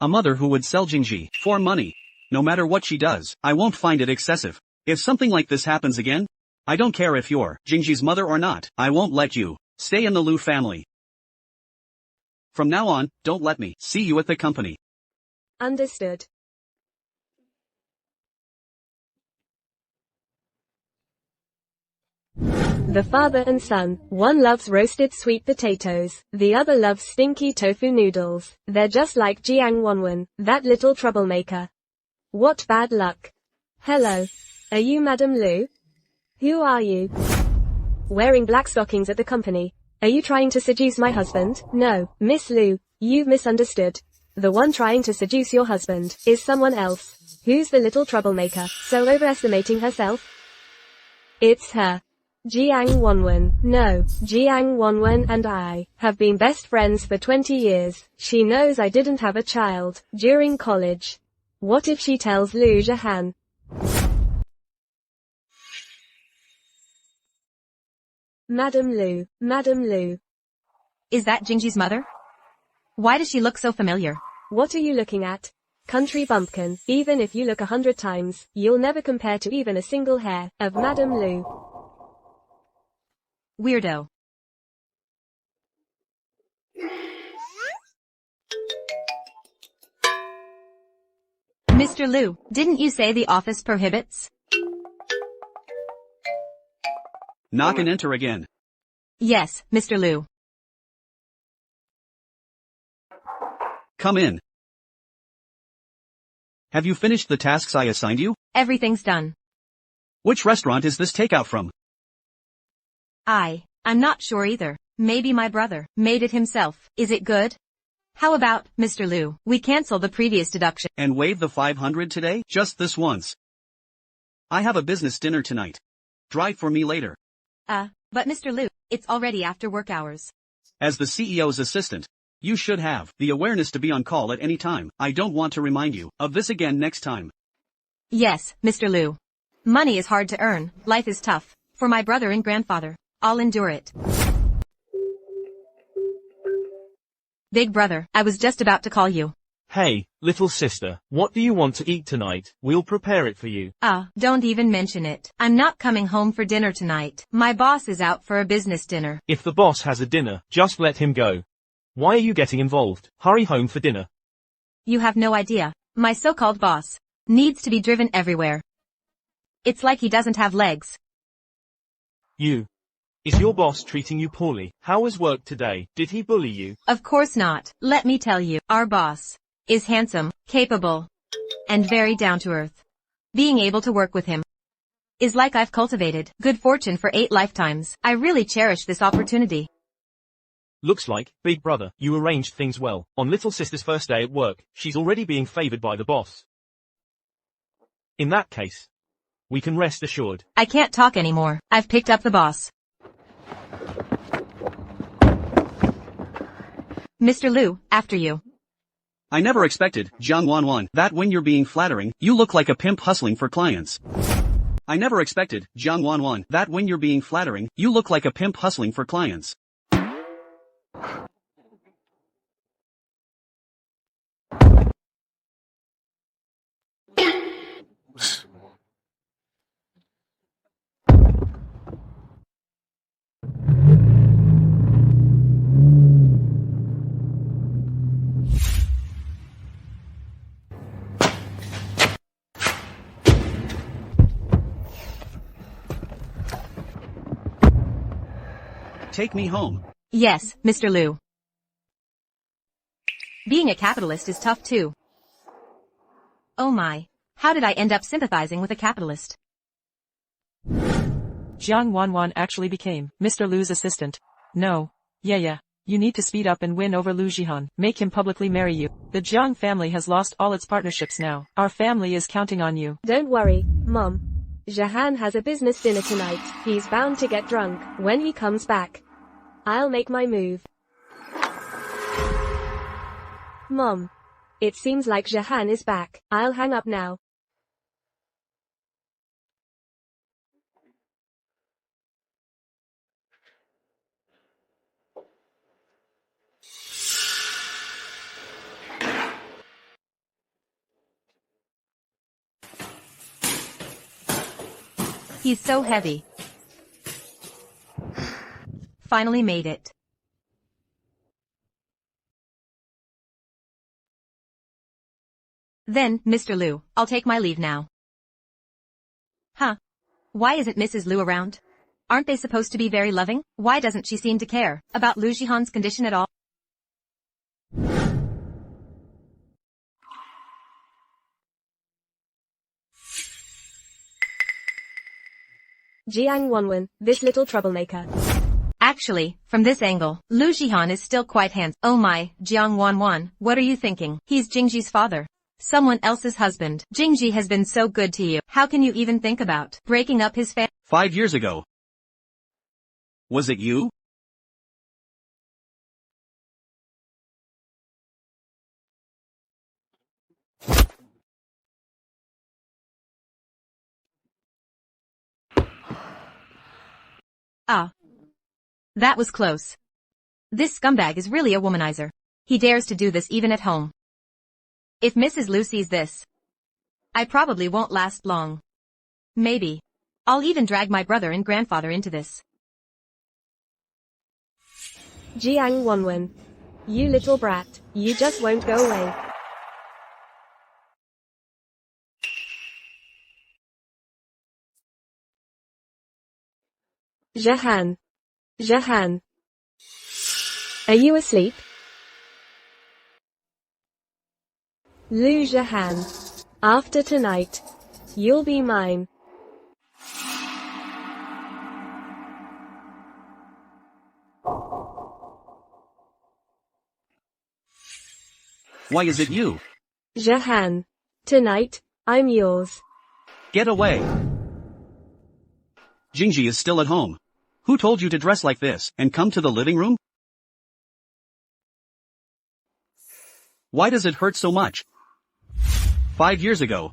A mother who would sell Jingji for money. No matter what she does, I won't find it excessive. If something like this happens again, I don't care if you're Jingji's mother or not, I won't let you stay in the Lu family. From now on, don't let me see you at the company. Understood. The father and son, one loves roasted sweet potatoes, the other loves stinky tofu noodles. They're just like Jiang Wanwen, that little troublemaker. What bad luck. Hello. Are you Madam Lu? Who are you? Wearing black stockings at the company. Are you trying to seduce my husband? No, Miss Lu, you've misunderstood. The one trying to seduce your husband is someone else. Who's the little troublemaker, so overestimating herself? It's her. Jiang Wanwen. No, Jiang Wanwen and I have been best friends for 20 years. She knows I didn't have a child during college. What if she tells Lu Jahan? Madam Lu, Madam Lu. Is that Jingji's mother? Why does she look so familiar? What are you looking at? Country bumpkin. Even if you look 100 times, you'll never compare to even a single hair of Madam Lu. Weirdo. Mr. Liu, didn't you say the office prohibits? Knock and enter again. Yes, Mr. Liu. Come in. Have you finished the tasks I assigned you? Everything's done. Which restaurant is this takeout from? I'm not sure either. Maybe my brother made it himself. Is it good? How about, Mr. Liu, we cancel the previous deduction? And waive the 500 today? Just this once. I have a business dinner tonight. Drive for me later. But Mr. Liu, it's already after work hours. As the CEO's assistant, you should have the awareness to be on call at any time. I don't want to remind you of this again next time. Yes, Mr. Liu. Money is hard to earn, life is tough. For my brother and grandfather, I'll endure it. Big brother, I was just about to call you. Hey, little sister, what do you want to eat tonight? We'll prepare it for you. Don't even mention it. I'm not coming home for dinner tonight. My boss is out for a business dinner. If the boss has a dinner, just let him go. Why are you getting involved? Hurry home for dinner. You have no idea. My so-called boss needs to be driven everywhere. It's like he doesn't have legs. Is your boss treating you poorly? How was work today? Did he bully you? Of course not. Let me tell you, our boss is handsome, capable, and very down-to-earth. Being able to work with him is like I've cultivated good fortune for 8 lifetimes. I really cherish this opportunity. Looks like, big brother, you arranged things well. On little sister's first day at work, she's already being favored by the boss. In that case, we can rest assured. I can't talk anymore. I've picked up the boss. Mr. Liu, after you. I never expected, Jiang Wanwan, that when you're being flattering, you look like a pimp hustling for clients. I never expected, Jiang Wanwan, that when you're being flattering, you look like a pimp hustling for clients. Take me home. Yes, Mr. Liu. Being a capitalist is tough too. Oh my. How did I end up sympathizing with a capitalist? Jiang Wanwan actually became Mr. Liu's assistant. No. Yeah. You need to speed up and win over Liu Jihan. Make him publicly marry you. The Jiang family has lost all its partnerships now. Our family is counting on you. Don't worry, Mom. Jahan has a business dinner tonight. He's bound to get drunk when he comes back. I'll make my move. Mom. It seems like Jahan is back. I'll hang up now. He's so heavy. Finally made it. Then, Mr. Liu, I'll take my leave now. Huh? Why isn't Mrs. Liu around? Aren't they supposed to be very loving? Why doesn't she seem to care about Liu Jihan's condition at all? Jiang Wanwan, this little troublemaker. Actually, from this angle, Liu Jihan is still quite handsome. Oh my, Jiang Wanwan, what are you thinking? He's Jingji's father. Someone else's husband. Jingji has been so good to you. How can you even think about breaking up his family? 5 years ago. Was it you? That was close. This scumbag is really a womanizer. He dares to do this even at home. If Mrs. Liu sees this, I probably won't last long. Maybe I'll even drag my brother and grandfather into this. Jiang Wanwan. You little brat, you just won't go away. Jahan. Jahan. Are you asleep? Lu Jahan. After tonight, you'll be mine. Why is it you? Jahan. Tonight, I'm yours. Get away. Jingji is still at home. Who told you to dress like this and come to the living room? Why does it hurt so much? 5 years ago.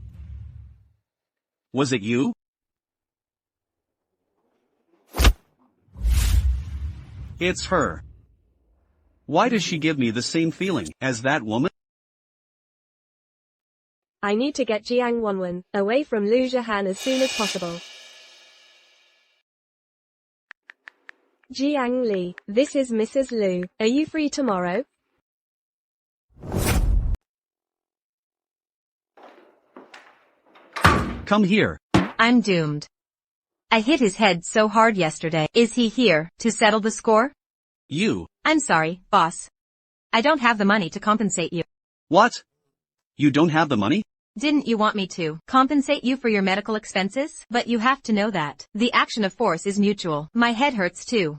Was it you? It's her. Why does she give me the same feeling as that woman? I need to get Jiang Wanwen away from Lu Jahan as soon as possible. Jiang Li, this is Mrs. Lu. Are you free tomorrow? Come here. I'm doomed. I hit his head so hard yesterday. Is he here to settle the score? You. I'm sorry, boss. I don't have the money to compensate you. What? You don't have the money? Didn't you want me to compensate you for your medical expenses? But you have to know that the action of force is mutual. My head hurts too.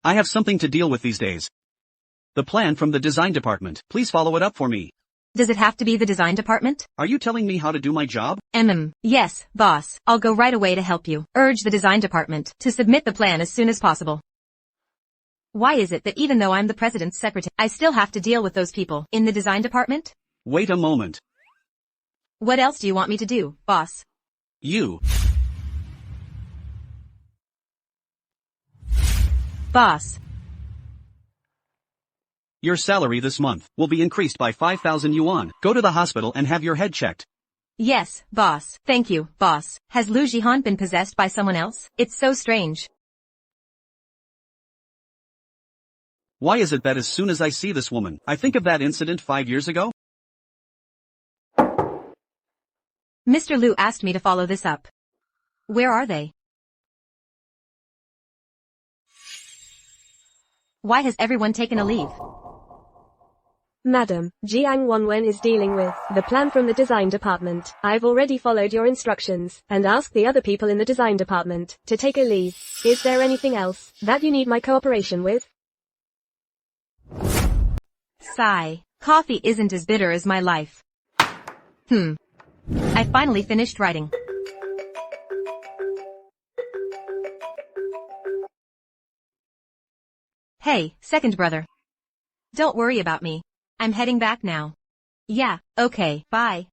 I have something to deal with these days. The plan from the design department. Please follow it up for me. Does it have to be the design department? Are you telling me how to do my job? Yes, boss. I'll go right away to help you. Urge the design department to submit the plan as soon as possible. Why is it that even though I'm the president's secretary, I still have to deal with those people in the design department? Wait a moment. What else do you want me to do, boss? You. Boss. Your salary this month will be increased by 5,000 yuan. Go to the hospital and have your head checked. Yes, boss. Thank you, boss. Has Lu Jihan been possessed by someone else? It's so strange. Why is it that as soon as I see this woman, I think of that incident 5 years ago? Mr. Lu asked me to follow this up. Where are they? Why has everyone taken a leave? Madam, Jiang Wanwen is dealing with the plan from the design department. I've already followed your instructions and asked the other people in the design department to take a leave. Is there anything else that you need my cooperation with? Sigh. Coffee isn't as bitter as my life. I finally finished writing. Hey, second brother. Don't worry about me. I'm heading back now. Yeah, okay, bye.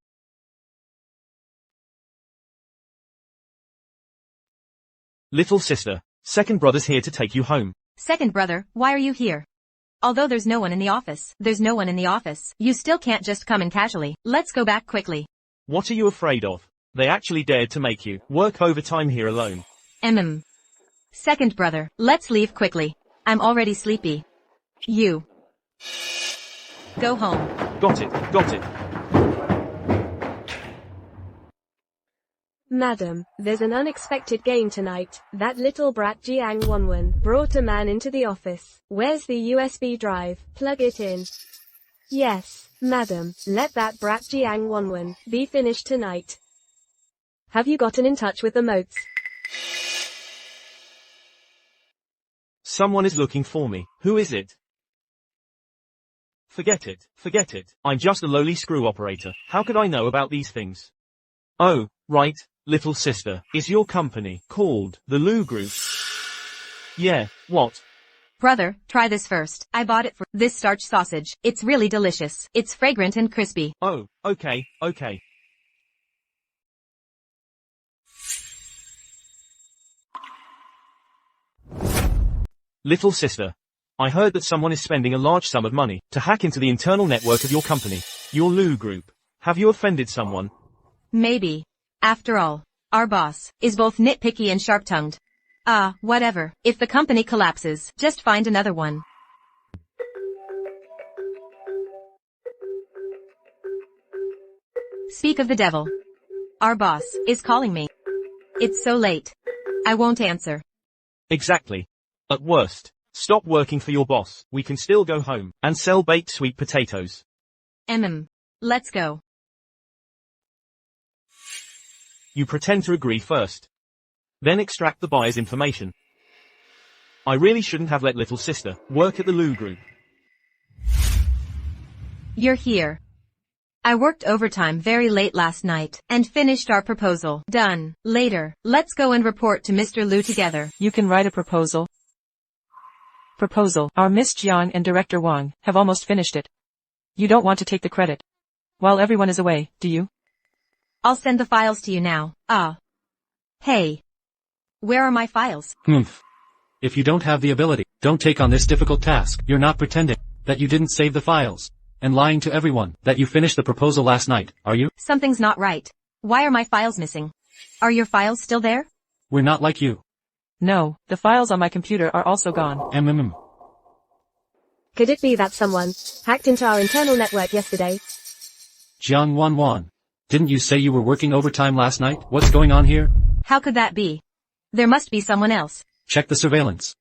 Little sister, second brother's here to take you home. Second brother, why are you here? Although there's no one in the office, you still can't just come in casually. Let's go back quickly. What are you afraid of? They actually dared to make you work overtime here alone. Second brother, let's leave quickly. I'm already sleepy. You. Go home. Got it, got it. Madam, there's an unexpected game tonight. That little brat Jiang Wanwen brought a man into the office. Where's the USB drive? Plug it in. Yes, madam, let that brat Jiang Wanwen be finished tonight. Have you gotten in touch with the moats? Someone is looking for me. Who is it? Forget it, forget it. I'm just a lowly screw operator. How could I know about these things? Oh, right, little sister. Is your company called the Lu Group? Yeah, what? Brother, try this first. I bought it for this starch sausage. It's really delicious. It's fragrant and crispy. Oh, okay, okay. Little sister. I heard that someone is spending a large sum of money to hack into the internal network of your company, your Lu Group. Have you offended someone? Maybe. After all, our boss is both nitpicky and sharp-tongued. Whatever. If the company collapses, just find another one. Speak of the devil. Our boss is calling me. It's so late. I won't answer. Exactly. At worst, stop working for your boss. We can still go home and sell baked sweet potatoes. Let's go. You pretend to agree first. Then extract the buyer's information. I really shouldn't have let little sister work at the Lu Group. You're here. I worked overtime very late last night and finished our proposal. Done. Later, let's go and report to Mr. Lu together. You can write a proposal. Our Miss Jiang and Director Wang have almost finished it. You don't want to take the credit while everyone is away, do you? I'll send the files to you now. Hey. Where are my files? If you don't have the ability, don't take on this difficult task. You're not pretending that you didn't save the files and lying to everyone that you finished the proposal last night, are you? Something's not right. Why are my files missing? Are your files still there? We're not like you. No, the files on my computer are also gone. Could it be that someone hacked into our internal network yesterday? Jiang Wanwan. Didn't you say you were working overtime last night? What's going on here? How could that be? There must be someone else. Check the surveillance.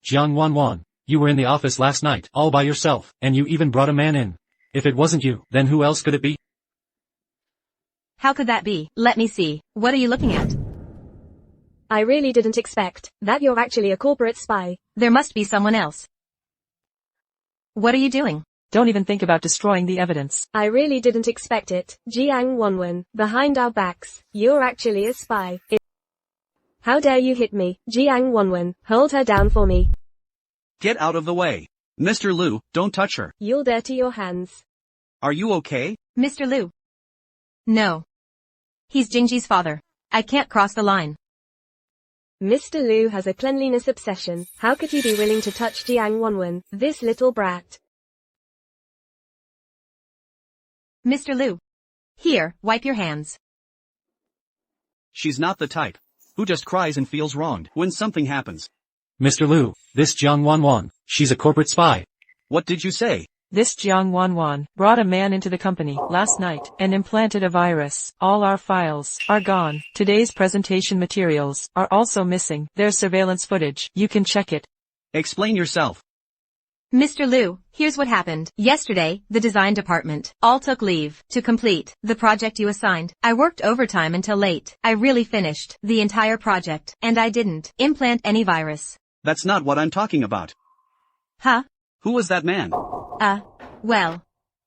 Jiang Wanwan, you were in the office last night, all by yourself, and you even brought a man in. If it wasn't you, then who else could it be? How could that be? Let me see. What are you looking at? I really didn't expect that you're actually a corporate spy. There must be someone else. What are you doing? Don't even think about destroying the evidence. I really didn't expect it. Jiang Wanwan, behind our backs, you're actually a spy. How dare you hit me? Jiang Wanwan, hold her down for me. Get out of the way. Mr. Lu, don't touch her. You'll dirty your hands. Are you okay? Mr. Lu. No. He's Jingji's father. I can't cross the line. Mr. Lu has a cleanliness obsession. How could he be willing to touch Jiang Wanwan, this little brat? Mr. Lu. Here, wipe your hands. She's not the type who just cries and feels wronged when something happens. Mr. Lu, this Jiang Wanwan, she's a corporate spy. What did you say? This Jiang Wanwan brought a man into the company last night and implanted a virus. All our files are gone. Today's presentation materials are also missing. There's surveillance footage. You can check it. Explain yourself. Mr. Lu, here's what happened. Yesterday, the design department all took leave to complete the project you assigned. I worked overtime until late. I really finished the entire project, and I didn't implant any virus. That's not what I'm talking about. Huh? Who was that man? Well,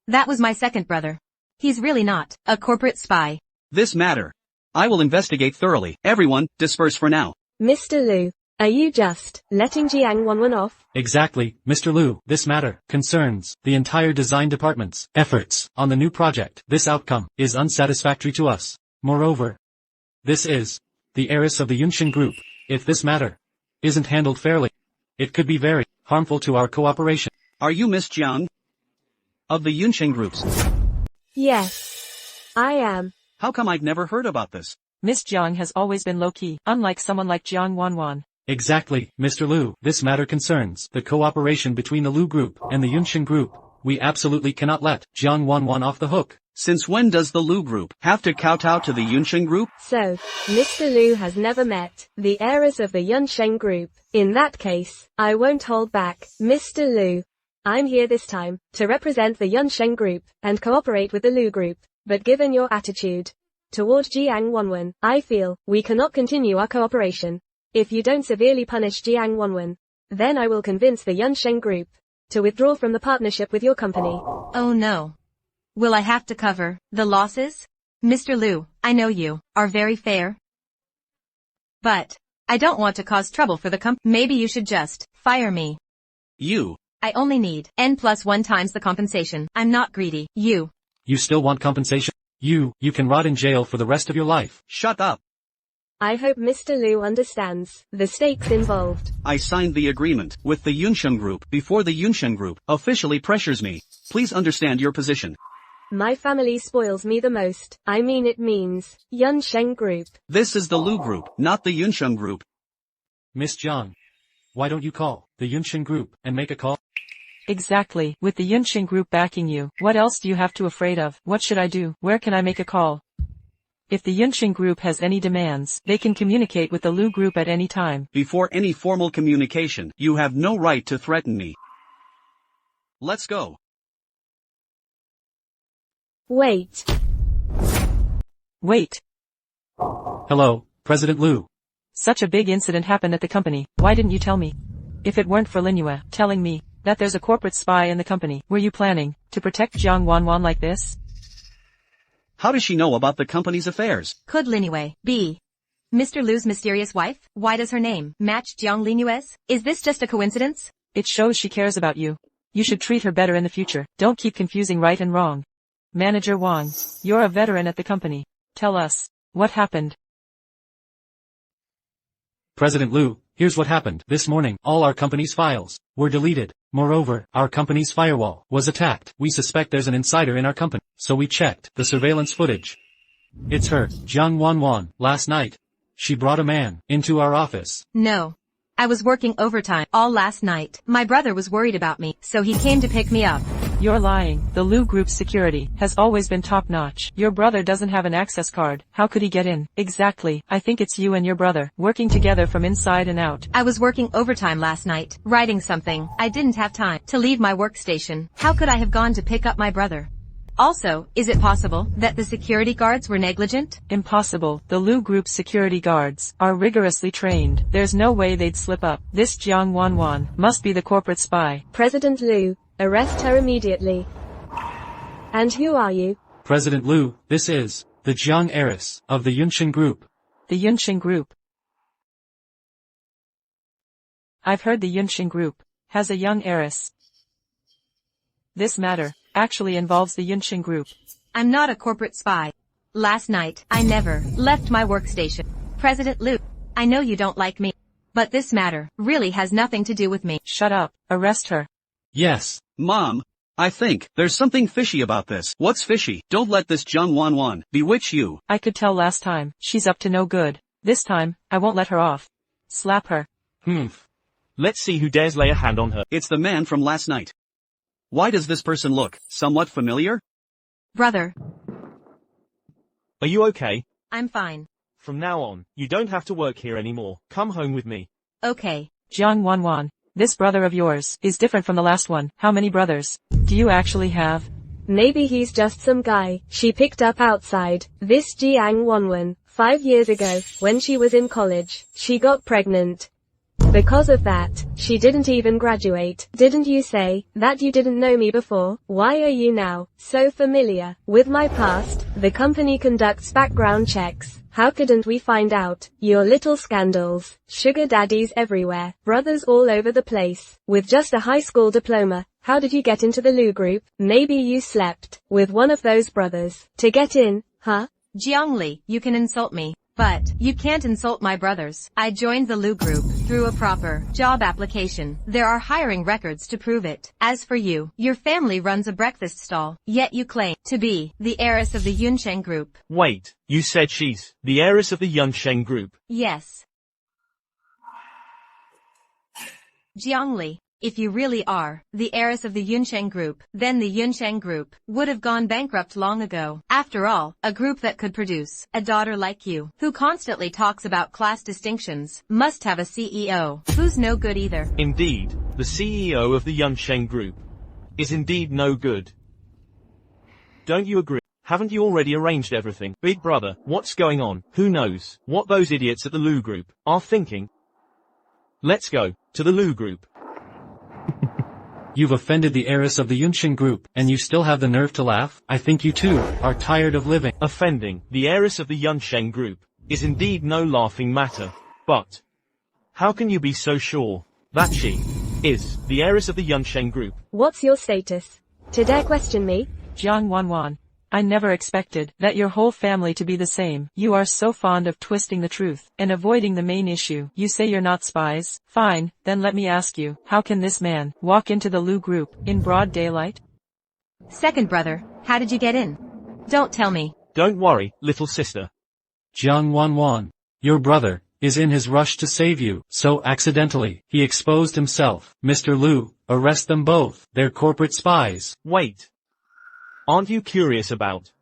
that was my second brother. He's really not a corporate spy. This matter. I will investigate thoroughly. Everyone, disperse for now. Mr. Lu, are you just letting Jiang Wanwan off? Exactly, Mr. Lu. This matter concerns the entire design department's efforts on the new project. This outcome is unsatisfactory to us. Moreover, this is the heiress of the Yunshin Group. If this matter isn't handled fairly, it could be very harmful to our cooperation. Are you Miss Jiang? Of the Yunshin groups? Yes, I am. How come I've never heard about this? Miss Jiang has always been low-key, unlike someone like Jiang Wanwan. Exactly, Mr. Lu. This matter concerns the cooperation between the Lu Group and the Yunshin Group. We absolutely cannot let Jiang Wanwan off the hook. Since when does the Lu Group have to kowtow to the Yunshin Group? So, Mr. Lu has never met the heiress of the Yunshin Group. In that case, I won't hold back. Mr. Lu, I'm here this time to represent the Yunshin Group and cooperate with the Lu Group. But given your attitude toward Jiang Wanwan, I feel we cannot continue our cooperation. If you don't severely punish Jiang Wanwan, then I will convince the Yunshin Group to withdraw from the partnership with your company. Oh no. Will I have to cover the losses? Mr. Lu, I know you are very fair. But I don't want to cause trouble for the company. Maybe you should just fire me. I only need N+1 times the compensation. I'm not greedy. You still want compensation? You can rot in jail for the rest of your life. Shut up. I hope Mr. Lu understands the stakes involved. I signed the agreement with the Yunshin Group before the Yunshin Group officially pressures me. Please understand your position. My family spoils me the most. I mean it means Yunshin Group. This is the Lu Group, not the Yunshin Group. Miss Jiang, why don't you call the Yunshin Group and make a call? Exactly. With the Yunshin Group backing you, what else do you have to afraid of? What should I do? Where can I make a call? If the Yunqing group has any demands, they can communicate with the Lu group at any time. Before any formal communication, you have no right to threaten me. Let's go. Wait. Wait. Hello, President Lu. Such a big incident happened at the company, why didn't you tell me? If it weren't for Linue telling me that there's a corporate spy in the company, were you planning to protect Jiang Wanwan like this? How does she know about the company's affairs? Could Linue be Mr. Lu's mysterious wife? Why does her name match Jiang Linue's? Is this just a coincidence? It shows she cares about you. You should treat her better in the future. Don't keep confusing right and wrong. Manager Wang, you're a veteran at the company. Tell us, what happened? President Lu, here's what happened. This morning, all our company's files were deleted. Moreover, our company's firewall was attacked. We suspect there's an insider in our company, so we checked the surveillance footage. It's her, Jiang Wanwan. Last night, she brought a man into our office. No. I was working overtime all last night. My brother was worried about me, so he came to pick me up. You're lying. The Lu Group's security has always been top-notch. Your brother doesn't have an access card. How could he get in? Exactly. I think it's you and your brother, working together from inside and out. I was working overtime last night, writing something. I didn't have time to leave my workstation. How could I have gone to pick up my brother? Also, is it possible that the security guards were negligent? Impossible. The Lu Group's security guards are rigorously trained. There's no way they'd slip up. This Jiang Wanwan must be the corporate spy. President Lu, arrest her immediately. And who are you? President Lu, this is the Jiang heiress of the Yunqing group. The Yunqing group. I've heard the Yunqing group has a young heiress. This matter actually involves the Yunqing group. I'm not a corporate spy. Last night, I never left my workstation. President Lu, I know you don't like me, but this matter really has nothing to do with me. Shut up. Arrest her. Yes. Mom, I think there's something fishy about this. What's fishy? Don't let this Jiang Wanwan bewitch you. I could tell last time. She's up to no good. This time, I won't let her off. Slap her. Let's see who dares lay a hand on her. It's the man from last night. Why does this person look somewhat familiar? Brother, Are you okay? I'm fine. From now on, you don't have to work here anymore. Come home with me. Okay. Jiang Wanwan, this brother of yours is different from the last one. How many brothers do you actually have? Maybe he's just some guy she picked up outside. This Jiang Wanwan, 5 years ago, when she was in college, she got pregnant. Because of that, she didn't even graduate. Didn't you say that you didn't know me before? Why are you now so familiar with my past? The company conducts background checks. How couldn't we find out your little scandals? Sugar daddies everywhere, brothers all over the place. With just a high school diploma, how did you get into the Lu group? Maybe you slept with one of those brothers to get in, huh? Jiang Li, you can insult me, but you can't insult my brothers. I joined the Lu group through a proper job application. There are hiring records to prove it. As for you, your family runs a breakfast stall, yet you claim to be the heiress of the Yunqing group. Wait, you said she's the heiress of the Yunqing group. Yes. Jiang Li, if you really are the heiress of the Yunqing group, then the Yunqing group would have gone bankrupt long ago. After all, a group that could produce a daughter like you, who constantly talks about class distinctions, must have a CEO who's no good either. Indeed, the CEO of the Yunqing group is indeed no good. Don't you agree? Haven't you already arranged everything? Big brother, what's going on? Who knows what those idiots at the Lu group are thinking? Let's go to the Lu group. You've offended the heiress of the Yunqing group, and you still have the nerve to laugh? I think you too are tired of living. Offending the heiress of the Yunqing group is indeed no laughing matter. But how can you be so sure that she is the heiress of the Yunqing group? What's your status? To dare question me? Jiang Wanwan, I never expected that your whole family to be the same. You are so fond of twisting the truth and avoiding the main issue. You say you're not spies. Fine, then let me ask you, how can this man walk into the Lu group in broad daylight? Second brother, how did you get in? Don't tell me. Don't worry, little sister. Jiang Wanwan, your brother is in his rush to save you, so accidentally, he exposed himself. Mr. Lu, arrest them both. They're corporate spies. Wait. Aren't you curious about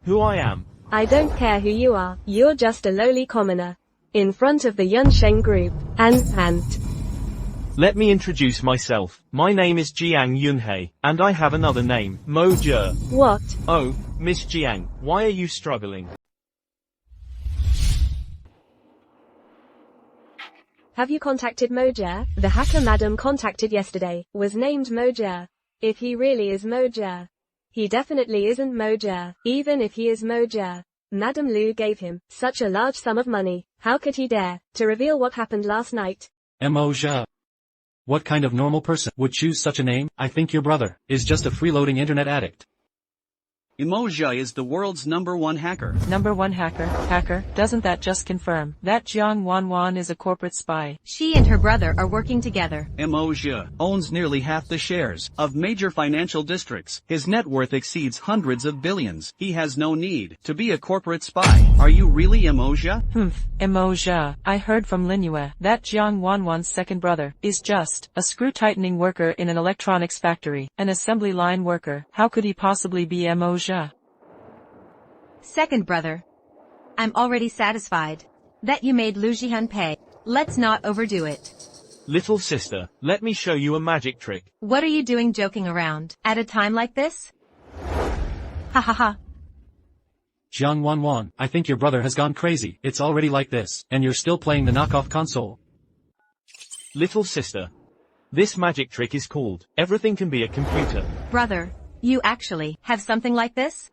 who I am? I don't care who you are, you're just a lowly commoner. In front of the Yunsheng group, and. Let me introduce myself. My name is Jiang Yunhei, and I have another name, Mo Jie. What? Oh, Miss Jiang, why are you struggling? Have you contacted Mo Jie? The hacker madam contacted yesterday, was named Mo Jie. If he really is Mo Jie. He definitely isn't Mo Jie. Even if he is Mo Jie. Madam Lu gave him such a large sum of money. How could he dare to reveal what happened last night? Emoja. What kind of normal person would choose such a name? I think your brother is just a freeloading internet addict. Emoja is the world's #1 hacker. #1 hacker. Hacker, doesn't that just confirm that Jiang Wanwan is a corporate spy? She and her brother are working together. Emoja owns nearly half the shares of major financial districts. His net worth exceeds hundreds of billions. He has no need to be a corporate spy. Are you really Emoja? Emoja. I heard from Linyue that Jiang Wanwan's second brother is just a screw-tightening worker in an electronics factory, an assembly line worker. How could he possibly be Emoja? Second brother. I'm already satisfied that you made Lu Jihan pay. Let's not overdo it. Little sister, let me show you a magic trick. What are you doing joking around at a time like this? Ha ha ha. Jiang Wanwan, I think your brother has gone crazy. It's already like this, and you're still playing the knockoff console. Little sister. This magic trick is called Everything Can Be a Computer. Brother, you actually have something like this?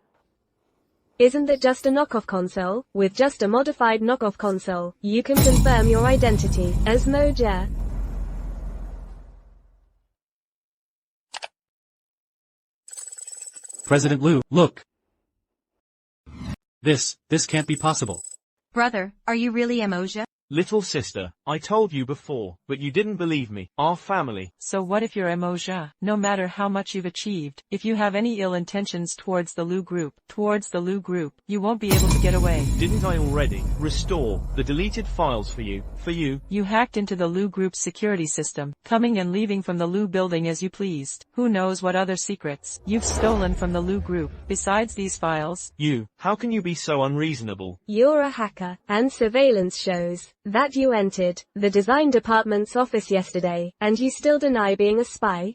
Isn't it just a knockoff console? With just a modified knockoff console, you can confirm your identity as Mo Jie. President Lu, look. This can't be possible. Brother, are you really Emoja? Little sister, I told you before, but you didn't believe me. Our family. So what if you're Emoja? No matter how much you've achieved, if you have any ill intentions towards the Lu group, you won't be able to get away. Didn't I already restore the deleted files for you? You hacked into the Lu group's security system, coming and leaving from the Lu building as you pleased. Who knows what other secrets you've stolen from the Lu group, besides these files? How can you be so unreasonable? You're a hacker, and surveillance shows that you entered the design department's office yesterday, and you still deny being a spy?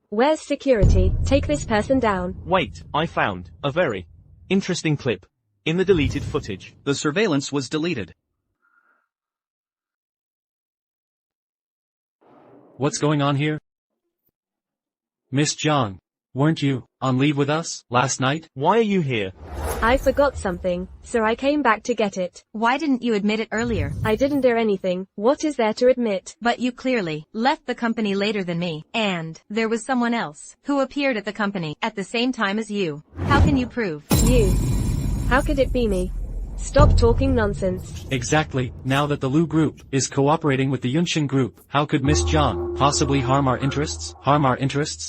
Where's security? Take this person down. Wait, I found a very interesting clip in the deleted footage. The surveillance was deleted. What's going on here? Miss Jiang, weren't you on leave with us last night? Why are you here? I forgot something, so I came back to get it. Why didn't you admit it earlier? I didn't do anything. What is there to admit? But you clearly left the company later than me, and there was someone else who appeared at the company at the same time as you. How can you prove? You. How could it be me? Stop talking nonsense. Exactly. Now that the Lu group is cooperating with the Yunxin group, how could Miss Jiang possibly harm our interests?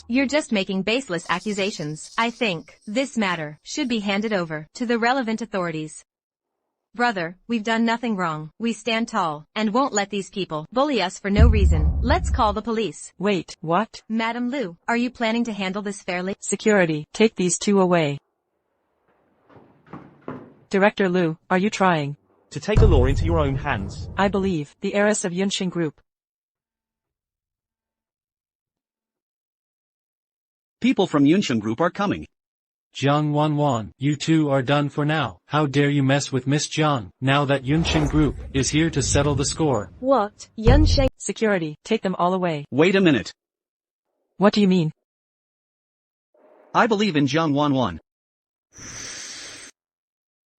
You're just making baseless accusations. I think this matter should be handed over to the relevant authorities. Brother, we've done nothing wrong. We stand tall and won't let these people bully us for no reason. Let's call the police. Wait, what? Madam Lu, are you planning to handle this fairly? Security, take these two away. Director Lu, are you trying to take the law into your own hands? I believe the heiress of Yunxin Group. People from Yunsheng Group are coming. Jiang Wanwan, you two are done for now. How dare you mess with Miss Jiang, now that Yunsheng Group is here to settle the score. What? Yunsheng? Security, take them all away. Wait a minute. What do you mean? I believe in Jiang Wanwan.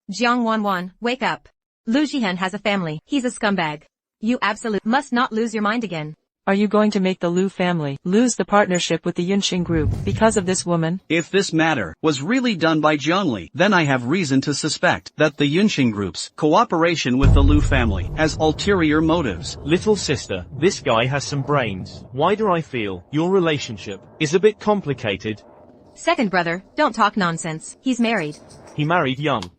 Jiang Wanwan, wake up. Lu Jihan has a family. He's a scumbag. You absolutely must not lose your mind again. Are you going to make the Lu family lose the partnership with the Yunxin Group because of this woman? If this matter was really done by Zhongli, then I have reason to suspect that the Yunxin Group's cooperation with the Lu family has ulterior motives. Little sister, this guy has some brains. Why do I feel your relationship is a bit complicated? Second brother, don't talk nonsense. He's married. He married young.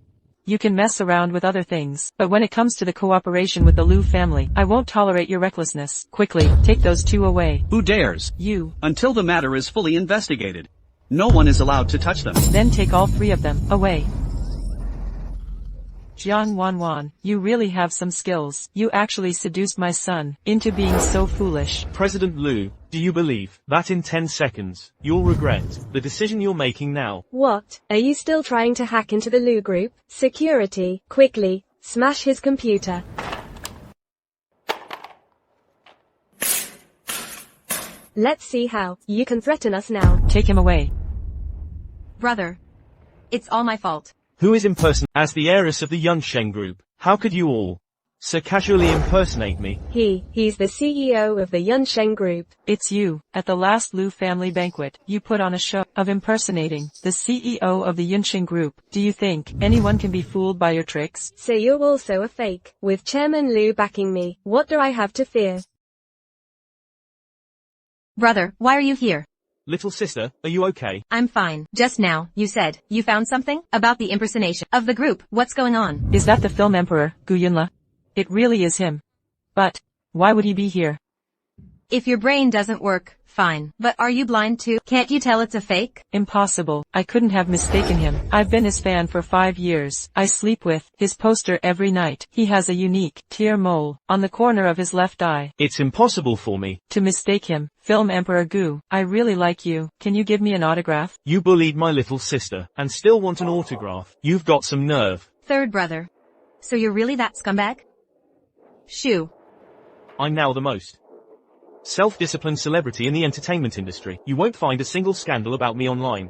You can mess around with other things, but when it comes to the cooperation with the Lu family, I won't tolerate your recklessness. Quickly, take those two away. Who dares? You. Until the matter is fully investigated, no one is allowed to touch them. Then take all three of them away. Jiang Wanwan, you really have some skills. You actually seduced my son into being so foolish. President Lu, do you believe that in 10 seconds, you'll regret the decision you're making now? What? Are you still trying to hack into the Lu group? Security, quickly, smash his computer. Let's see how. You can threaten us now. Take him away. Brother. It's all my fault. Who is impersonating as the heiress of the Yunsheng group? How could you all so casually impersonate me? He's the CEO of the Yunsheng group. It's you. At the last Lu family banquet, you put on a show of impersonating the CEO of the Yunsheng group. Do you think anyone can be fooled by your tricks? So you're also a fake. With Chairman Lu backing me, what do I have to fear? Brother, why are you here? Little sister, are you okay? I'm fine. Just now, you said, you found something? About the impersonation of the group. What's going on? Is that the film emperor, Gu Yunla? It really is him. But, why would he be here? If your brain doesn't work, fine. But are you blind too? Can't you tell it's a fake? Impossible. I couldn't have mistaken him. I've been his fan for 5 years. I sleep with his poster every night. He has a unique tear mole on the corner of his left eye. It's impossible for me to mistake him. Film Emperor Gu, I really like you. Can you give me an autograph? You bullied my little sister and still want an autograph. You've got some nerve. Third brother. So you're really that scumbag? Shoo. I'm now the most self-disciplined celebrity in the entertainment industry. You won't find a single scandal about me online.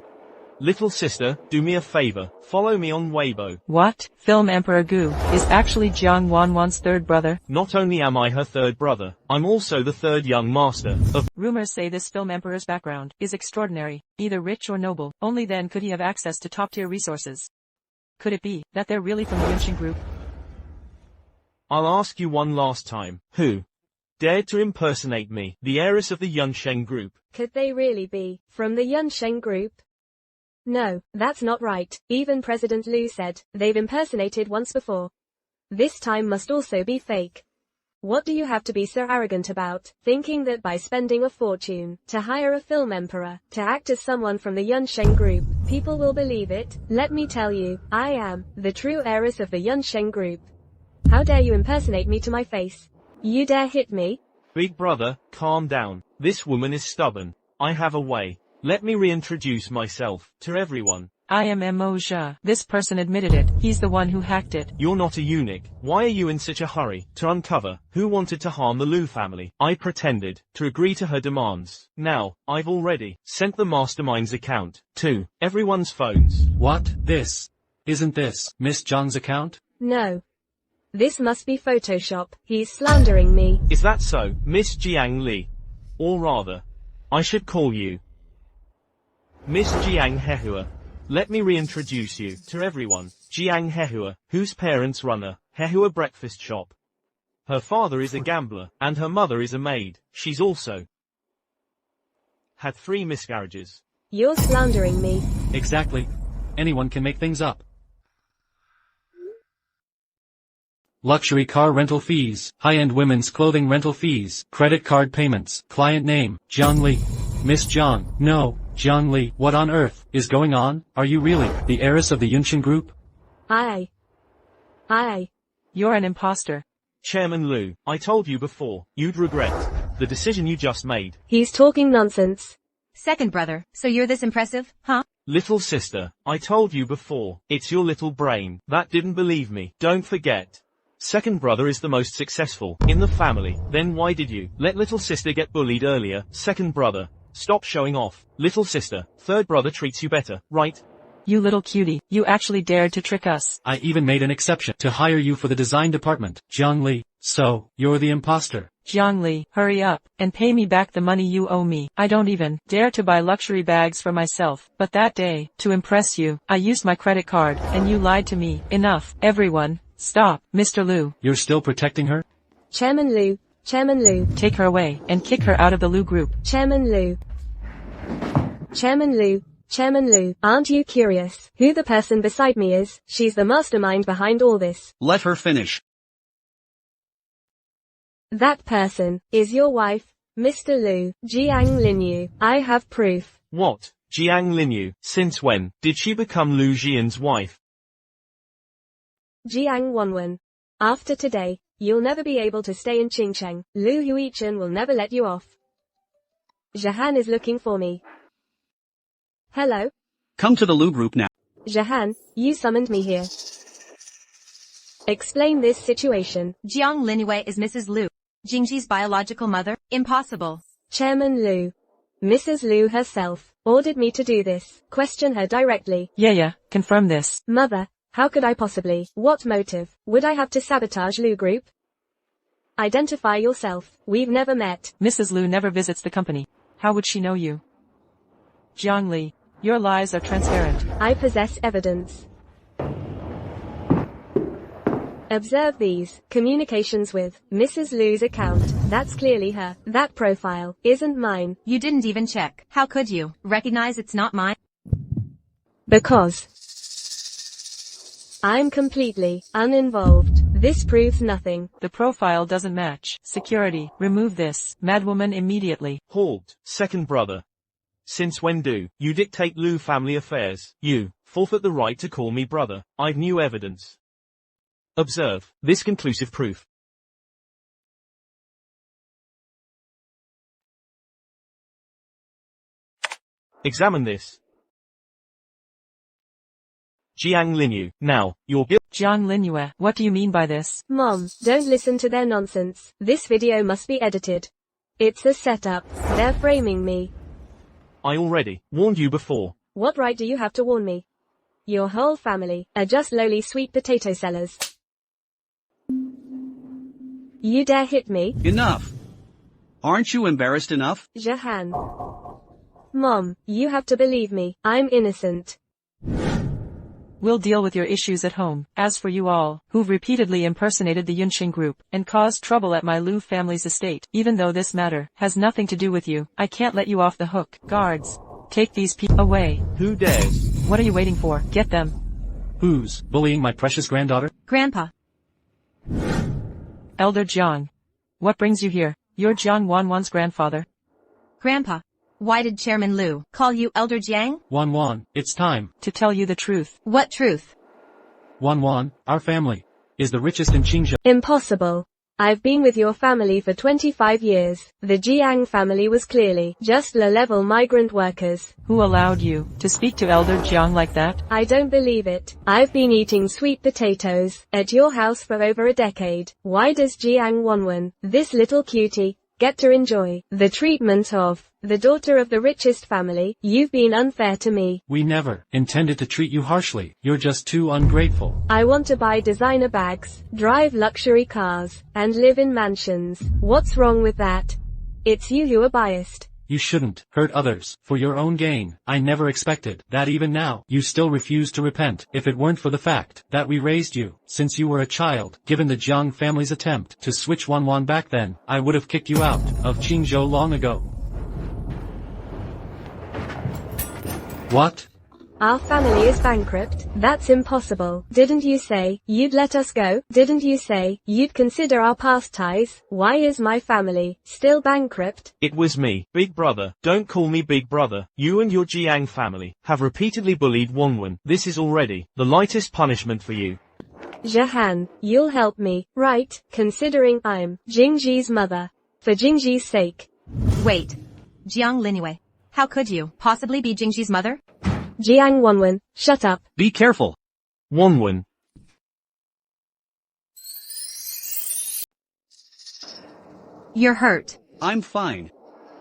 Little sister, do me a favor. Follow me on Weibo. What? Film Emperor Gu is actually Jiang Wanwan's third brother? Not only am I her third brother, I'm also the third young master of... Rumors say this film emperor's background is extraordinary, either rich or noble. Only then could he have access to top-tier resources. Could it be that they're really from the Yunsheng group? I'll ask you one last time. Who dared to impersonate me, the heiress of the Yunsheng group? Could they really be from the Yunsheng group? No, that's not right. Even President Lu said they've impersonated once before. This time must also be fake. What do you have to be so arrogant about, thinking that by spending a fortune to hire a film emperor to act as someone from the Yunsheng group, people will believe it? Let me tell you, I am the true heiress of the Yunsheng group. How dare you impersonate me to my face? You dare hit me? Big brother, calm down. This woman is stubborn. I have a way. Let me reintroduce myself to everyone. I am Mo Jia. This person admitted it. He's the one who hacked it. You're not a eunuch. Why are you in such a hurry to uncover who wanted to harm the Lu family? I pretended to agree to her demands. Now, I've already sent the mastermind's account to everyone's phones. What? Isn't this Miss Zhang's account? No. This must be Photoshop. He's slandering me. Is that so, Miss Jiang Li? Or rather, I should call you Miss Jiang Hehua. Let me reintroduce you to everyone. Jiang Hehua, whose parents run a Hehua breakfast shop. Her father is a gambler, and her mother is a maid. She's also had 3 miscarriages. You're slandering me. Exactly. Anyone can make things up. Luxury car rental fees, high-end women's clothing rental fees, credit card payments, client name, Jiang Li. Miss Jiang, no, Jiang Li, what on earth is going on? Are you really the heiress of the Yunsheng group? I. You're an imposter. Chairman Lu, I told you before, you'd regret the decision you just made. He's talking nonsense. Second brother, so you're this impressive, huh? Little sister, I told you before, it's your little brain that didn't believe me. Don't forget. Second brother is the most successful in the family. Then why did you let little sister get bullied earlier? Second brother, stop showing off. Little sister, third brother treats you better, right? You little cutie, you actually dared to trick us. I even made an exception to hire you for the design department, Jiang Li. So, you're the imposter. Jiang Li, hurry up, and pay me back the money you owe me. I don't even dare to buy luxury bags for myself. But that day, to impress you, I used my credit card, and you lied to me. Enough, everyone. Stop, Mr. Lu. You're still protecting her? Chairman Lu. Take her away, and kick her out of the Lu group. Chairman Lu, aren't you curious who the person beside me is? She's the mastermind behind all this. Let her finish. That person is your wife, Mr. Lu, Jiang Linyu. I have proof. What? Jiang Linyu? Since when did she become Lu Jian's wife? Jiang Wanwen. After today, you'll never be able to stay in Qingcheng. Lu Huichen will never let you off. Jahan is looking for me. Hello? Come to the Lu group now. Jahan, you summoned me here. Explain this situation. Jiang Linwei is Mrs. Lu, Jingji's biological mother. Impossible. Chairman Lu. Mrs. Lu herself ordered me to do this. Question her directly. Yeah, confirm this. Mother, how could I possibly? What motive would I have to sabotage Lu Group? Identify yourself. We've never met. Mrs. Lu never visits the company. How would she know you? Jiang Li, your lies are transparent. I possess evidence. Observe these communications with Mrs. Lu's account. That's clearly her. That profile isn't mine. You didn't even check. How could you recognize it's not mine? Because I'm completely uninvolved. This proves nothing. The profile doesn't match. Security, remove this madwoman immediately. Halt, second brother. Since when do you dictate Lu family affairs? You forfeit the right to call me brother. I've new evidence. Observe this conclusive proof. Examine this. Jiang Linyu, now, you're guilty. Jiang Linyue, what do you mean by this? Mom, don't listen to their nonsense. This video must be edited. It's a setup. They're framing me. I already warned you before. What right do you have to warn me? Your whole family are just lowly sweet potato sellers. You dare hit me? Enough. Aren't you embarrassed enough? Jahan. Mom, you have to believe me. I'm innocent. We'll deal with your issues at home. As for you all, who've repeatedly impersonated the Yunqing group, and caused trouble at my Lu family's estate, even though this matter has nothing to do with you, I can't let you off the hook. Guards, take these people away. Who dares? What are you waiting for? Get them. Who's bullying my precious granddaughter? Grandpa. Elder Jiang. What brings you here? You're Jiang Wanwan's grandfather. Grandpa. Why did Chairman Lu call you Elder Jiang? Wanwan, it's time. To tell you the truth. What truth? Wanwan, our family, is the richest in Qingzhou. Impossible. I've been with your family for 25 years. The Jiang family was clearly just low-level migrant workers. Who allowed you to speak to Elder Jiang like that? I don't believe it. I've been eating sweet potatoes at your house for over a decade. Why does Jiang Wanwen, this little cutie, get to enjoy the treatment of the daughter of the richest family? You've been unfair to me. We never intended to treat you harshly. You're just too ungrateful. I want to buy designer bags, drive luxury cars, and live in mansions. What's wrong with that? It's you who are biased. You shouldn't hurt others for your own gain. I never expected that. Even now, you still refuse to repent. If it weren't for the fact that we raised you since you were a child, given the Jiang family's attempt to switch Wanwan back then, I would have kicked you out of Qingzhou long ago. What? Our family is bankrupt. That's impossible. Didn't you say you'd let us go? Didn't you say you'd consider our past ties? Why is my family still bankrupt? It was me, Big Brother. Don't call me Big Brother. You and your Jiang family have repeatedly bullied Wanwan. This is already the lightest punishment for you. Jahan, you'll help me, right? Considering I'm Jingji's mother. For Jingji's sake. Wait. Jiang Linwei. How could you possibly be Jingji's mother? Jiang Wanwen, shut up. Be careful. Wanwan. You're hurt. I'm fine.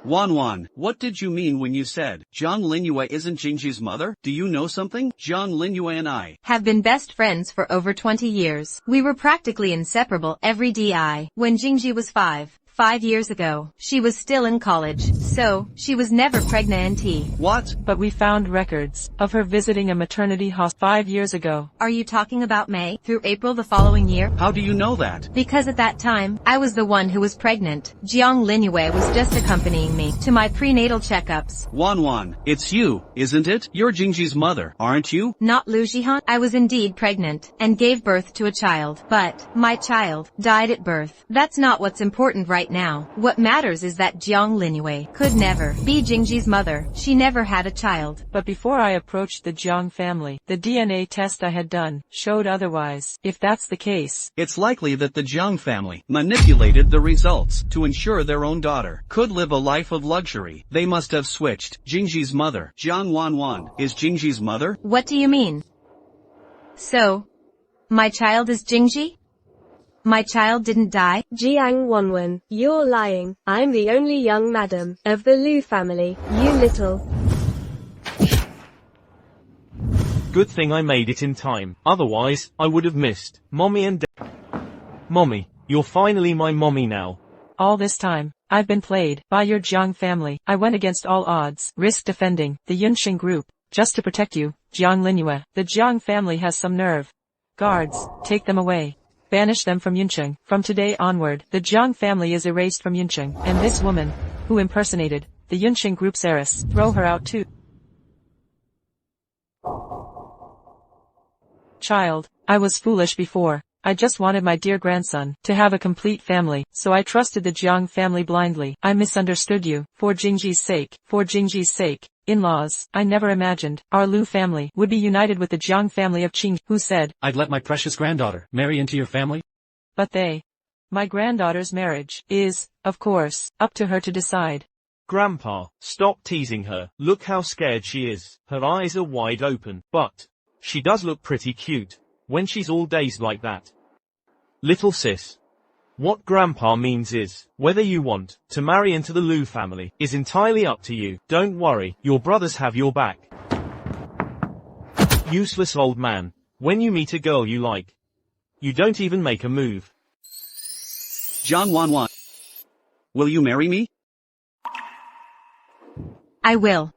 Wanwan, what did you mean when you said Jiang Linyu isn't Jingji's mother? Do you know something? Jiang Linyu and I have been best friends for over 20 years. We were practically inseparable every day. When Jingji was 5 years ago, she was still in college, so she was never pregnant. What? But we found records of her visiting a maternity hospital 5 years ago. Are you talking about May through April the following year? How do you know that? Because at that time, I was the one who was pregnant. Jiang Linue was just accompanying me to my prenatal checkups. Wanwan, it's you, isn't it? You're Jingji's mother, aren't you? Not Lu Jihan. I was indeed pregnant and gave birth to a child, but my child died at birth. That's not what's important right right now. What matters is that Jiang Linyue could never be Jingji's mother. She never had a child. But before I approached the Jiang family, the DNA test I had done showed otherwise. If that's the case, It's likely that the Jiang family manipulated the results to ensure their own daughter could live a life of luxury. They must have switched. Jingji's mother, Jiang Wanwan, is Jingji's mother? What do you mean? So, my child is Jingji? My child didn't die? Jiang Wanwen, you're lying. I'm the only young madam of the Liu family, you little. Good thing I made it in time, otherwise, I would have missed Mommy and Dad. Mommy, you're finally my mommy now. all this time, I've been played by your Jiang family. I went against all odds, risked defending the Yunxing group, just to protect you, Jiang Linyue. The Jiang family has some nerve. Guards, take them away. Banish them from Yuncheng. From today onward, the Jiang family is erased from Yuncheng, and this woman, who impersonated the Yuncheng group's heiress, throw her out too. Child, I was foolish before. I just wanted my dear grandson to have a complete family, so I trusted the Jiang family blindly. I misunderstood you. For Jingji's sake, in-laws, I never imagined our Lu family would be united with the Jiang family of Qing, who said, I'd let my precious granddaughter marry into your family? but my granddaughter's marriage is, of course, up to her to decide. Grandpa, stop teasing her. Look how scared she is. Her eyes are wide open, but she does look pretty cute when she's all dazed like that. Little sis. What Grandpa means is, whether you want to marry into the Lu family is entirely up to you. Don't worry, your brothers have your back. Useless old man. When you meet a girl you like, you don't even make a move. Jiang Wanwan. Will you marry me? I will.